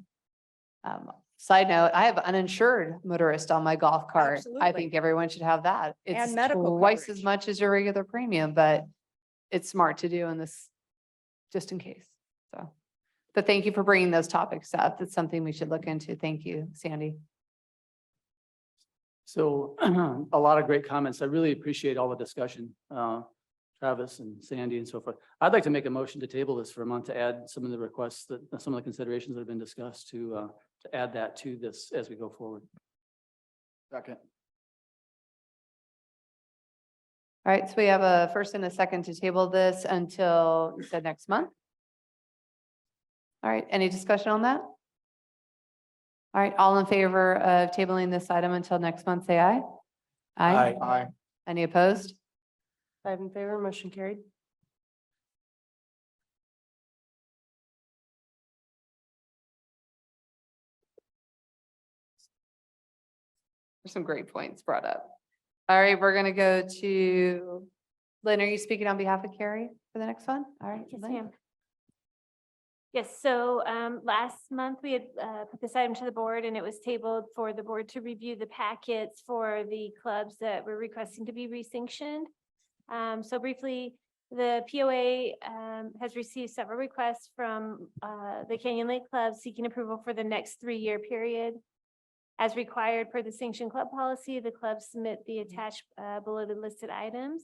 Side note, I have uninsured motorist on my golf cart. I Absolutely. think everyone should have that. It's medical twice as coverage. much as your regular premium, but it's smart to do in this, just in case. So, but thank you for bringing those topics up. That's something we should look into. Thank you, Sandy. So a lot of great comments. I really appreciate all the discussion, Travis and Sandy and so forth. I'd like to make a motion to table this for a month to add some of the requests that, some of the considerations that have been discussed to add that to this as we go forward. Second. All right, so we have a first and a second to table this until, you said next month? All right, any discussion on that? All right, all in favor of tabling this item until next month, say aye. Aye. Aye. Any opposed? 5 in favor, motion carried. There's some great points brought up. All right, we're gonna go to, Lynn, are you speaking on behalf of Carrie for the next one? All right. Yes, Lynn. ma'am. Yes, so last month we had put this item to the board and it was tabled for the board to review the packets for the clubs that were requesting to be re-sanctioned. So briefly, the POA has received several requests from the Canyon Lake Club seeking approval for the next 3-year period. As required per the sanction club policy, the clubs submit the attached below the listed items.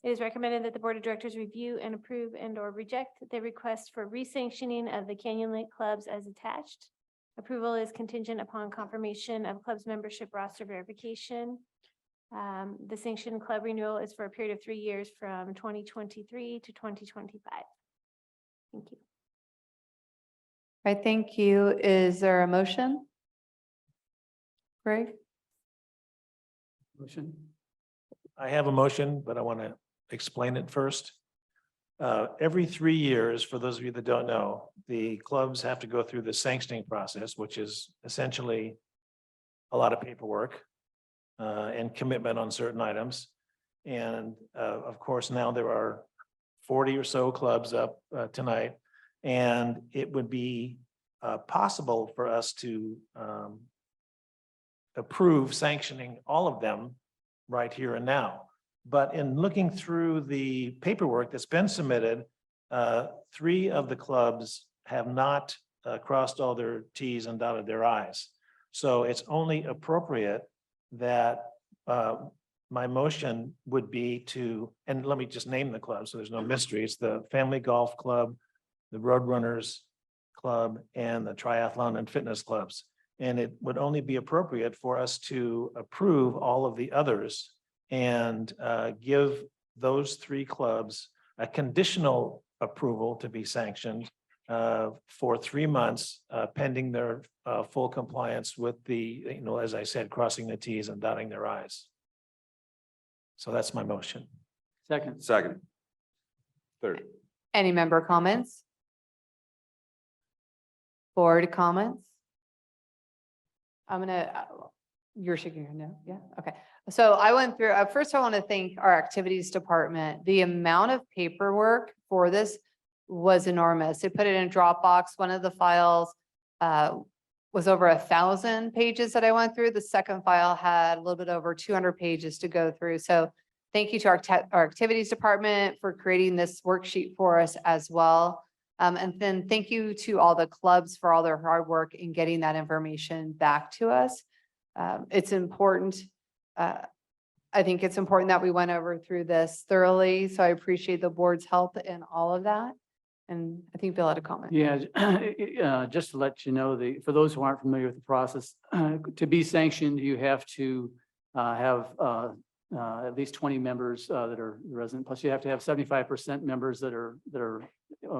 It is recommended that the Board of Directors review and approve and or reject the request for re-sanctioning of the Canyon Lake clubs as attached. Approval is contingent upon confirmation of club's membership roster verification. The sanctioned club renewal is for a period of 3 years from 2023 to 2025. Thank you. All right, thank you. Is there a motion? Greg? Motion. I have a motion, but I want to explain it first. Every 3 years, for those of you that don't know, the clubs have to go through the sanctioning process, which is essentially a lot of paperwork and commitment on certain items. And of course, now there are 40 or so clubs up tonight, and it would be possible for us to approve sanctioning all of them right here and now. But in looking through the paperwork that's been submitted, 3 of the clubs have not crossed all their Ts and dotted their Is. So it's only appropriate that my motion would be to, and let me just name the clubs so there's no mystery. It's the Family Golf Club, the Roadrunners Club, and the Triathlon and Fitness Clubs. And it would only be appropriate for us to approve all of the others and give those 3 clubs a conditional approval to be sanctioned for 3 months pending their full compliance with the, as I said, crossing the Ts and dotting their Is. So that's my motion. Second. Second. Third. Any member comments? Board comments? I'm gonna, You're shaking your head no, yeah, okay. So I went through, first I want to thank our activities department. The amount of paperwork for this was enormous. They put it in Dropbox. One of the files was over 1,000 pages that I went through. The second file had a little bit over 200 pages to go through. So thank you to our activities department for creating this worksheet for us as well. And then thank you to all the clubs for all their hard work in getting that information back to us. It's important. I think it's important that we went over through this thoroughly. So I appreciate the board's help in all of that. And I think Bill had a comment. Yeah, just to let you know, for those who aren't familiar with the process, to be sanctioned, you have to have at least 20 members that are resident, plus you have to have 75% members that are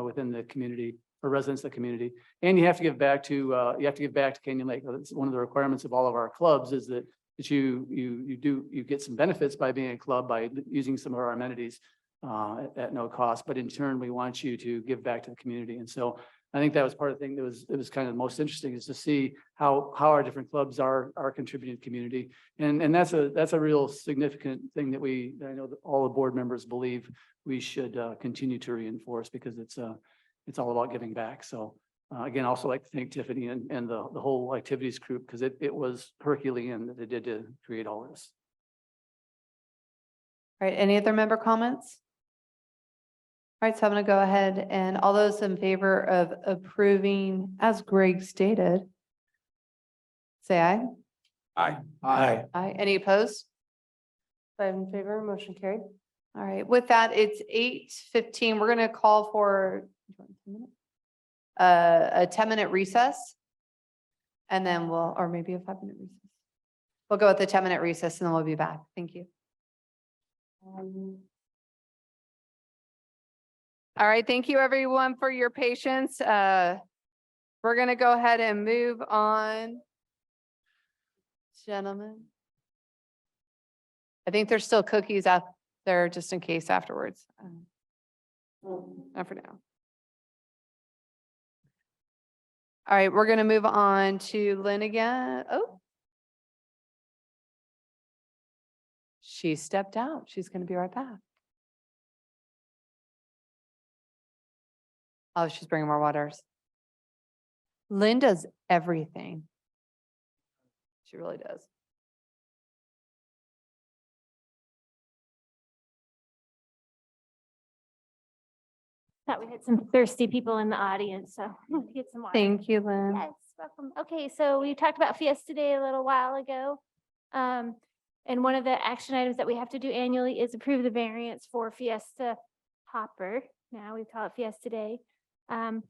within the community or residents of the community. And you have to give back to Canyon Lake. That's one of the requirements of all of our clubs is that you get some benefits by being a club by using some of our amenities at no cost, but in turn, we want you to give back to the community. And so I think that was part of the thing that was kind of the most interesting is to see how our different clubs are contributing to the community. And that's a real significant thing that I know that all the board members believe we should continue to reinforce because it's all about giving back. So again, also like to thank Tiffany and the whole activities group because it was Herculean that they did to create all this. All right, any other member comments? All right, so I'm going to go ahead and all those in favor of approving, as Greg stated, say aye. Aye. Aye. Aye. Any opposed? 5 in favor, motion carried. All right, with that, it's 8:15. We're going to call for a 10-minute recess. And then or maybe a 5-minute recess. We'll go with the 10-minute recess and then we'll be back. Thank you. All right, thank you everyone for your patience. We're going to go ahead and move on. Gentlemen. I think there's still cookies out there just in case afterwards. Not for now. All right, we're going to move on to Lynn again. Oh. She stepped out. She's going to be right back. Oh, she's bringing more waters. Lynn does everything. She really does. Thought we had some thirsty people in the audience, so let's get some water. Thank you, Lynn. Yes, welcome. Okay, so we talked about Fiesta Day a little while ago. And one of the action items that we have to do annually is approve the variance for Fiesta Hopper. Now we call it Fiesta Day. And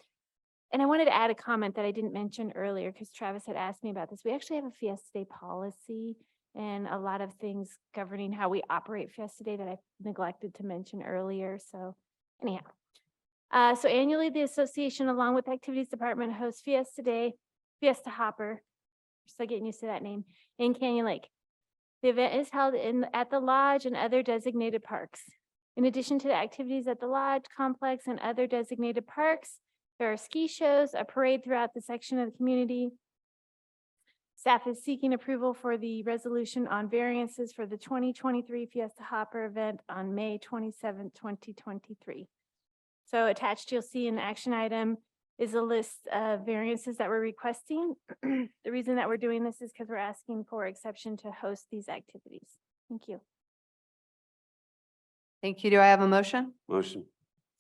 I wanted to add a comment that I didn't mention earlier because Travis had asked me about this. We actually have a Fiesta Day policy and a lot of things governing how we operate Fiesta Day that I neglected to mention earlier. So anyhow. So annually, the association, along with the activities department, hosts Fiesta Day, Fiesta Hopper, still getting used to that name, in Canyon Lake. The event is held at the lodge and other designated parks. In addition to the activities at the lodge, complex, and other designated parks, there are ski shows, a parade throughout the section of the community. Staff is seeking approval for the resolution on variances for the 2023 Fiesta Hopper event on May 27, 2023. So attached, you'll see an action item is a list of variances that we're requesting. The reason that we're doing this is because we're asking for exception to host these activities. Thank you. Thank you. Do I have a motion? Motion.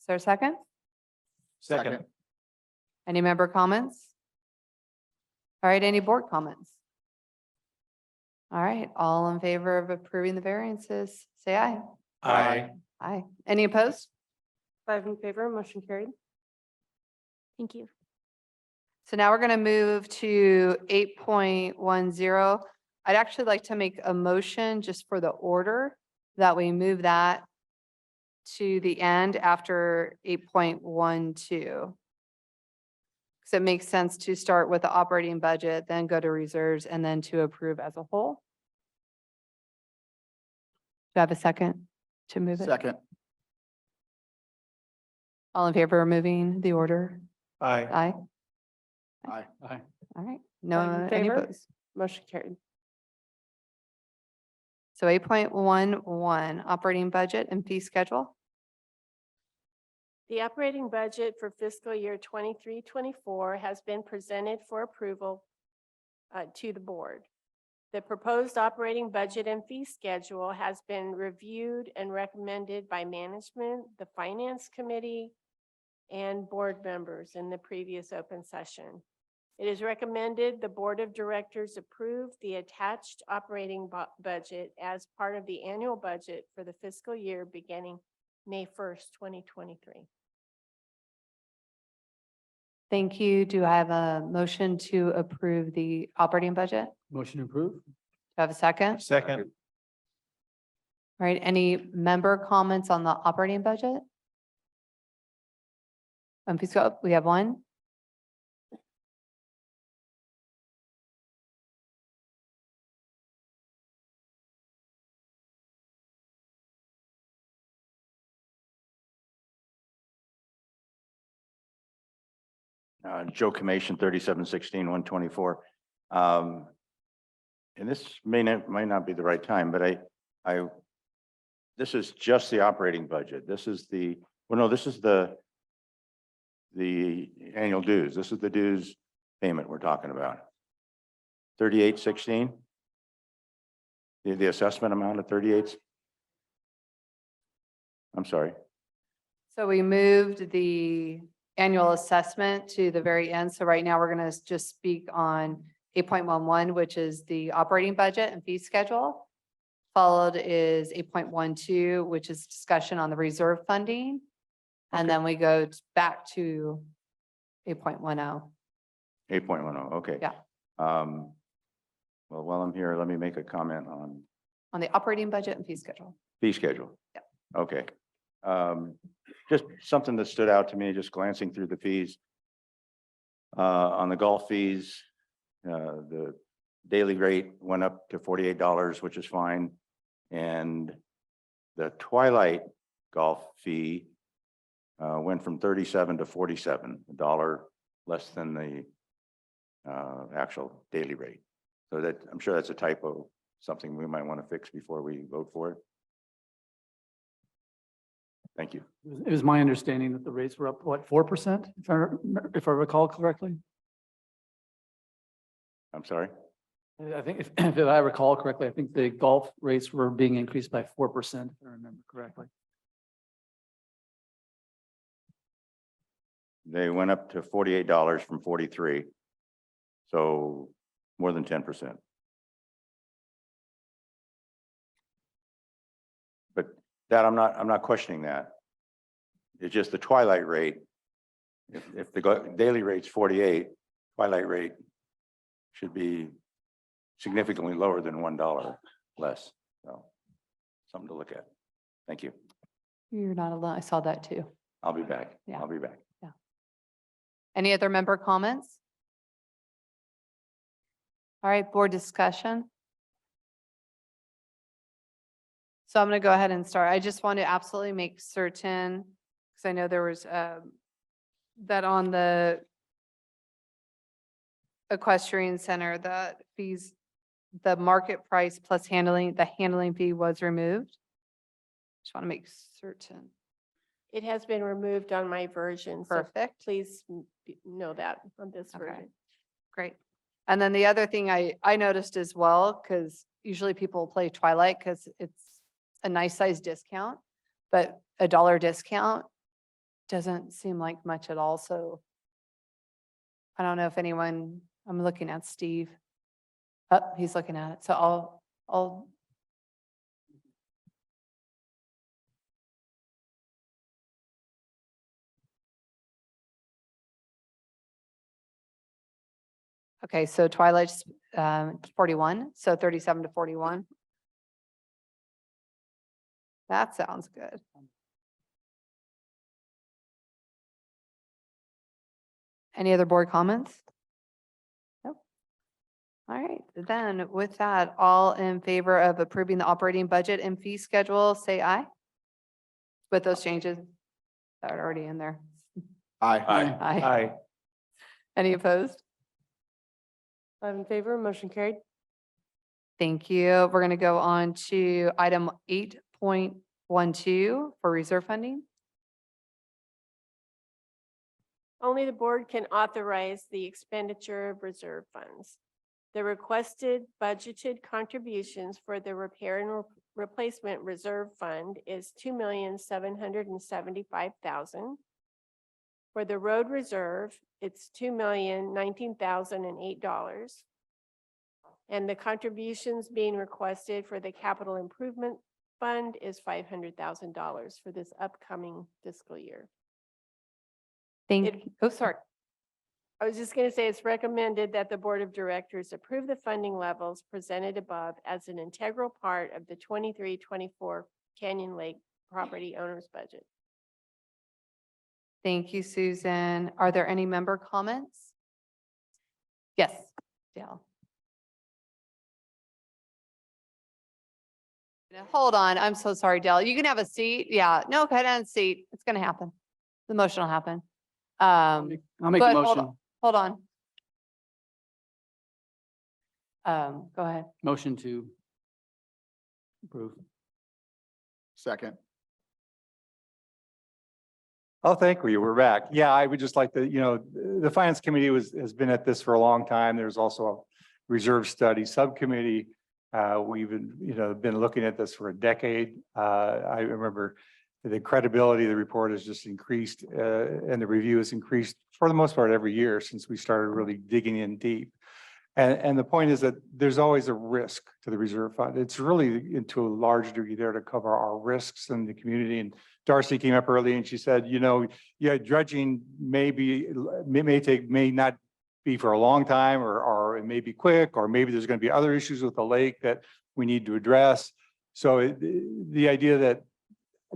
Is there a second? Second. Any member comments? All right, any board comments? All right, all in favor of approving the variances, say aye. Aye. Aye. Any opposed? 5 in favor, motion carried. Thank you. So now we're going to move to 8.10. I'd actually like to make a motion just for the order that we move that to the end after 8.12. Because it makes sense to start with the operating budget, then go to reserves, and then to approve as a whole. Do I have a second to move it? Second. All in favor of moving the order? Aye. Aye. Aye. Aye. All right. Five No, in any favor? opposed? Motion carried. So 8.11, operating budget and fee schedule. The operating budget for fiscal year 23-24 has been presented for approval to the board. The proposed operating budget and fee schedule has been reviewed and recommended by management, the finance committee, and board members in the previous open session. It is recommended the board of directors approve the attached operating budget as part of the annual budget for the fiscal year beginning May 1st, 2023. Thank you. Do I have a motion to approve the operating budget? Motion approved. Do I have a second? Second. All right, any member comments on the operating budget? We have one. Joe Commission, 3716-124. And this might not be the right time, but this is just the operating budget. This is the, well, no, this is the annual dues. This is the dues payment we're talking about. 3816. The assessment amount of 38. I'm sorry. So we moved the annual assessment to the very end. So right now we're going to just speak on 8.11, which is the operating budget and fee schedule. Followed is 8.12, which is discussion on the reserve funding. And then we go back to 8.10. 8.10, okay. Yeah. Well, while I'm here, let me make a comment on On the operating budget and fee schedule. fee schedule. Yeah. Okay. Just something that stood out to me, just glancing through the fees. On the golf fees, the daily rate went up to $48, which is fine. And the twilight golf fee went from 37 to 47, $1 less than the actual daily rate. So that, I'm sure that's a typo, something we might want to fix before we vote for it. Thank you. It was my understanding that the rates were up, what, 4%, if I recall correctly? I'm sorry. I think if I recall correctly, I think the golf rates were being increased by 4%, if I remember correctly. They went up to $48 from 43. So more than 10%. But that I'm not questioning that. It's just the twilight rate. If the daily rate's 48, twilight rate should be significantly lower than $1 less. So something to look at. Thank you. You're not alone. I saw that too. I'll be back. Yeah. I'll be back. Any other member comments? All right, board discussion. So I'm going to go ahead and start. I just want to absolutely make certain, because I know there was that on the equestrian center, the fees, the market price plus the handling fee was removed. Just want to make certain. It has been removed on my version. so Perfect. Please know that on this Okay. version. Great. And then the other thing I noticed as well, because usually people play Twilight because it's a nice size discount, but $1 discount doesn't seem like much at all. So I don't know if anyone, I'm looking at Steve. Oh, he's looking at it. So I'll okay, so Twilight's 41, so 37 to 41. That sounds good. Any other board comments? Nope. All right, then with that, all in favor of approving the operating budget and fee schedule, say aye. With those changes that are already in there. Aye. Aye. Any opposed? 5 in favor, motion carried. Thank you. We're going to go on to item 8.12 for reserve funding. Only the board can authorize the expenditure of reserve funds. The requested budgeted contributions for the repair and replacement reserve fund is $2,775,000. For the road reserve, it's $2,019,008. And the contributions being requested for the capital improvement fund is $500,000 for this upcoming fiscal year. Oh, sorry. I was just going to say it's recommended that the Board of Directors approve the funding levels presented above as an integral part of the 23-24 Canyon Lake property owner's budget. Thank you, Susan. Are there any member comments? Yes, Dale. Hold on. I'm so sorry, Dale. You can have a seat. Yeah, no, go ahead and seat. It's going to happen. The motion will happen. I'll make go a ahead, motion. Hold on. Go ahead. Motion to approve. Second. Oh, thank you. We're back. Yeah, I would just like to, the Finance Committee has been at this for a long time. There's also a Reserve Study Subcommittee. We've been looking at this for a decade. I remember the credibility of the report has just increased, and the review has increased for the most part every year since we started really digging in deep. And the point is that there's always a risk to the reserve fund. It's really to a large degree there to cover our risks in the community. And Darcy came up early and she said, dredging may not be for a long time, or it may be quick, or maybe there's going to be other issues with the lake that we need to address. So the idea that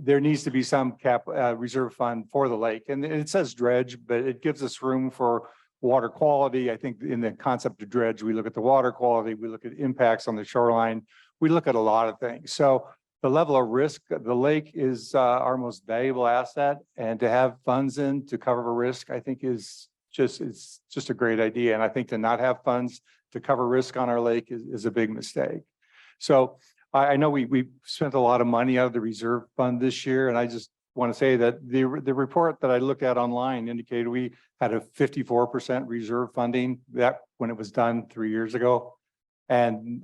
there needs to be some reserve fund for the lake, and it says dredge, but it gives us room for water quality. I think in the concept of dredge, we look at the water quality, we look at impacts on the shoreline, we look at a lot of things. So the level of risk, the lake is our most valuable asset, and to have funds in to cover a risk, I think it's just a great idea. And I think to not have funds to cover risk on our lake is a big mistake. So I know we spent a lot of money out of the reserve fund this year, and I just want to say that the report that I looked at online indicated we had a 54% reserve funding that when it was done 3 years ago. And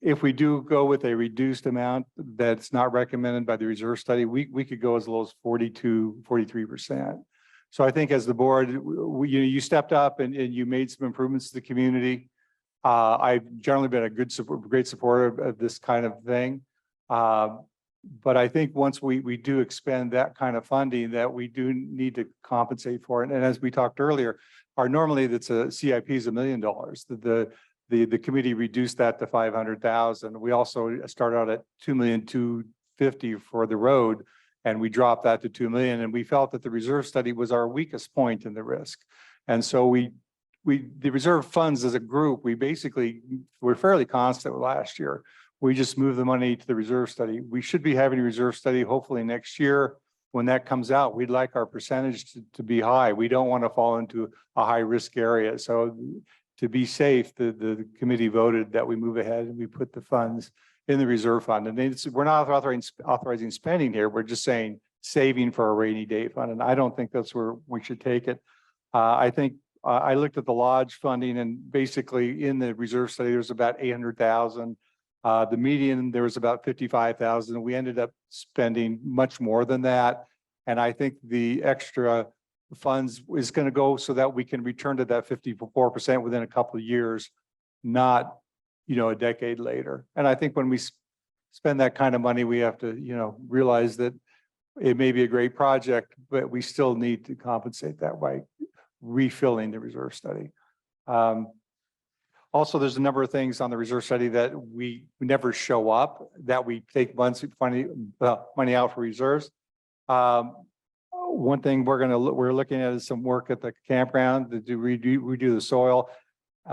if we do go with a reduced amount that's not recommended by the reserve study, we could go as low as 43%. So I think as the board, you stepped up and you made some improvements to the community. I've generally been a great supporter of this kind of thing. But I think once we do expend that kind of funding, that we do need to compensate for it. And as we talked earlier, normally that's a CIP is $1 million. The committee reduced that to 500,000. We also started out at 2,250,000 for the road, and we dropped that to 2 million. And we felt that the reserve study was our weakest point in the risk. And so the reserve funds as a group, we're fairly constant last year. We just moved the money to the reserve study. We should be having a reserve study hopefully next year. When that comes out, we'd like our percentage to be high. We don't want to fall into a high risk area. So to be safe, the committee voted that we move ahead and we put the funds in the reserve fund. And we're not authorizing spending here. We're just saying saving for a rainy day fund. And I don't think that's where we should take it. I think I looked at the lodge funding, and basically in the reserve study, there's about 800,000. The median, there was about 55,000. We ended up spending much more than that. And I think the extra funds is going to go so that we can return to that 54% within a couple of years, not, a decade later. And I think when we spend that kind of money, we have to, realize that it may be a great project, but we still need to compensate that by refilling the reserve study. Also, there's a number of things on the reserve study that we never show up, that we take money out for reserves. One thing we're looking at is some work at the campground to redo the soil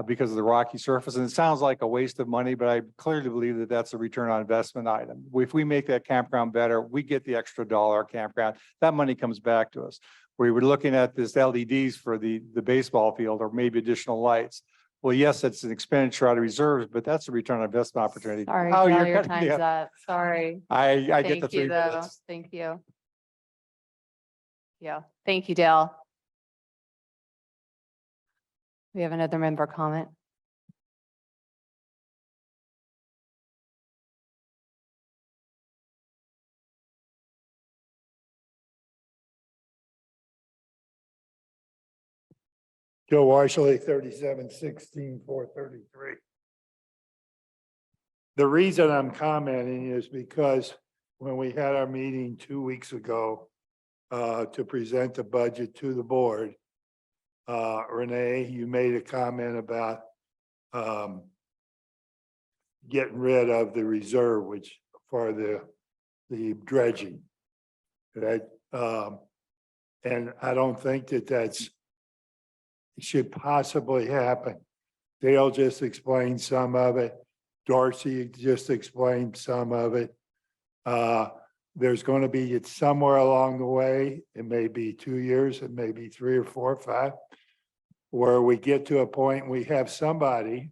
because of the rocky surface. And it sounds like a waste of money, but I clearly believe that that's a return on investment item. If we make that campground better, we get the extra $1 campground. That money comes back to us. We were looking at this LEDs for the baseball field, or maybe additional lights. well, yes, it's an expenditure out of reserves, but that's a return on investment opportunity. Sorry, How Dale, you're your gonna- time's yeah, up. Sorry. I get the Thank you, 3 though. minutes. Thank you. Yeah, thank you, Dale. We have another member comment. Joe Washley, 3716-433. The reason I'm commenting is because when we had our meeting 2 weeks ago to present the budget to the board, Renee, you made a comment about getting rid of the reserve, which for the dredging. That, and I don't think that that's should possibly happen. Dale just explained some of it. Darcy just explained some of it. There's going to be it somewhere along the way. It may be 2 years, it may be 3 or 4 or 5, where we get to a point we have somebody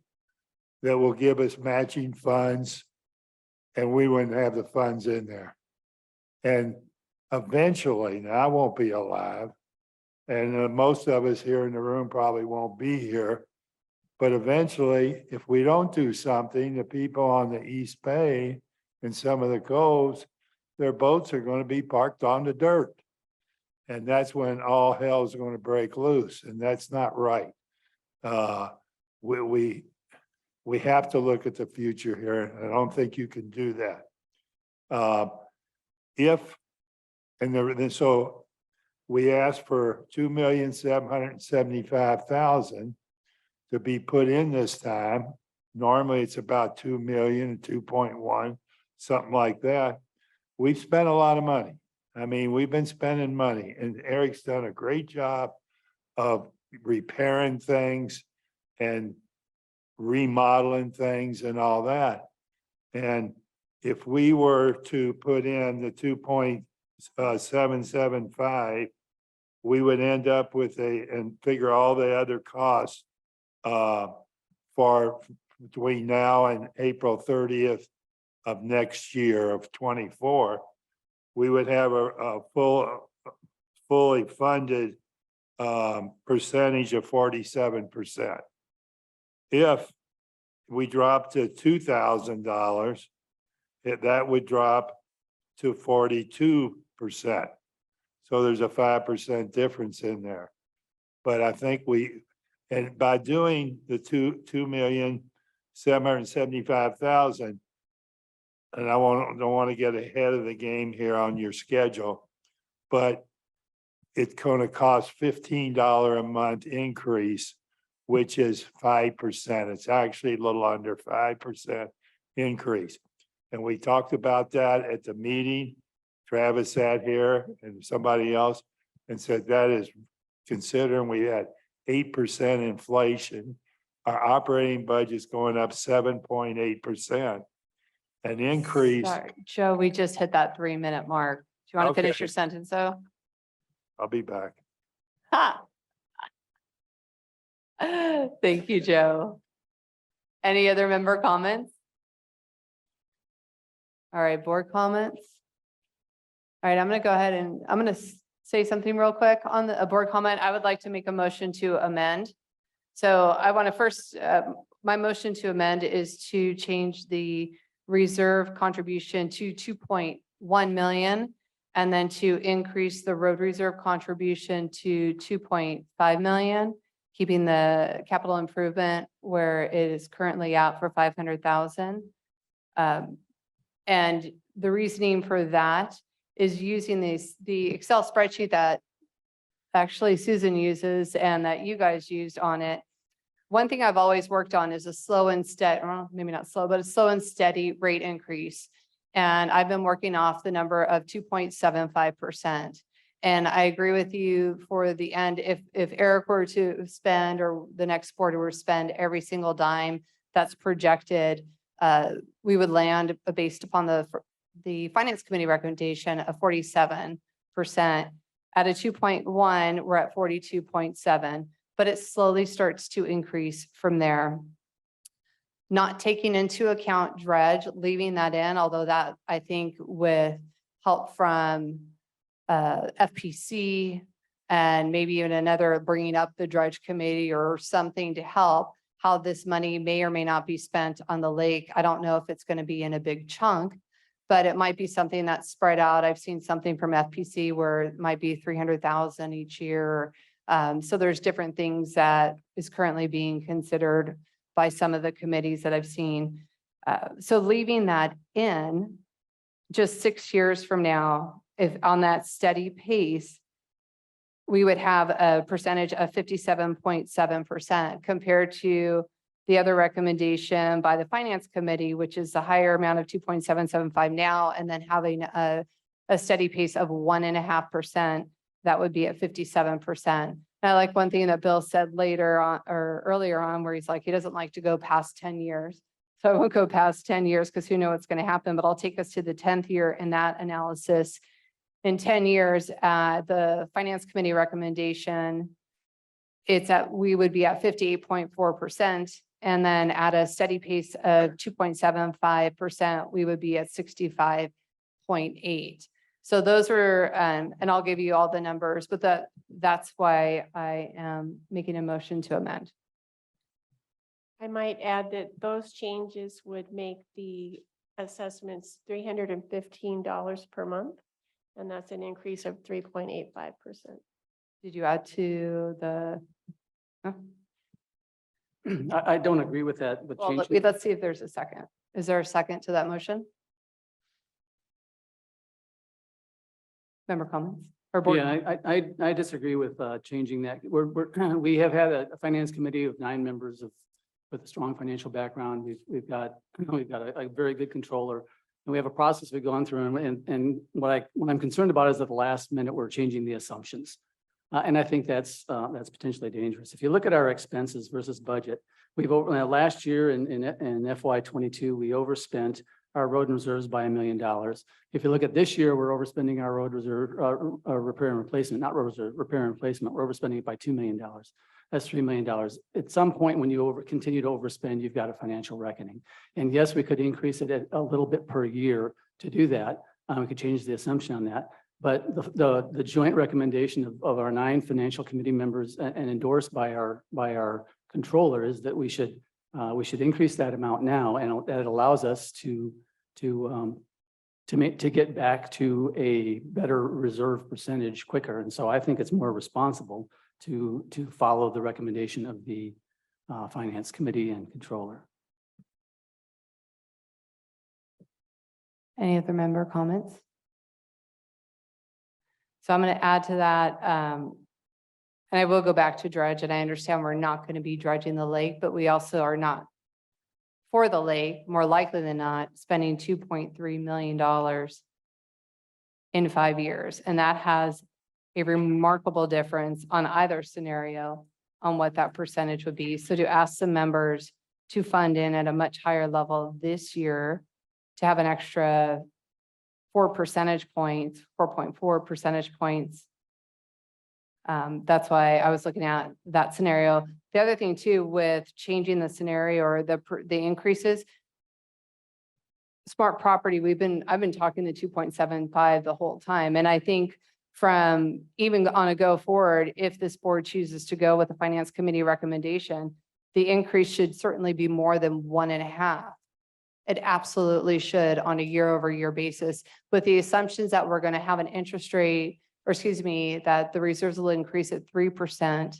that will give us matching funds and we wouldn't have the funds in there. And eventually, now I won't be alive, and most of us here in the room probably won't be here. But eventually, if we don't do something, the people on the East Bay and some of the coves, their boats are going to be parked on the dirt. And that's when all hell is going to break loose, and that's not right. We have to look at the future here, and I don't think you can do that. So we asked for 2,775,000 to be put in this time. Normally, it's about 2 million, 2.1, something like that. We've spent a lot of money. I mean, we've been spending money, and Eric's done a great job of repairing things and remodeling things and all that. And if we were to put in the 2.775, we would end up with and figure all the other costs for between now and April 30th of next year of 24, we would have a fully funded percentage of 47%. If we drop to $2,000, that would drop to 42%. So there's a 5% difference in there. But I think and by doing the 2,775,000, and I don't want to get ahead of the game here on your schedule, but it's going to cost $15 a month increase, which is 5%. It's actually a little under 5% increase. And we talked about that at the meeting. Travis sat here and somebody else and said that is, considering we had 8% inflation, our operating budget's going up 7.8%. An increase. Sorry, Joe, we just hit that 3-minute mark. Do you want to finish Okay. your sentence though? I'll be back. Ha. Thank you, Joe. Any other member comments? All right, board comments. All right, I'm going to go ahead and I'm going to say something real quick on a board comment. I would like to make a motion to amend. So I want to first, my motion to amend is to change the reserve contribution to 2.1 million and then to increase the road reserve contribution to 2.5 million, keeping the capital improvement where it is currently at for 500,000. And the reasoning for that is using the Excel spreadsheet that actually Susan uses and that you guys used on it. One thing I've always worked on is a slow and steady, well, maybe not slow, but a slow and steady rate increase. And I've been working off the number of 2.75%. And I agree with you for the end, if Eric were to spend or the next board were to spend every single dime that's projected, we would land based upon the finance committee recommendation of 47%. At a 2.1, we're at 42.7. but it slowly starts to increase from there. Not taking into account dredge, leaving that in, although that I think with help from FPC and maybe even another bringing up the dredge committee or something to help how this money may or may not be spent on the lake. I don't know if it's going to be in a big chunk, but it might be something that's spread out. I've seen something from FPC where it might be 300,000 each year. So there's different things that is currently being considered by some of the committees that I've seen. So leaving that in just 6 years from now, if on that steady pace, we would have a percentage of 57.7% compared to the other recommendation by the Finance Committee, which is the higher amount of 2.775 now, and then having a steady pace of 1.5%, that would be at 57%. And I like one thing that Bill said later on or earlier on, where he's like, he doesn't like to go past 10 years. So I won't go past 10 years because who knows what's going to happen, but I'll take us to the 10th year in that analysis. In 10 years, the Finance Committee recommendation, we would be at 58.4%. And then at a steady pace of 2.75%, we would be at 65.8. So those are, and I'll give you all the numbers, but that's why I am making a motion to amend. I might add that those changes would make the assessments $315 per month. And that's an increase of 3.85%. Did you add to the? I don't agree with that, with Well, changing. let's see if there's a second. Is there a second to that motion? Member comments or board? Yeah, I disagree with changing that. We have had a finance committee of 9 members with a strong financial background. We've got a very good controller. And we have a process we've gone through, and what I'm concerned about is at the last minute, we're changing the assumptions. And I think that's potentially dangerous. If you look at our expenses versus budget, last year in FY 22, we overspent our road and reserves by $1 million. If you look at this year, we're overspending our road reserve, repair and replacement, not road reserve, repair and replacement. We're overspending it by $2 million. That's $3 million. At some point, when you continue to overspend, you've got a financial reckoning. And yes, we could increase it a little bit per year to do that. We could change the assumption on that. But the joint recommendation of our 9 financial committee members and endorsed by our controller is that we should increase that amount now, and that allows us to get back to a better reserve percentage quicker. And so I think it's more responsible to follow the recommendation of the Finance Committee and controller. Any other member comments? So I'm going to add to that. And I will go back to dredge, and I understand we're not going to be dredging the lake, but we also are not for the lake, more likely than not, spending $2.3 million in 5 years. And that has a remarkable difference on either scenario on what that percentage would be. So to ask the members to fund in at a much higher level this year to have an extra 4 percentage points, 4.4 percentage points. That's why I was looking at that scenario. The other thing too, with changing the scenario or the increases, smart property, I've been talking the 2.75 the whole time. And I think from even on a go forward, if this board chooses to go with the Finance Committee recommendation, the increase should certainly be more than 1.5. It absolutely should on a year-over-year basis, with the assumptions that we're going to have an interest rate, or excuse me, that the reserves will increase at 3%,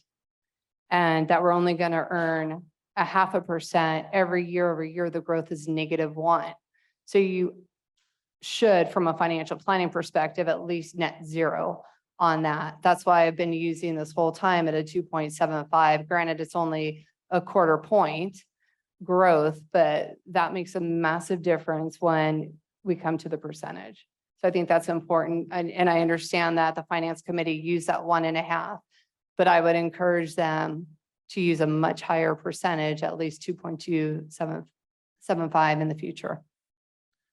and that we're only going to earn 0.5% every year over year. The growth is -1. So you should, from a financial planning perspective, at least net zero on that. That's why I've been using this whole time at a 2.75. Granted, it's only a 1/4 point growth, but that makes a massive difference when we come to the percentage. So I think that's important. And I understand that the Finance Committee used that 1.5, but I would encourage them to use a much higher percentage, at least 2.275 in the future.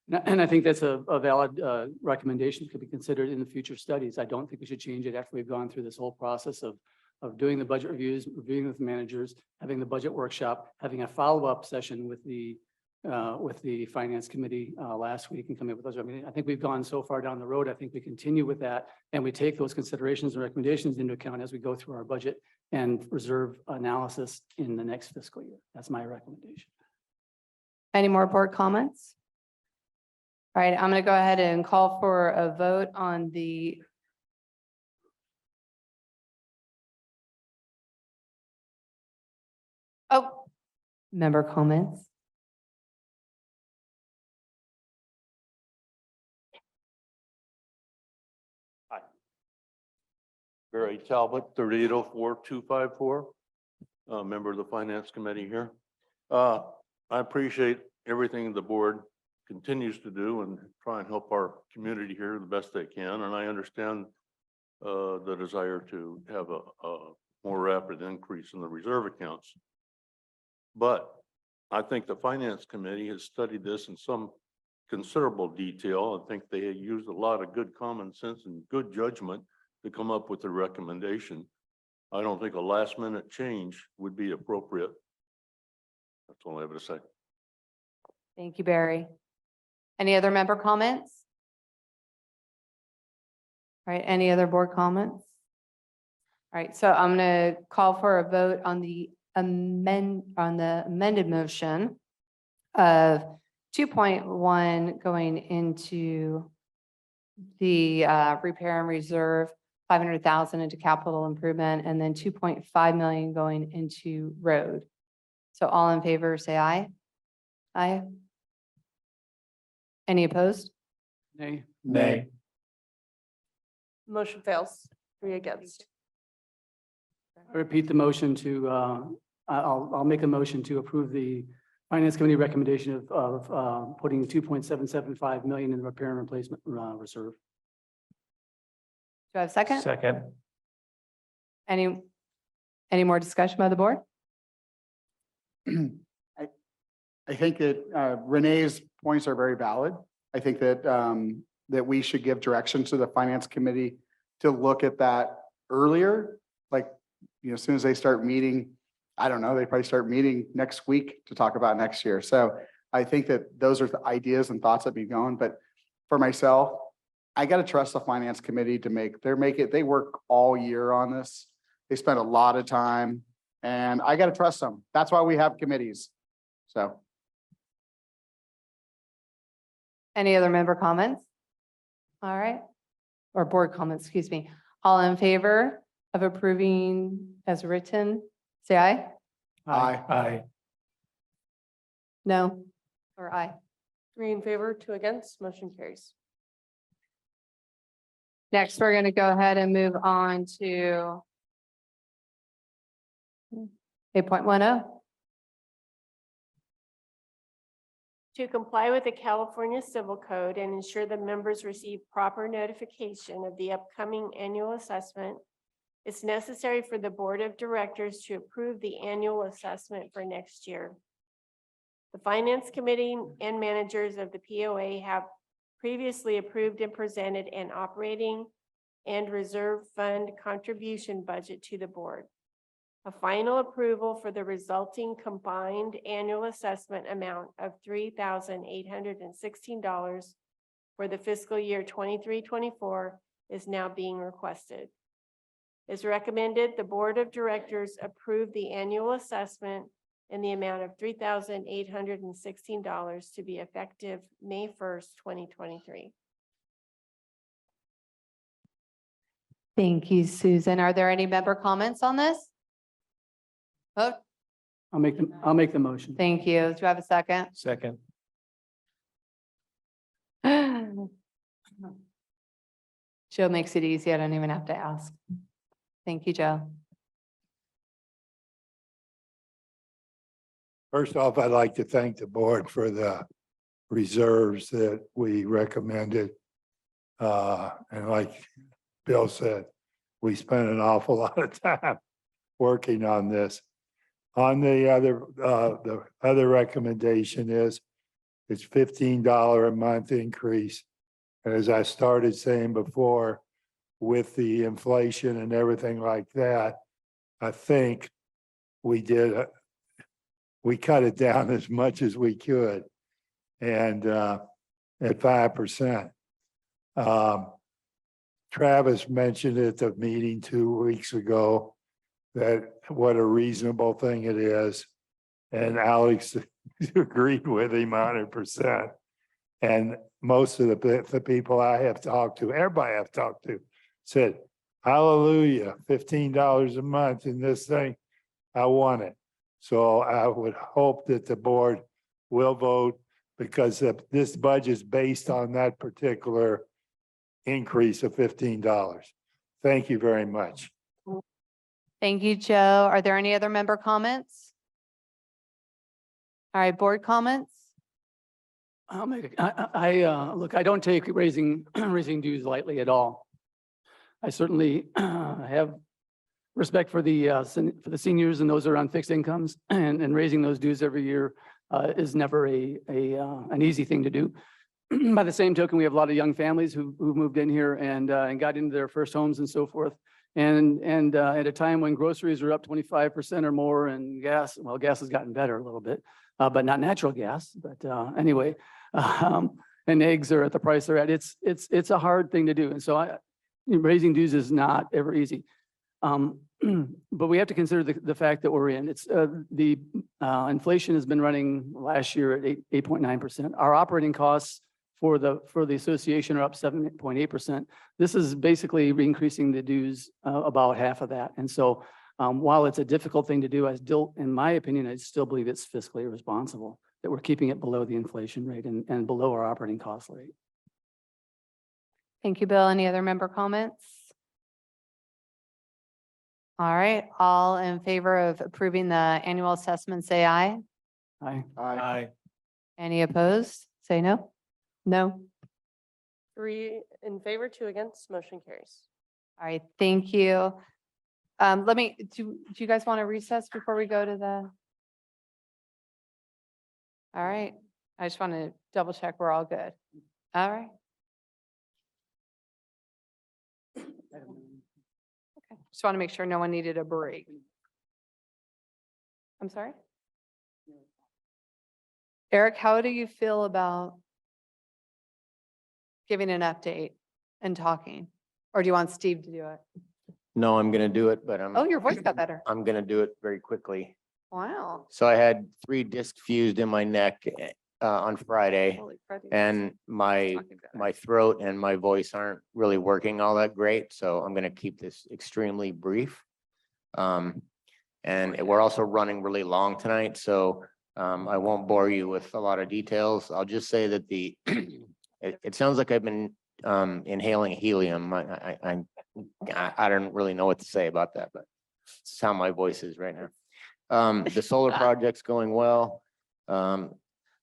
And I think that's a valid recommendation, could be considered in the future studies. I don't think we should change it after we've gone through this whole process of of doing the budget reviews, reviewing with managers, having the budget workshop, having a follow-up session with the finance committee last week and coming up with those. I mean, I think we've gone so far down the road. I think we continue with that and we take those considerations and recommendations into account as we go through our budget and reserve analysis in the next fiscal year. That's my recommendation. Any more board comments? All right, I'm going to go ahead and call for a vote on the member comments. Barry Talbot, 3804-254, member of the Finance Committee here. I appreciate everything the board continues to do and try and help our community here the best they can. And I understand the desire to have a more rapid increase in the reserve accounts. But I think the Finance Committee has studied this in some considerable detail. I think they used a lot of good common sense and good judgment to come up with a recommendation. I don't think a last minute change would be appropriate. That's all I have to say. Thank you, Barry. Any other member comments? All right, any other board comments? All right, so I'm going to call for a vote on the amended motion of 2.1 going into the repair and reserve, 500,000 into capital improvement, and then 2.5 million going into road. So all in favor, say aye. Aye. Any opposed? Nay. Nay. Motion fails. 3 against. I repeat the motion to, I'll make a motion to approve the Finance Committee recommendation of putting 2.775 million in the repair and replacement reserve. Do I have a second? Second. Any more discussion by the board? I think that Renee's points are very valid. I think that that we should give direction to the Finance Committee to look at that earlier. Like, you know, as soon as they start meeting, I don't know, they probably start meeting next week to talk about next year. So I think that those are the ideas and thoughts that be going. But for myself, I got to trust the Finance Committee to they work all year on this. They spend a lot of time and I got to trust them. That's why we have committees. So. Any other member comments? All right, or board comments, excuse me. All in favor of approving as written, say aye. Aye. Aye. No, or aye. 3 in favor, 2 against, motion carries. Next, we're going to go ahead and move on to 8.10. To comply with the California Civil Code and ensure the members receive proper notification of the upcoming annual assessment, it's necessary for the Board of Directors to approve the annual assessment for next year. The Finance Committee and managers of the POA have previously approved and presented an operating and reserve fund contribution budget to the board. A final approval for the resulting combined annual assessment amount of $3,816 for the fiscal year 23-24 is now being requested. As recommended, the Board of Directors approve the annual assessment in the amount of $3,816 to be effective May 1st, 2023. Thank you, Susan. Are there any member comments on this? Vote. I'll make the motion. Thank you. Do I have a second? Second. Joe makes it easy. I don't even have to ask. Thank you, Joe. First off, I'd like to thank the board for the reserves that we recommended. And like Bill said, we spent an awful lot of time working on this. On the other recommendation is it's $15 a month increase. And as I started saying before, with the inflation and everything like that, I think we we cut it down as much as we could. And at 5%. Travis mentioned at the meeting 2 weeks ago that what a reasonable thing it is. And Alex agreed with him 100%. And most of the people I have talked to, everybody I've talked to, said, hallelujah, $15 a month in this thing. I want it. So I would hope that the board will vote, because this budget is based on that particular increase of $15. Thank you very much. Thank you, Joe. Are there any other member comments? All right, board comments? I'll make, look, I don't take raising dues lightly at all. I certainly have respect for the seniors and those who are on fixed incomes, and raising those dues every year is never an easy thing to do. By the same token, we have a lot of young families who moved in here and got into their first homes and so forth. And at a time when groceries are up 25% or more, and gas has gotten better a little bit, but not natural gas. But anyway, and eggs are at the price they're at. It's a hard thing to do. And so raising dues is not ever easy. But we have to consider the fact that we're in. It's the inflation has been running last year at 8.9%. Our operating costs for the association are up 7.8%. This is basically increasing the dues about half of that. And so while it's a difficult thing to do, in my opinion, I still believe it's fiscally responsible that we're keeping it below the inflation rate and below our operating cost rate. Thank you, Bill. Any other member comments? All right, all in favor of approving the annual assessment, say aye. Aye. Aye. Any opposed? Say no. No. 3 in favor, 2 against, motion carries. All right, thank you. Do you guys want to recess before we go to the? All right, I just want to double check we're all good. All right. Okay, just want to make sure no one needed a break. I'm sorry? Eric, how do you feel about giving an update and talking? Or do you want Steve to do it? No, I'm gonna do it, but Oh, your voice got better. I'm gonna do it very quickly. Wow. So I had 3 discs fused in my neck on Friday, Holy crud. and my throat and my voice aren't really working all that great. So I'm gonna keep this extremely brief. And we're also running really long tonight, so I won't bore you with a lot of details. I'll just say that it sounds like I've been inhaling helium. I don't really know what to say about that, but it's how my voice is right now. The solar project's going well.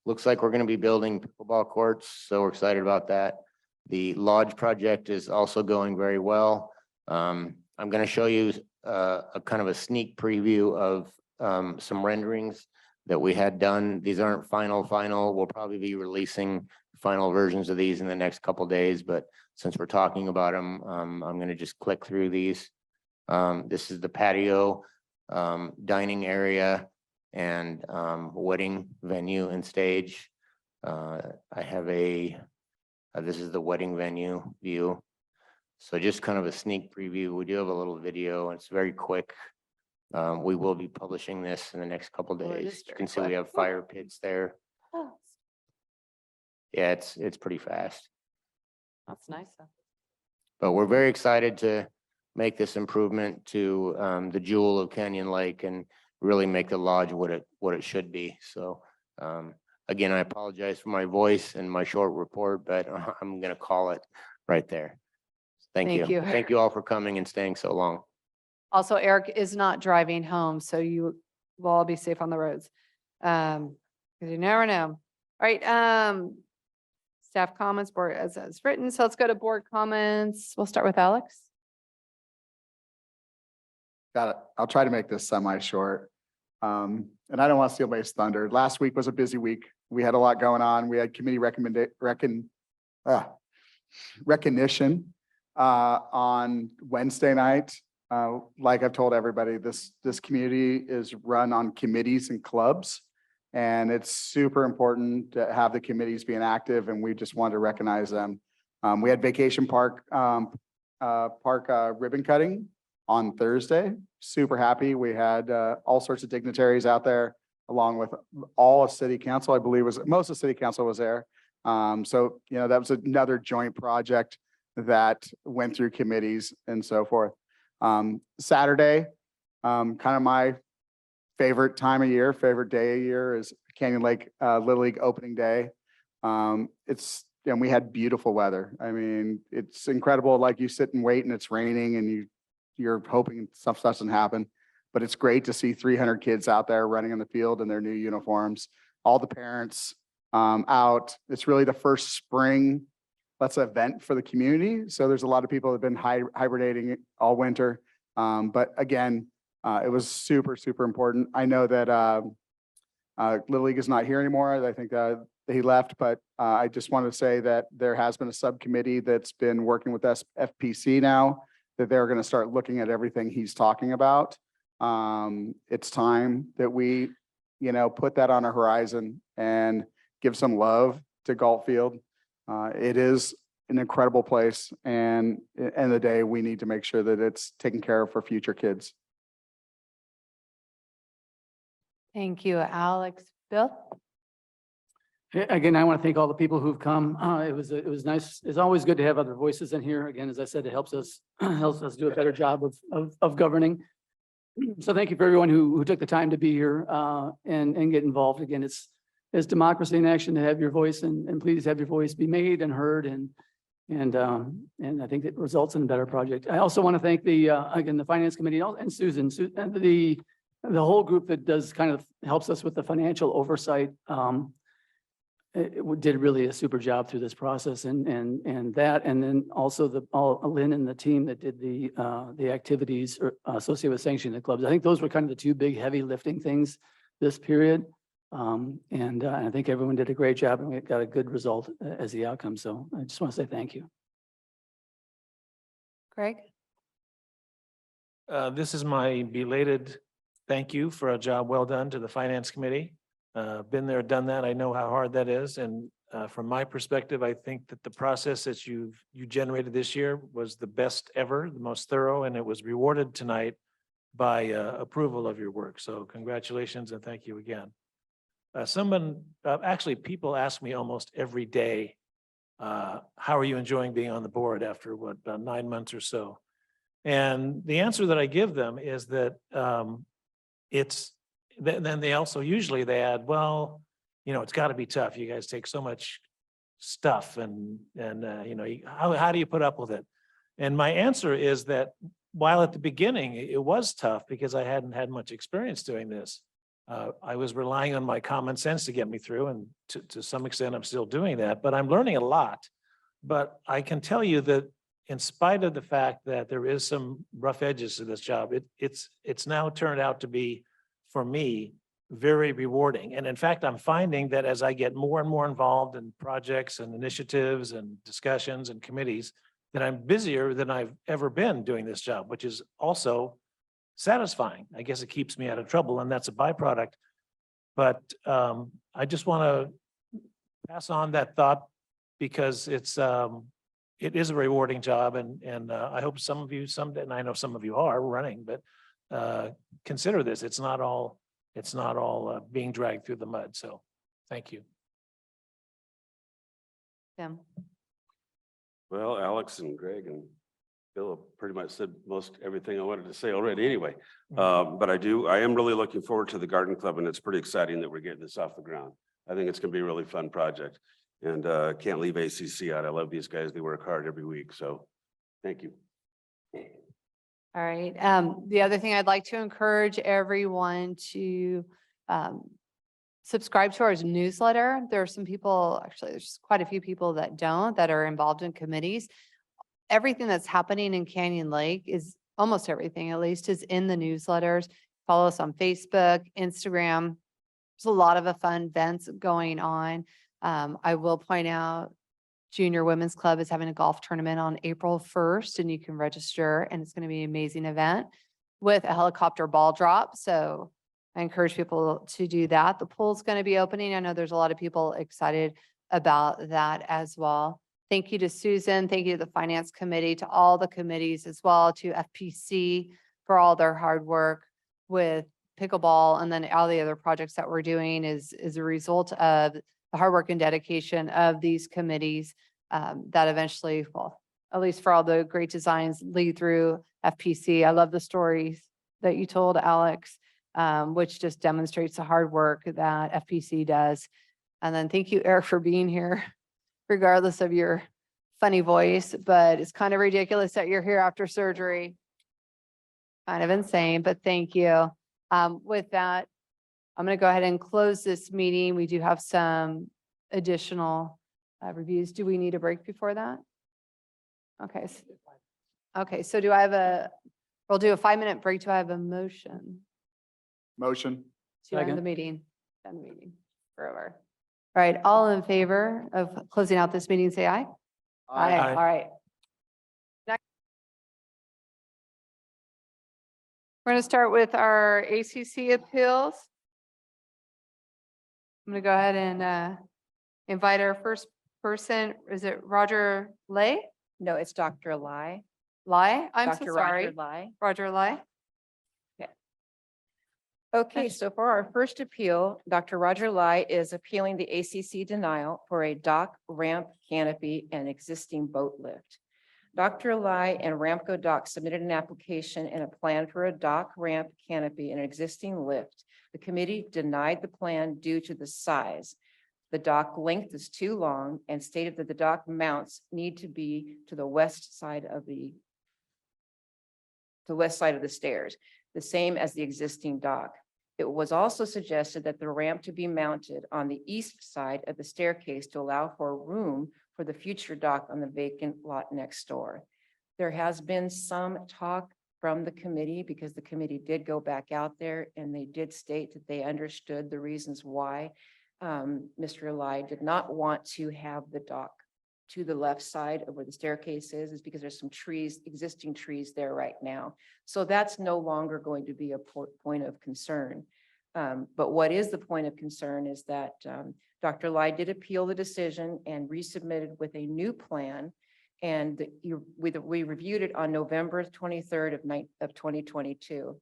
Looks like we're gonna be building pickleball courts, so we're excited about that. The lodge project is also going very well. I'm gonna show you a kind of a sneak preview of some renderings that we had done. These aren't final. We'll probably be releasing final versions of these in the next couple days, but since we're talking about them, I'm gonna just click through these. This is the patio, dining area, and wedding venue and stage. I have this is the wedding venue view. So just kind of a sneak preview. We do have a little video, and it's very quick. We will be publishing this in the next couple days. You can see we have fire pits there. Yeah, it's pretty fast. That's nice. But we're very excited to make this improvement to the jewel of Canyon Lake and really make the lodge what it should be. So again, I apologize for my voice and my short report, but I'm gonna call it right there. Thank you. Thank you all for coming and staying so long. Also, Eric is not driving home, so you will all be safe on the roads. 'Cause you never know. All right, staff comments, board as written. So let's go to board comments. We'll start with Alex. Got it. I'll try to make this semi-short. And I don't want to steal anybody's thunder. Last week was a busy week. We had a lot going on. We had committee recognition on Wednesday night. like I've told everybody, this community is run on committees and clubs. And it's super important to have the committees being active, and we just wanted to recognize them. We had Vacation Park ribbon cutting on Thursday. Super happy. We had all sorts of dignitaries out there, along with all of city council. I believe most of city council was there. So, you know, that was another joint project that went through committees and so forth. Saturday, kind of my favorite time of year, favorite day of year is Canyon Lake Little League opening day. And we had beautiful weather. I mean, it's incredible. Like, you sit and wait and it's raining and you're hoping stuff doesn't happen. But it's great to see 300 kids out there running on the field in their new uniforms. All the parents out. It's really the first spring event for the community. So there's a lot of people that have been hibernating all winter. But again, it was super, super important. I know that Little League is not here anymore. I think he left, but I just want to say that there has been a subcommittee that's been working with FPC now, that they're going to start looking at everything he's talking about. It's time that we, you know, put that on our horizon and give some love to Galtfield. It is an incredible place, and at the end of the day, we need to make sure that it's taken care of for future kids. Thank you, Alex. Bill? Again, I want to thank all the people who've come. It was nice. It's always good to have other voices in here. Again, as I said, it helps us do a better job of governing. So thank you for everyone who took the time to be here and get involved. Again, it's democracy in action to have your voice, and please have your voice be made and heard, and I think it results in a better project. I also want to thank again, the finance committee and Susan, and the whole group that helps us with the financial oversight. It did really a super job through this process, and then also Lynn and the team that did the activities associated with sanctioning the clubs. I think those were kind of the two big heavy lifting things this period. And I think everyone did a great job, and we got a good result as the outcome. So I just want to say thank you. Greg? This is my belated thank you for a job well done to the Finance Committee. Been there, done that. I know how hard that is. And from my perspective, I think that the process that you generated this year was the best ever, the most thorough, and it was rewarded tonight by approval of your work. So congratulations and thank you again. Actually, people ask me almost every day, how are you enjoying being on the board after about 9 months or so? And the answer that I give them is that then they also usually add, well, you know, it's got to be tough. You guys take so much stuff and you know, how do you put up with it? And my answer is that while at the beginning it was tough because I hadn't had much experience doing this, I was relying on my common sense to get me through, and to some extent I'm still doing that, but I'm learning a lot. But I can tell you that in spite of the fact that there is some rough edges to this job, it's now turned out to be, for me, very rewarding. And in fact, I'm finding that as I get more and more involved in projects and initiatives and discussions and committees, that I'm busier than I've ever been doing this job, which is also satisfying. I guess it keeps me out of trouble, and that's a byproduct. But I just want to pass on that thought, because it is a rewarding job, and I hope some of you someday, and I know some of you are running, but consider this. It's not all being dragged through the mud. So thank you. Tim? Well, Alex and Greg and Bill have pretty much said most everything I wanted to say already anyway. But I am really looking forward to the garden club, and it's pretty exciting that we're getting this off the ground. I think it's gonna be a really fun project, and can't leave ACC out. I love these guys. They work hard every week. So thank you. All right. The other thing I'd like to encourage everyone to subscribe to our newsletter. There are some people, actually, there's quite a few people that are involved in committees. Everything that's happening in Canyon Lake is, almost everything at least, is in the newsletters. Follow us on Facebook, Instagram. There's a lot of fun events going on. I will point out Junior Women's Club is having a golf tournament on April 1st, and you can register, and it's going to be an amazing event with a helicopter ball drop. So I encourage people to do that. The pool's going to be opening. I know there's a lot of people excited about that as well. Thank you to Susan. Thank you to the Finance Committee, to all the committees as well, to FPC for all their hard work with pickleball. And then all the other projects that we're doing is a result of the hard work and dedication of these committees that eventually, well, at least for all the great designs, lead through FPC. I love the stories that you told, Alex, which just demonstrates the hard work that FPC does. And then thank you, Eric, for being here, regardless of your funny voice, but it's kind of ridiculous that you're here after surgery. Kind of insane, but thank you. With that, I'm going to go ahead and close this meeting. We do have some additional reviews. Do we need a break before that? Okay. Okay, so do I have we'll do a 5-minute break. Do I have a motion? Motion. To end the meeting. End the meeting. Forever. All right, all in favor of closing out this meeting, say aye. Aye. All right. We're going to start with our ACC appeals. I'm going to go ahead and invite our first person. Is it Roger Lay? No, it's Dr. Lai. Lai? I'm so Dr. sorry. Roger Lai. Roger Lai. Okay, so for our first appeal, Dr. Roger Lai is appealing the ACC denial for a dock, ramp, canopy, and existing boat lift. Dr. Lai and Ramco Dock submitted an application and a plan for a dock, ramp, canopy, and an existing lift. The committee denied the plan due to the size. The dock length is too long and stated that the dock mounts need to be to the west side of the stairs, the same as the existing dock. It was also suggested that the ramp to be mounted on the east side of the staircase to allow for room for the future dock on the vacant lot next door. There has been some talk from the committee because the committee did go back out there and they did state that they understood the reasons why Mr. Lai did not want to have the dock to the left side of where the staircase is because there's some trees, existing trees there right now. So that's no longer going to be a point of concern. But what is the point of concern is that Dr. Lai did appeal the decision and resubmitted with a new plan. And we reviewed it on November 23rd of 2022.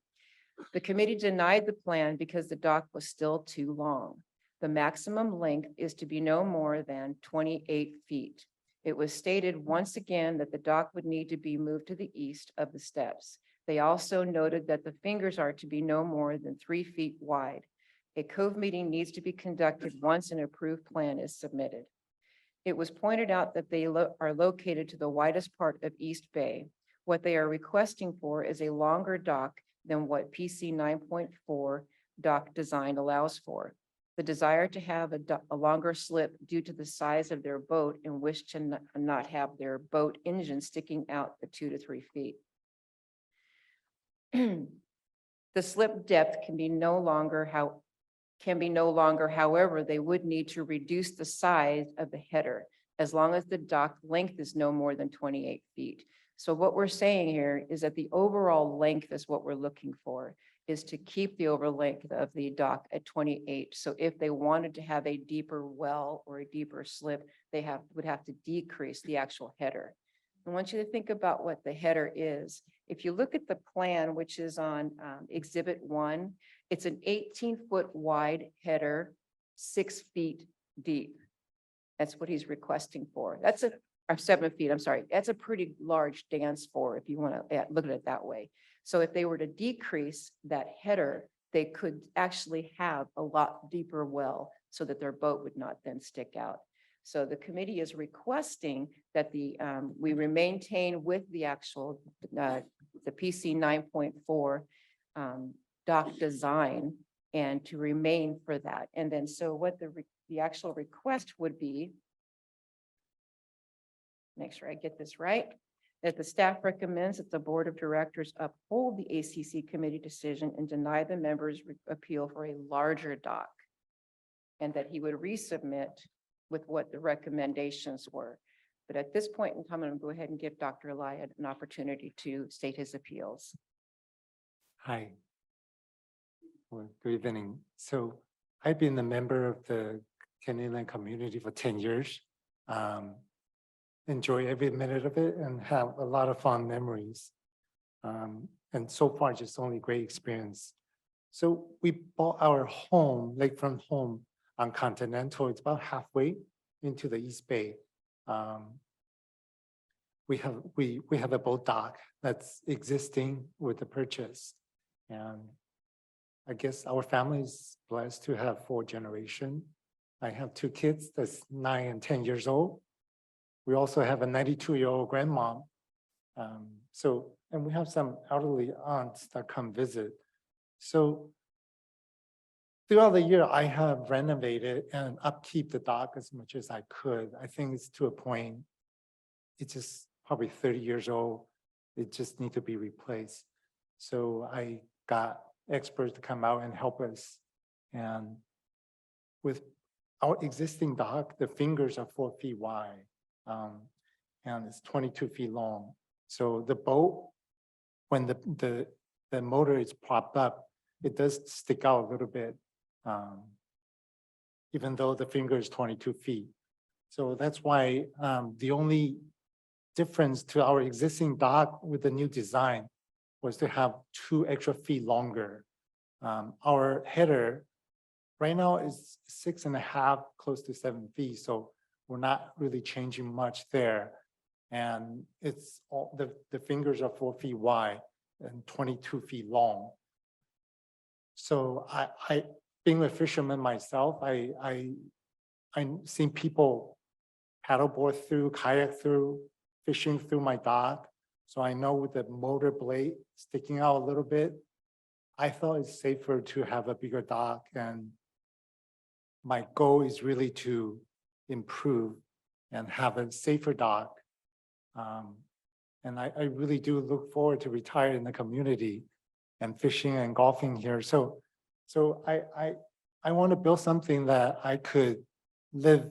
The committee denied the plan because the dock was still too long. The maximum length is to be no more than 28 feet. It was stated once again that the dock would need to be moved to the east of the steps. They also noted that the fingers are to be no more than 3 feet wide. A cove meeting needs to be conducted once an approved plan is submitted. It was pointed out that they are located to the widest part of East Bay. What they are requesting for is a longer dock than what PC 9.4 dock design allows for. The desire to have a longer slip due to the size of their boat and wish to not have their boat engine sticking out the 2 to 3 feet. The slip depth can be no longer, however, they would need to reduce the size of the header as long as the dock length is no more than 28 feet. So what we're saying here is that the overall length is what we're looking for, is to keep the overall length of the dock at 28. So if they wanted to have a deeper well or a deeper slip, they would have to decrease the actual header. I want you to think about what the header is. If you look at the plan, which is on Exhibit 1, it's an 18-foot wide header, 6 feet deep. That's what he's requesting for. That's or 7 feet, I'm sorry. That's a pretty large dance floor if you want to look at it that way. So if they were to decrease that header, they could actually have a lot deeper well so that their boat would not then stick out. So the committee is requesting that we maintain with the actual, the PC 9.4 dock design and to remain for that. And then so what the actual request would be, make sure I get this right, that the staff recommends that the board of directors uphold the ACC committee decision and deny the members' appeal for a larger dock, and that he would resubmit with what the recommendations were. But at this point in time, I'm going to go ahead and give Dr. Elia an opportunity to state his appeals. Hi. Well, good evening. So I've been a member of the Canadian community for 10 years. Enjoy every minute of it and have a lot of fond memories. And so far, just only great experience. So we bought our home, lakefront home on Continental. It's about halfway into the East Bay. We have a boat dock that's existing with the purchase. And I guess our family is blessed to have 4 generations. I have 2 kids that's 9 and 10 years old. We also have a 92-year-old grandmom. And we have some elderly aunts that come visit. So throughout the year, I have renovated and upkeep the dock as much as I could. I think it's to a point, it's just probably 30 years old. It just need to be replaced. So I got experts to come out and help us. And with our existing dock, the fingers are 4 feet wide, and it's 22 feet long. So the boat, when the motor is propped up, it does stick out a little bit, even though the finger is 22 feet. So that's why the only difference to our existing dock with the new design was to have 2 extra feet longer. Our header right now is 6.5, close to 7 feet. So we're not really changing much there. And it's all the fingers are 4 feet wide and 22 feet long. So I being a fisherman myself, I've seen people paddleboard through, kayak through, fishing through my dock. So I know with the motor blade sticking out a little bit, I thought it's safer to have a bigger dock. And my goal is really to improve and have a safer dock. And I really do look forward to retire in the community and fishing and golfing here. So I want to build something that I could live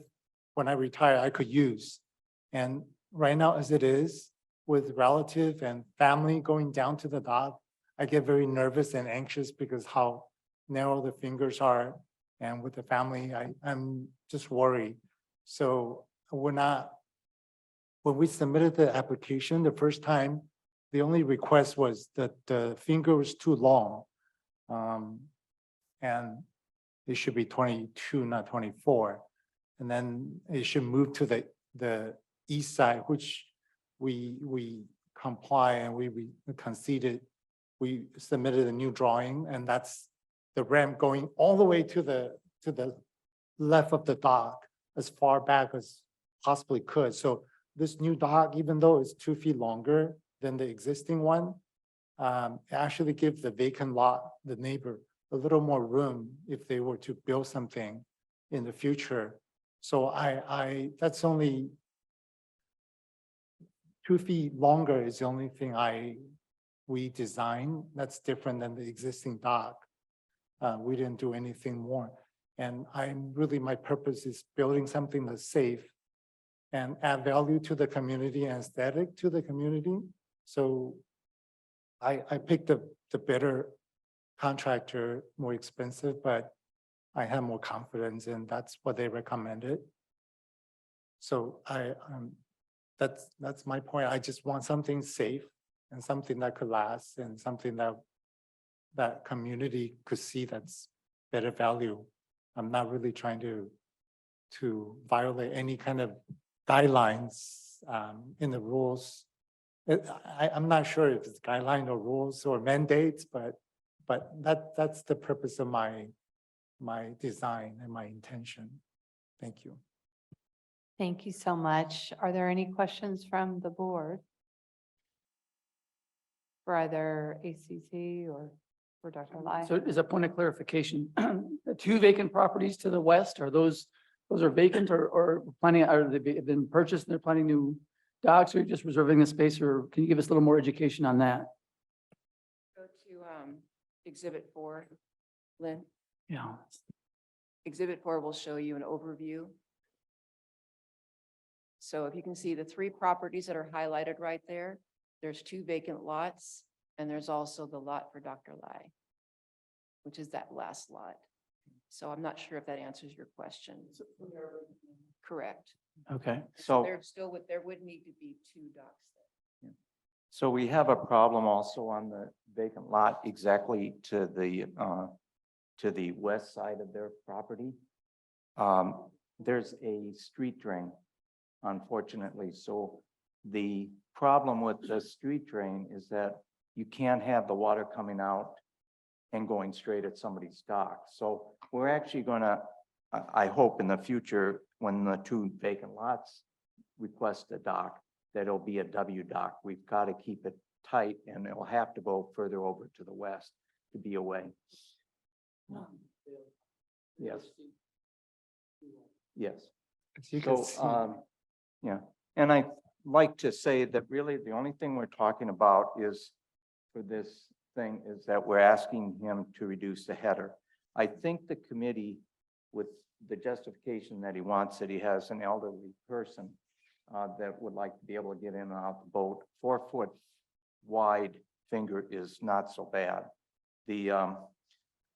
when I retire, I could use. And right now, as it is, with relative and family going down to the dock, I get very nervous and anxious because how narrow the fingers are. And with the family, I'm just worried. So when we submitted the application the first time, the only request was that the finger was too long. And it should be 22, not 24. And then it should move to the east side, which we comply and we conceded. We submitted a new drawing, and that's the ramp going all the way to the left of the dock as far back as possibly could. So this new dock, even though it's 2 feet longer than the existing one, it actually gives the vacant lot, the neighbor, a little more room if they were to build something in the future. So that's only 2 feet longer is the only thing we designed that's different than the existing dock. We didn't do anything more. And my purpose is building something that's safe and add value to the community and aesthetic to the community. So I picked the better contractor, more expensive, but I have more confidence, and that's what they recommended. So that's my point. I just want something safe and something that could last and something that community could see that's better value. I'm not really trying to violate any kind of guidelines in the rules. I'm not sure if it's guideline or rules or mandates, but that's the purpose of my design and my intention. Thank you. Thank you so much. Are there any questions from the board? For either ACC or for Dr. Lai? So as a point of clarification, the 2 vacant properties to the west, are those are vacant or planning, are they been purchased and they're planning new docks, or you're just reserving the space, or can you give us a little more education on that? Go to Exhibit 4, Lynn. Yeah. Exhibit 4 will show you an overview. So if you can see the three properties that are highlighted right there, there's 2 vacant lots, and there's also the lot for Dr. Lai, which is that last lot. So I'm not sure if that answers your question. Correct. Okay. So there would need to be 2 docks there. So we have a problem also on the vacant lot exactly to the west side of their property. There's a street drain, unfortunately. So the problem with the street drain is that you can't have the water coming out and going straight at somebody's dock. So we're actually gonna, I hope in the future, when the 2 vacant lots request a dock, that it'll be a W dock. We've got to keep it tight, and it'll have to go further over to the west to be away. Yes. Yes. As you can So, see, yeah, and I like to say that really the only thing we're talking about is for this thing is that we're asking him to reduce the header. I think the committee, with the justification that he wants, that he has an elderly person that would like to be able to get in and out the boat, 4-foot wide finger is not so bad. The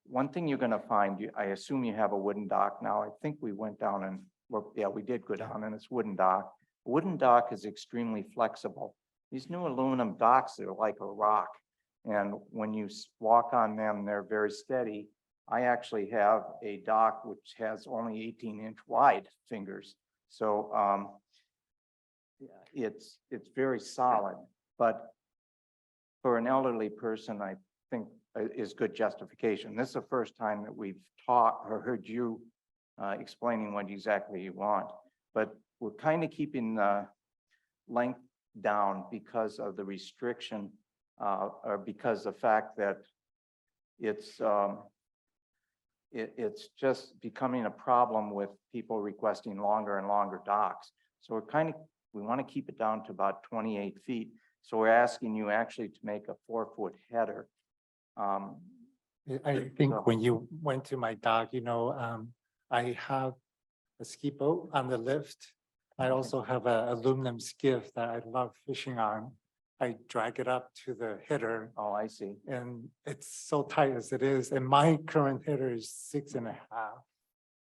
one thing you're gonna find, I assume you have a wooden dock now. I think we went down and, well, yeah, we did go down and it's wooden dock. Wooden dock is extremely flexible. These new aluminum docks are like a rock. And when you walk on them, they're very steady. I actually have a dock which has only 18-inch wide fingers. So it's very solid, but for an elderly person, I think is good justification. This is the first time that we've talked or heard you explaining what exactly you want, but we're kind of keeping the length down because of the restriction or because of the fact that it's just becoming a problem with people requesting longer and longer docks. So we want to keep it down to about 28 feet. So we're asking you actually to make a 4-foot header. I think when you went to my dock, I have a ski boat on the lift. I also have an aluminum skiff that I love fishing on. I drag it up to the header. Oh, I see. And it's so tight as it is. And my current header is 6.5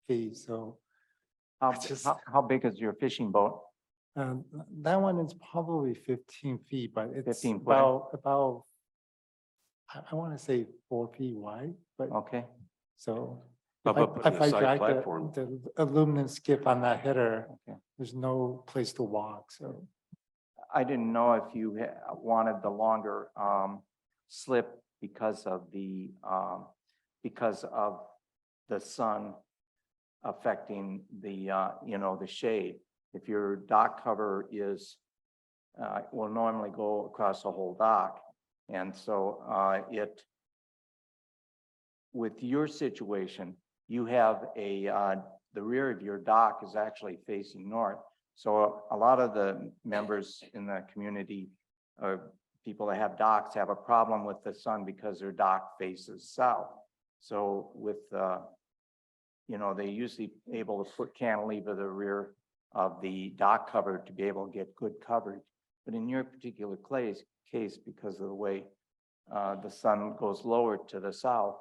feet. So How big is your fishing boat? that one is probably 15 feet, but it's 15 footer. about, I want to say 4 feet wide, but Okay. so. How If about putting if a I side drag platform? the aluminum skip on that header, Okay. there's no place to walk, so. I didn't know if you wanted the longer slip because of the sun affecting the shade. If your dock cover is will normally go across the whole dock, and so with your situation, you have the rear of your dock is actually facing north. So a lot of the members in the community or people that have docks have a problem with the sun because their dock faces south. So with, they usually able to put cantilever the rear of the dock cover to be able to get good coverage. But in your particular case, because of the way the sun goes lower to the south,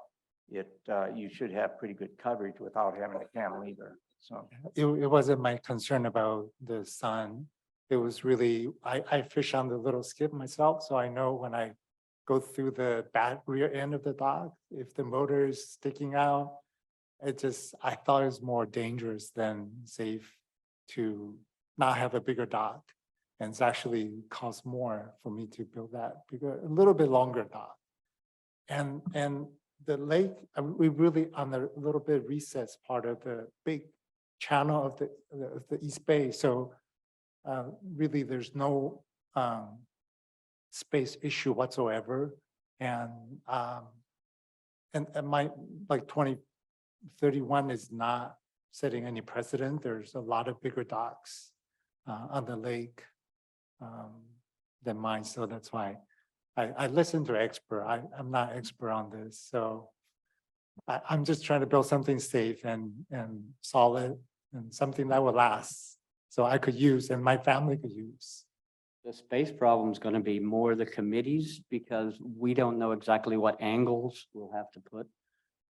you should have pretty good coverage without having a cantilever. So It wasn't my concern about the sun. It was really, I fish on the little skip myself, so I know when I go through the back rear end of the dock, if the motor is sticking out, I thought it was more dangerous than safe to not have a bigger dock. And it's actually cost more for me to build that bigger, a little bit longer dock. And the lake, we really on the little bit recessed part of the big channel of the East Bay. So really there's no space issue whatsoever. And my like 2031 is not setting any precedent. There's a lot of bigger docks on the lake than mine. So that's why I listen to expert. I'm not expert on this. So I'm just trying to build something safe and solid and something that will last. So I could use and my family could use. The space problem is going to be more the committees because we don't know exactly what angles we'll have to put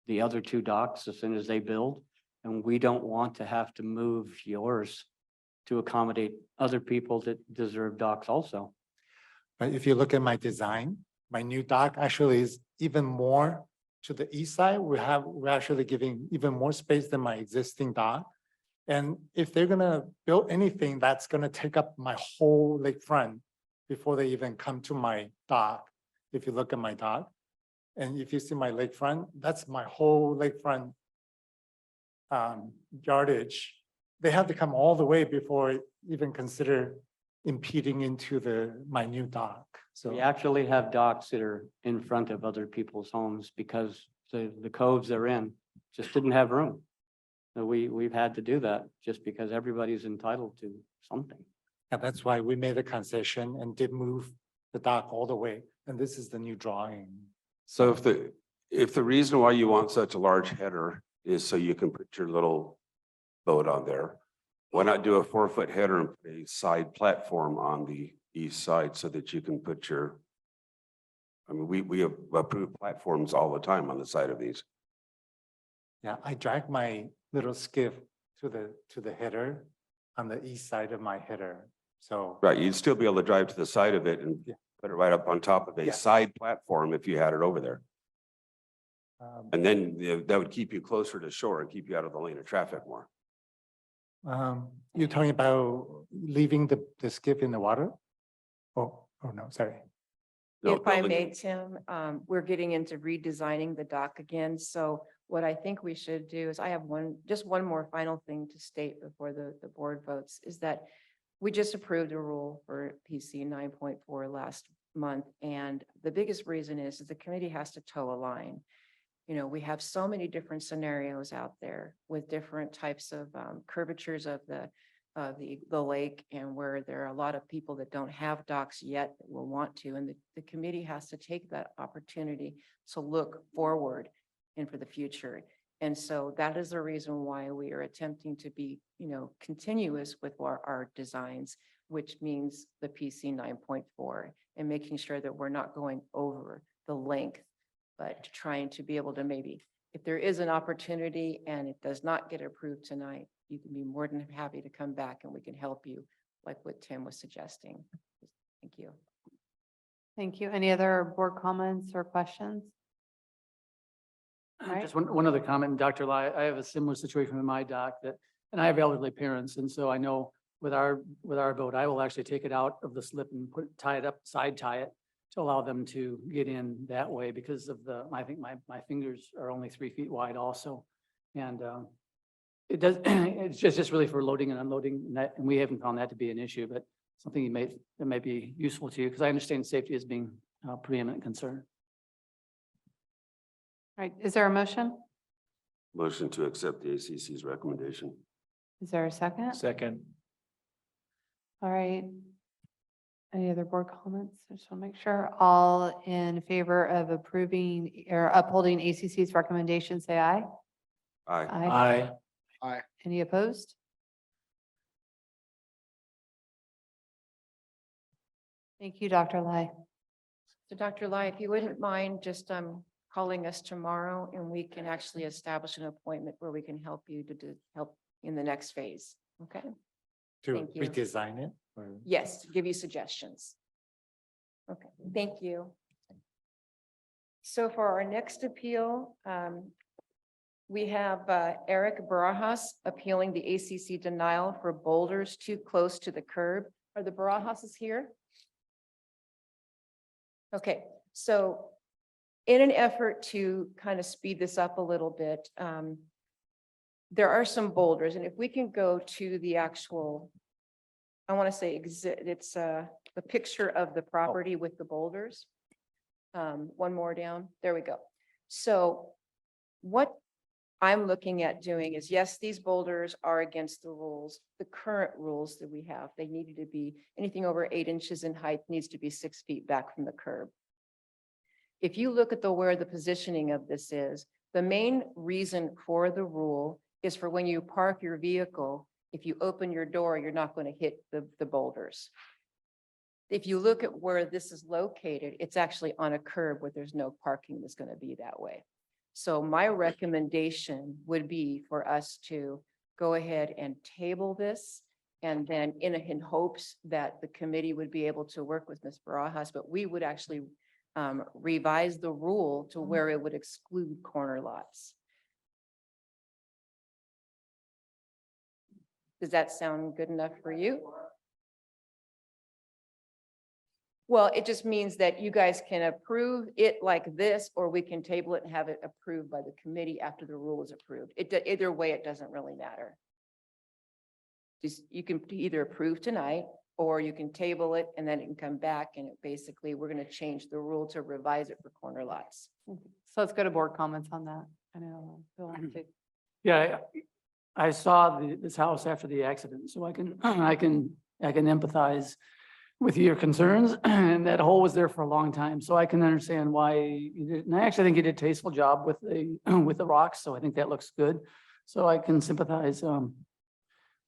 the other two docks as soon as they build. And we don't want to have to move yours to accommodate other people that deserve docks also. But if you look at my design, my new dock actually is even more to the east side. We're actually giving even more space than my existing dock. And if they're gonna build anything, that's gonna take up my whole lakefront before they even come to my dock. If you look at my dock, and if you see my lakefront, that's my whole lakefront yardage. They have to come all the way before even consider impeding into my new dock. So We actually have docks that are in front of other people's homes because the coves they're in just didn't have room. So we've had to do that just because everybody's entitled to something. yeah, that's why we made a concession and did move the dock all the way. And this is the new drawing. So if the reason why you want such a large header is so you can put your little boat on there, why not do a 4-foot header and put a side platform on the east side so that you can put your, I mean, we have approved platforms all the time on the side of these. Yeah, I drag my little skiff to the header on the east side of my header. So Right, you'd still be able to drive to the side of it and Yeah. put it right up on top of a Yeah. side platform if you had it over there. um, And then that would keep you closer to shore and keep you out of the lane of traffic more. you're talking about leaving the skiff in the water? Oh, no, sorry. No, If I building- may, Tim, we're getting into redesigning the dock again. So what I think we should do is I have just one more final thing to state before the board votes is that we just approved a rule for PC 9.4 last month. And the biggest reason is the committee has to toe a line. You know, we have so many different scenarios out there with different types of curvatures of the lake and where there are a lot of people that don't have docks yet that will want to. And the committee has to take that opportunity to look forward and for the future. And so that is the reason why we are attempting to be, continuous with our designs, which means the PC 9.4 and making sure that we're not going over the length, but trying to be able to maybe, if there is an opportunity and it does not get approved tonight, you can be more than happy to come back and we can help you, like what Tim was suggesting. Thank you. Thank you. Any other board comments or questions? Right. Just one other comment, Dr. Lai, I have a similar situation with my dock and I have elderly parents. And so I know with our boat, I will actually take it out of the slip and tie it up, side tie it to allow them to get in that way because of I think my fingers are only 3 feet wide also. And it does, it's just really for loading and unloading and we haven't found that to be an issue, but something that may be useful to you because I understand safety as being a preeminent concern. All right, is there a motion? Motion to accept the ACC's recommendation. Is there a second? Second. All right. Any other board comments? I just want to make sure. All in favor of approving or upholding ACC's recommendation, say aye. Aye. Aye. Any opposed? Thank you, Dr. Lai. So Dr. Lai, if you wouldn't mind just calling us tomorrow and we can actually establish an appointment where we can help you to help in the next phase. Okay? To Thank you. redesign it? Or? Yes, to give you suggestions. Okay, thank you. So for our next appeal, we have Eric Barajas appealing the ACC denial for boulders too close to the curb. Are the Barajases here? Okay, so in an effort to kind of speed this up a little bit, there are some boulders, and if we can go to the actual, I want to say it's the picture of the property with the boulders. One more down, there we go. So what I'm looking at doing is, yes, these boulders are against the rules, the current rules that we have. They needed to be anything over 8 inches in height needs to be 6 feet back from the curb. If you look at where the positioning of this is, the main reason for the rule is for when you park your vehicle If you open your door, you're not going to hit the boulders. If you look at where this is located, it's actually on a curb where there's no parking that's going to be that way. So my recommendation would be for us to go ahead and table this. And then in hopes that the committee would be able to work with Ms. Barajas, but we would actually revise the rule to where it would exclude corner lots. Does that sound good enough for you? Well, it just means that you guys can approve it like this, or we can table it and have it approved by the committee after the rule is approved. Either way, it doesn't really matter. Just, you can either approve tonight, or you can table it and then it can come back and it basically, we're going to change the rule to revise it for corner lots. So let's go to board comments on that. I know. Bill wants to- Yeah, I saw this house after the accident, so I can, I can empathize with your concerns, and that hole was there for a long time, so I can understand why you did. And I actually think you did a tasteful job with the rocks, so I think that looks good. So I can sympathize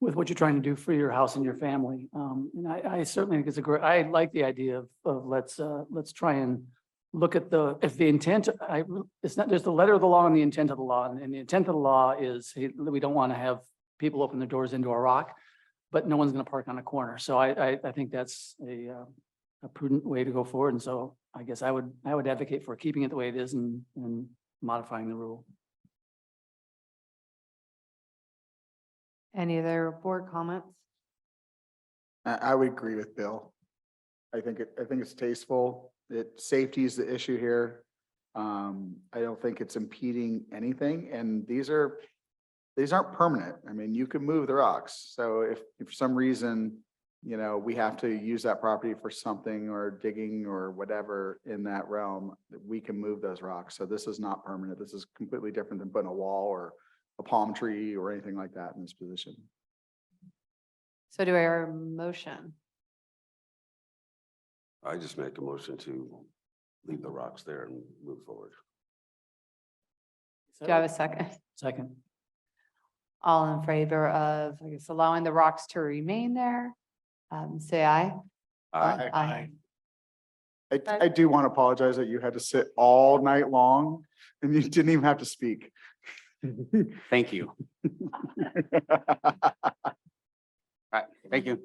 with what you're trying to do for your house and your family. And I certainly think it's a great, I like the idea of let's try and look at if the intent, it's not, there's the letter of the law and the intent of the law. And the intent of the law is, hey, we don't want to have people open their doors into a rock, but no one's going to park on a corner. So I think that's a prudent way to go forward. And so I guess I would advocate for keeping it the way it is and modifying the rule. Any other board comments? I would agree with Bill. I think it's tasteful. Safety is the issue here. I don't think it's impeding anything, and these aren't permanent. I mean, you can move the rocks. So if for some reason, we have to use that property for something or digging or whatever in that realm, we can move those rocks. So this is not permanent. This is completely different than putting a wall or a palm tree or anything like that in this position. So do I hear a motion? I just make a motion to leave the rocks there and move forward. Do I have a second? Second. All in favor of, I guess, allowing the rocks to remain there? Say aye. Aye. I do want to apologize that you had to sit all night long and you didn't even have to speak. Thank you. All right, thank you.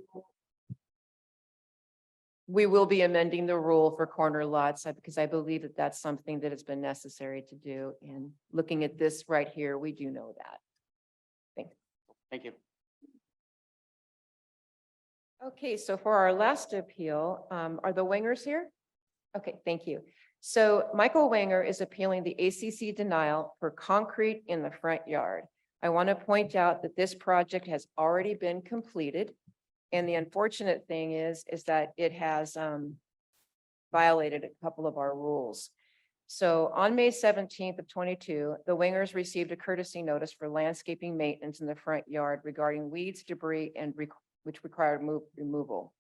We will be amending the rule for corner lots because I believe that that's something that has been necessary to do. And looking at this right here, we do know that. Thanks. Thank you. Okay, so for our last appeal, are the Wingers here? Okay, thank you. So Michael Wenger is appealing the ACC denial for concrete in the front yard. I want to point out that this project has already been completed. And the unfortunate thing is that it has violated a couple of our rules. So on May 17th of 22, the Wingers received a courtesy notice for landscaping maintenance in the front yard regarding weeds, debris, and which required removal.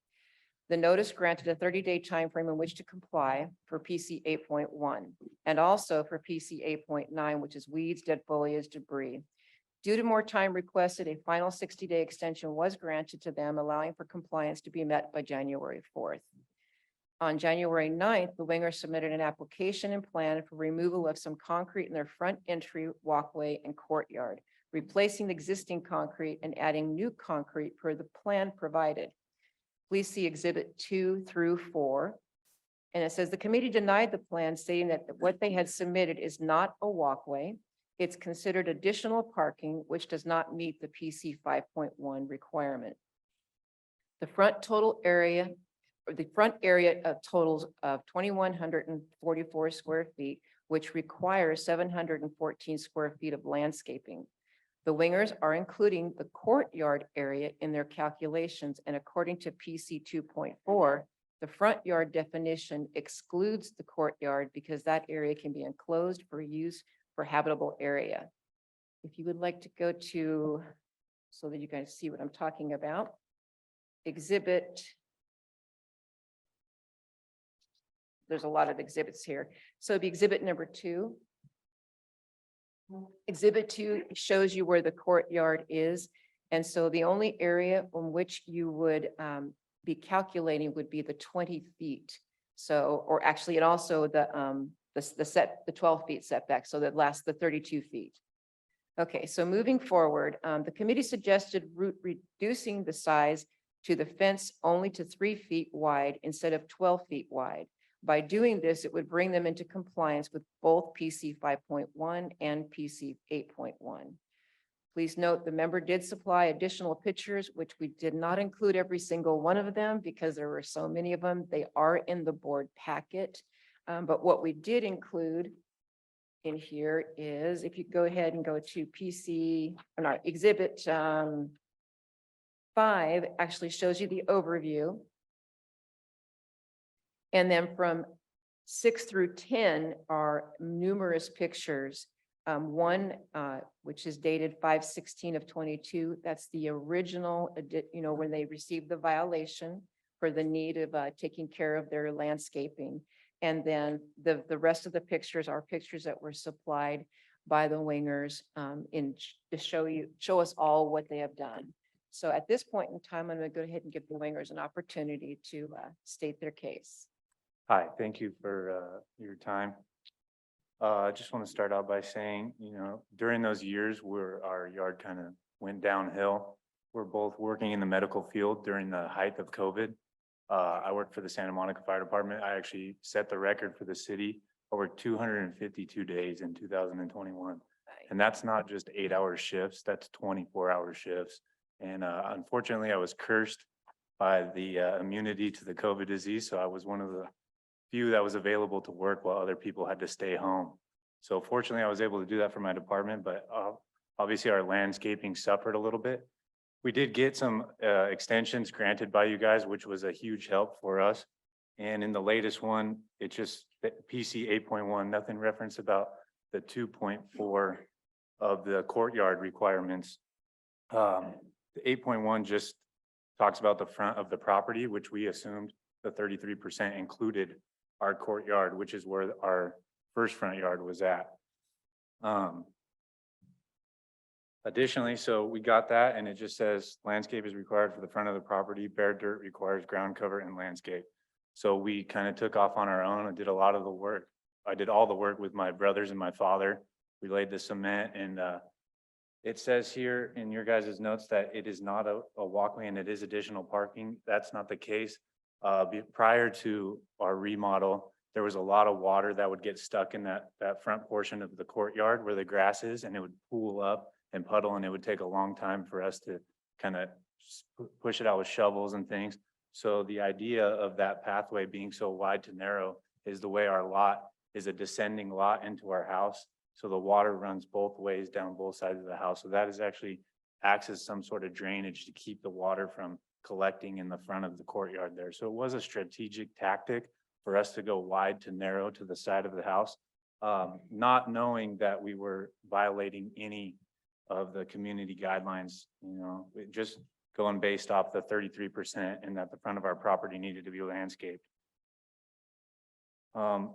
The notice granted a 30-day time frame in which to comply for PC 8.1 and also for PC 8.9, which is weeds, dead foliage, debris. Due to more time requested, a final 60-day extension was granted to them, allowing for compliance to be met by January 4th. On January 9th, the Wingers submitted an application and plan for removal of some concrete in their front entry, walkway, and courtyard, replacing the existing concrete and adding new concrete per the plan provided. Please see Exhibit 2 through 4. And it says the committee denied the plan, stating that what they had submitted is not a walkway. It's considered additional parking, which does not meet the PC 5.1 requirement. The front area of totals of 2,144 square feet, which requires 714 square feet of landscaping. The Wingers are including the courtyard area in their calculations, and according to PC 2.4, the front yard definition excludes the courtyard because that area can be enclosed for use for habitable area. If you would like to go to, so that you guys see what I'm talking about, exhibit. There's a lot of exhibits here. So the exhibit number 2. Exhibit 2 shows you where the courtyard is. And so the only area on which you would be calculating would be the 20 feet. So, or actually, and also the 12 feet setback, so that lasts the 32 feet. Okay, so moving forward, the committee suggested reducing the size to the fence only to 3 feet wide instead of 12 feet wide. By doing this, it would bring them into compliance with both PC 5.1 and PC 8.1. Please note, the member did supply additional pictures, which we did not include every single one of them because there were so many of them. They are in the board packet. But what we did include in here is, if you go ahead and go to exhibit 5 actually shows you the overview. And then from 6 through 10 are numerous pictures. One, which is dated 5/16/22. That's the original, when they received the violation for the need of taking care of their landscaping. And then the rest of the pictures are pictures that were supplied by the wingers to show us all what they have done. So at this point in time, I'm going to go ahead and give the wingers an opportunity to state their case. Hi, thank you for your time. I just want to start out by saying, during those years where our yard kind of went downhill, we're both working in the medical field during the height of COVID. I worked for the Santa Monica Fire Department. I actually set the record for the city over 252 days in 2021. And that's not just 8-hour shifts, that's 24-hour shifts. And unfortunately, I was cursed by the immunity to the COVID disease. So I was one of the few that was available to work while other people had to stay home. So fortunately, I was able to do that for my department, but obviously our landscaping suffered a little bit. We did get some extensions granted by you guys, which was a huge help for us. And in the latest one, it's just PC 8.1, nothing referenced about the 2.4 of the courtyard requirements. The 8.1 just talks about the front of the property, which we assumed the 33% included our courtyard, which is where our first front yard was at. Additionally, so we got that and it just says landscape is required for the front of the property. Bare dirt requires ground cover and landscape. So we kind of took off on our own and did a lot of the work. I did all the work with my brothers and my father. We laid the cement and it says here in your guys' notes that it is not a walkway and it is additional parking. That's not the case. Prior to our remodel, there was a lot of water that would get stuck in that front portion of the courtyard where the grass is, and it would pool up and puddle, and it would take a long time for us to kind of push it out with shovels and things. So the idea of that pathway being so wide to narrow is the way our lot is a descending lot into our house. So the water runs both ways down both sides of the house. So that is actually acts as some sort of drainage to keep the water from collecting in the front of the courtyard there. So it was a strategic tactic for us to go wide to narrow to the side of the house, not knowing that we were violating any of the community guidelines, just going based off the 33% and that the front of our property needed to be landscaped.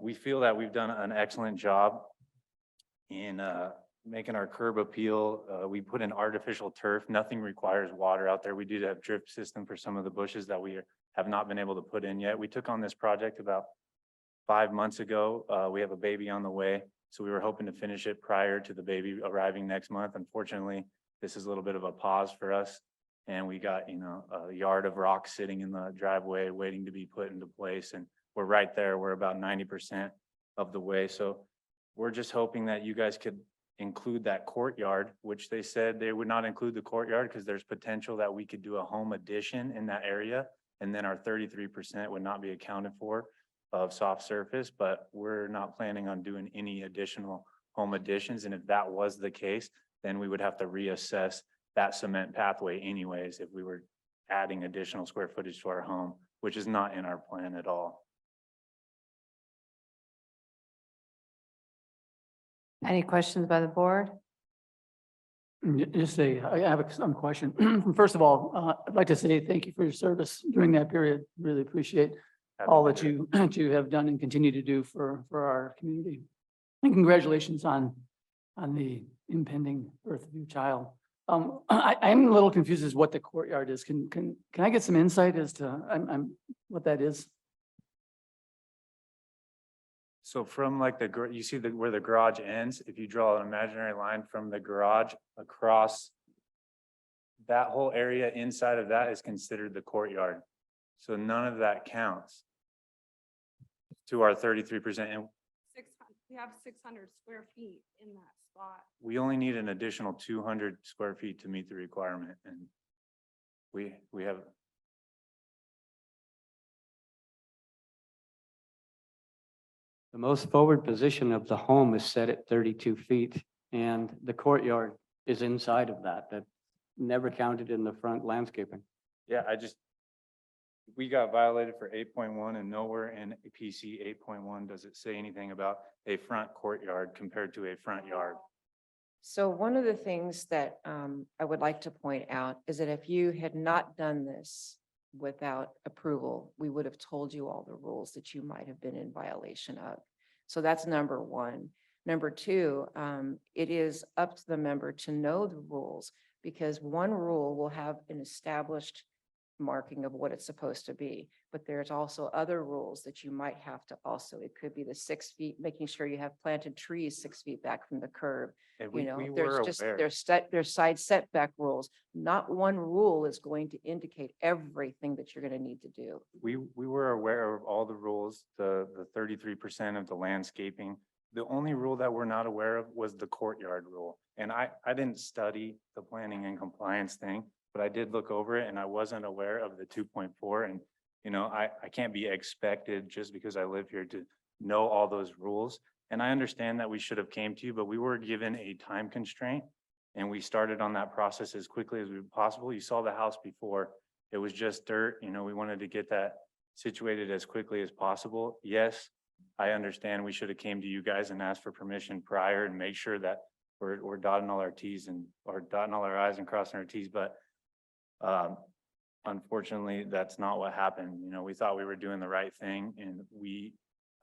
We feel that we've done an excellent job in making our curb appeal. We put in artificial turf. Nothing requires water out there. We do have drip system for some of the bushes that we have not been able to put in yet. We took on this project about 5 months ago. We have a baby on the way, so we were hoping to finish it prior to the baby arriving next month. Unfortunately, this is a little bit of a pause for us. And we got, a yard of rock sitting in the driveway waiting to be put into place. And we're right there. We're about 90% of the way. So we're just hoping that you guys could include that courtyard, which they said they would not include the courtyard because there's potential that we could do a home addition in that area. And then our 33% would not be accounted for of soft surface, but we're not planning on doing any additional home additions. And if that was the case, then we would have to reassess that cement pathway anyways, if we were adding additional square footage to our home, which is not in our plan at all. Any questions by the board? Just I have some question. First of all, I'd like to say thank you for your service during that period. Really appreciate all that you have done and continue to do for our community. And congratulations on the impending birth of your child. I'm a little confused as what the courtyard is. Can I get some insight as to, what that is? So from like you see where the garage ends, if you draw an imaginary line from the garage across, that whole area inside of that is considered the courtyard. So none of that counts to our 33%. And We have 600 square feet in that spot. we only need an additional 200 square feet to meet the requirement. And we have, The most forward position of the home is set at 32 feet and the courtyard is inside of that. That never counted in the front landscaping. yeah, we got violated for 8.1 and nowhere in PC 8.1 does it say anything about a front courtyard compared to a front yard. So one of the things that I would like to point out is that if you had not done this without approval, we would have told you all the rules that you might have been in violation of. So that's number one. Number two, it is up to the member to know the rules because one rule will have an established marking of what it's supposed to be. But there's also other rules that you might have to also, it could be the 6 feet, making sure you have planted trees 6 feet back from the curb. And You know, we there's were just, aware. there's side setback rules. Not one rule is going to indicate everything that you're going to need to do. We were aware of all the rules, the 33% of the landscaping. The only rule that we're not aware of was the courtyard rule. And I didn't study the planning and compliance thing, but I did look over it and I wasn't aware of the 2.4. And, you know, I can't be expected just because I live here to know all those rules. And I understand that we should have came to you, but we were given a time constraint and we started on that process as quickly as we possible. You saw the house before. It was just dirt. You know, we wanted to get that situated as quickly as possible. Yes, I understand we should have came to you guys and asked for permission prior and make sure that we're dotting all our Ts or dotting all our Is and crossing our Ts, but unfortunately, that's not what happened. You know, we thought we were doing the right thing and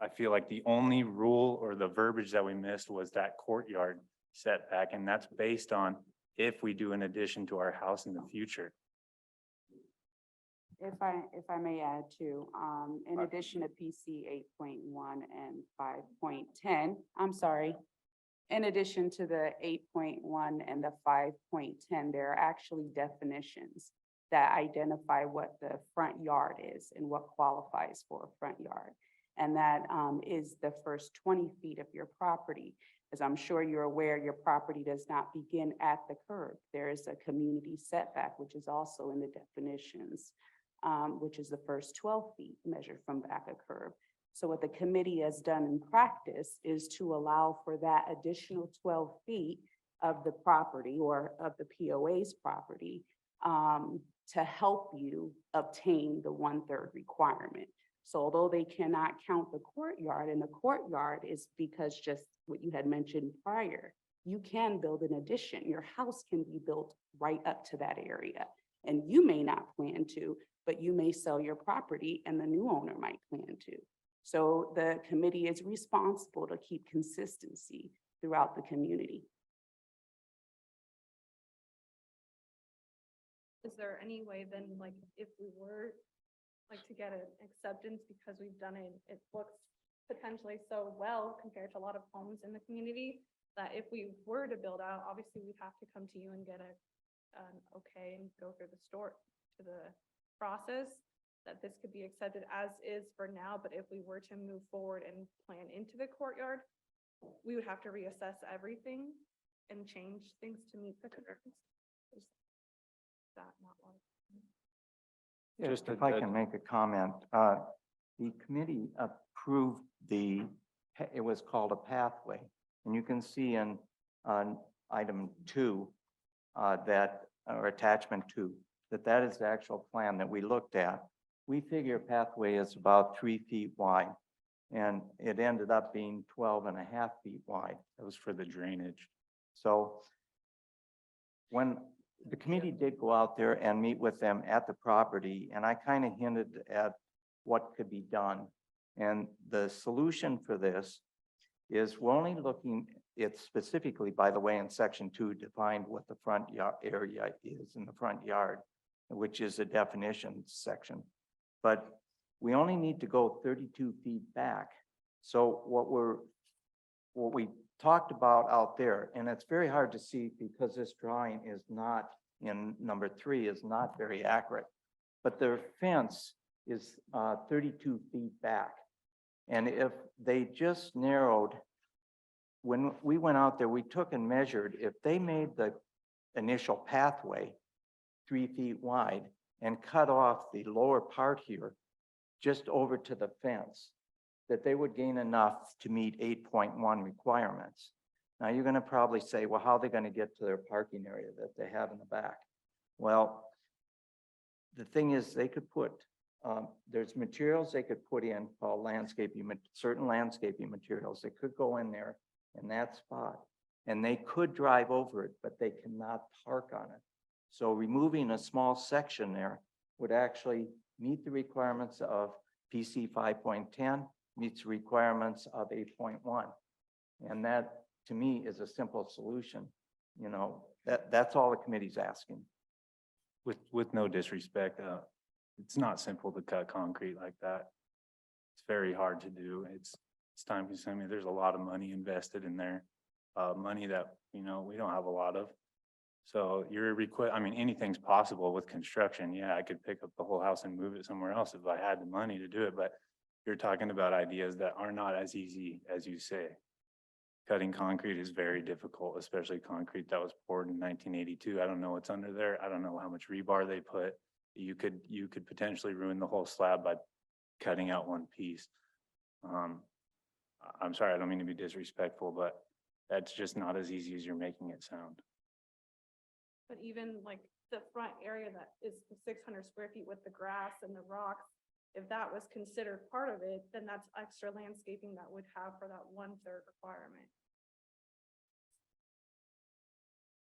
I feel like the only rule or the verbiage that we missed was that courtyard setback, and that's based on if we do an addition to our house in the future. If I may add too, in addition to PC 8.1 and 5.10, I'm sorry. In addition to the 8.1 and the 5.10, there are actually definitions that identify what the front yard is and what qualifies for a front yard. And that is the first 20 feet of your property. As I'm sure you're aware, your property does not begin at the curb. There is a community setback, which is also in the definitions, which is the first 12 feet measured from back of curb. So what the committee has done in practice is to allow for that additional 12 feet of the property or of the POA's property to help you obtain the 1/3 requirement. So although they cannot count the courtyard, and the courtyard is because just what you had mentioned prior, you can build an addition. Your house can be built right up to that area. And you may not plan to, but you may sell your property and the new owner might plan to. So the committee is responsible to keep consistency throughout the community. Is there any way then, like, if we were like to get an acceptance because we've done it looks potentially so well compared to a lot of homes in the community, that if we were to build out, obviously we'd have to come to you and get an okay and go through the process, that this could be accepted as is for now, but if we were to move forward and plan into the courtyard, we would have to reassess everything and change things to meet the conditions. Is that not what? Just if I can make a comment, the committee approved it was called a pathway. And you can see in on item 2 or attachment 2, that is the actual plan that we looked at. We figure pathway is about 3 feet wide and it ended up being 12.5 feet wide. That was for the drainage. So when the committee did go out there and meet with them at the property, and I kind of hinted at what could be done. And the solution for this is we're only looking it's specifically, by the way, in section 2 defined what the front yard area is in the front yard, which is a definition section. But we only need to go 32 feet back. So what we talked about out there, and it's very hard to see because this drawing is not in number 3 is not very accurate, but their fence is 32 feet back. And if they just narrowed, when we went out there, we took and measured, if they made the initial pathway 3 feet wide and cut off the lower part here, just over to the fence, that they would gain enough to meet 8.1 requirements. Now, you're gonna probably say, well, how are they gonna get to their parking area that they have in the back? Well, the thing is, they could put, there's materials they could put in called landscaping, certain landscaping materials that could go in there in that spot. And they could drive over it, but they cannot park on it. So removing a small section there would actually meet the requirements of PC 5.10, meets the requirements of 8.1. And that, to me, is a simple solution. You know, that's all the committee's asking. With no disrespect, it's not simple to cut concrete like that. It's very hard to do. It's time consuming. There's a lot of money invested in there, money that, you know, we don't have a lot of. So I mean, anything's possible with construction. Yeah, I could pick up the whole house and move it somewhere else if I had the money to do it, but you're talking about ideas that are not as easy as you say. Cutting concrete is very difficult, especially concrete that was poured in 1982. I don't know what's under there. I don't know how much rebar they put. You could potentially ruin the whole slab by cutting out one piece. I'm sorry, I don't mean to be disrespectful, but that's just not as easy as you're making it sound. But even like the front area that is the 600 square feet with the grass and the rocks, if that was considered part of it, then that's extra landscaping that would have for that 1/3 requirement.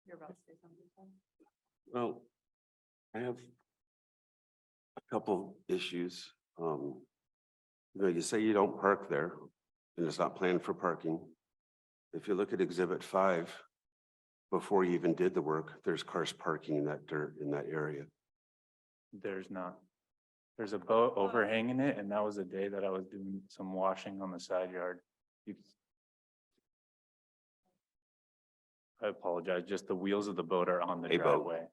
You're about to say something, Tom? Well, I have a couple issues. You know, you say you don't park there and it's not planned for parking. If you look at Exhibit 5, before you even did the work, there's cars parking in that dirt in that area. There's not. There's a boat overhanging it, and that was the day that I was doing some washing on the side yard. I apologize, just the wheels of the boat are on the A boat. driveway.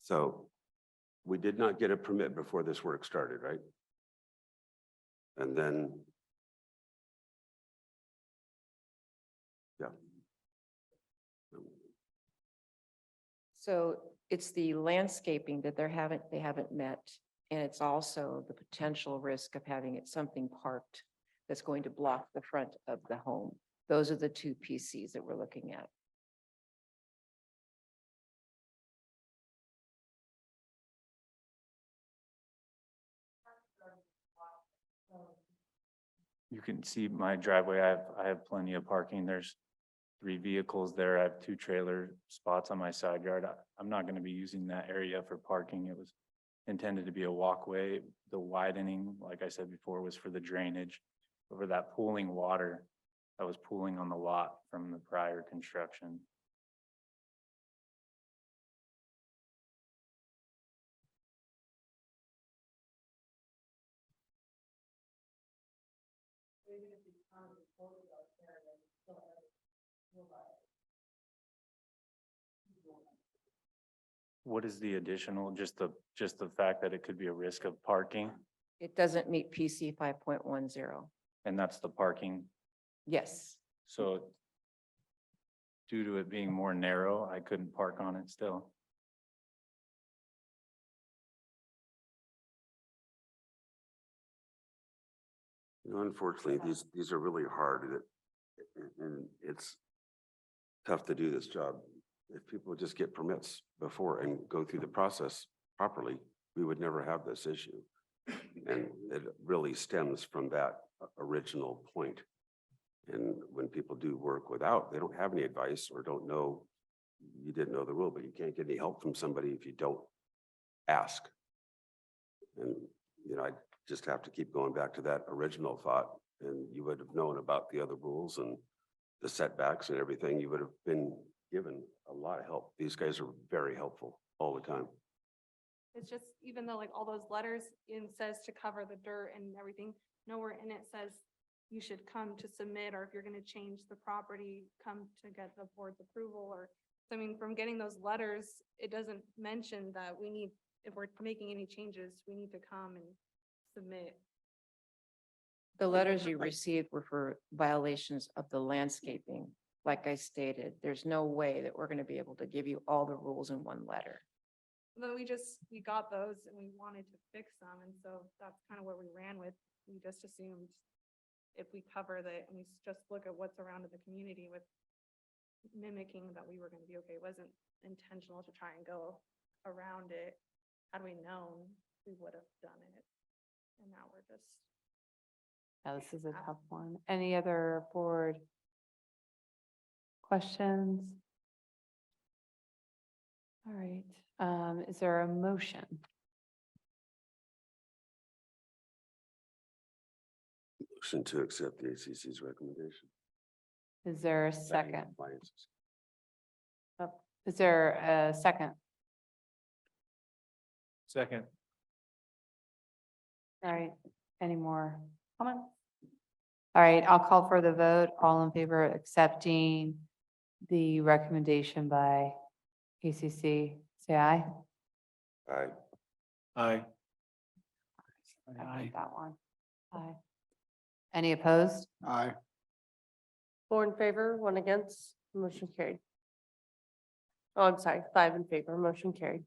So we did not get a permit before this work started, right? And then, yeah. So it's the landscaping that they haven't met. And it's also the potential risk of having it something parked that's going to block the front of the home. Those are the two PCs that we're looking at. You can see my driveway. I have plenty of parking. There's 3 vehicles there. I have 2 trailer spots on my side yard. I'm not going to be using that area for parking. It was intended to be a walkway. The widening, like I said before, was for the drainage over that pooling water that was pooling on the lot from the prior construction. What is the additional, just the fact that it could be a risk of parking, It doesn't meet PC 5.10. and that's the parking? Yes. So due to it being more narrow, I couldn't park on it still. You know, unfortunately, these are really hard. And it's tough to do this job. If people just get permits before and go through the process properly, we would never have this issue. And it really stems from that original point. And when people do work without, they don't have any advice or don't know, you didn't know the rule, but you can't get any help from somebody if you don't ask. And, you know, I just have to keep going back to that original thought. and you would have known about the other rules and the setbacks and everything. You would have been given a lot of help. These guys are very helpful all the time. It's just, even though like all those letters in says to cover the dirt and everything, nowhere in it says you should come to submit, or if you're gonna change the property, come to get the board's approval, or, I mean, from getting those letters, it doesn't mention that we need, if we're making any changes, we need to come and submit. The letters you received were for violations of the landscaping. Like I stated, there's no way that we're gonna be able to give you all the rules in one letter. Then we got those and we wanted to fix them, and so that's kind of where we ran with. We just assumed if we cover the, and we just look at what's around in the community with mimicking, that we were gonna be okay. It wasn't intentional to try and go around it. Had we known, we would have done it. And now we're just. Yeah, this is a tough one. Any other board questions? All right, is there a motion? Motion to accept the ACC's recommendation. Is there a second? Appliances. Is there a second? Second. All right, any more comments? All right, I'll call for the vote. All in favor of accepting the recommendation by ACC, say aye. Aye. Aye. I like that one. Aye. Any opposed? Aye. 4 in favor, 1 against, motion carried. Oh, I'm sorry, 5 in favor, motion carried.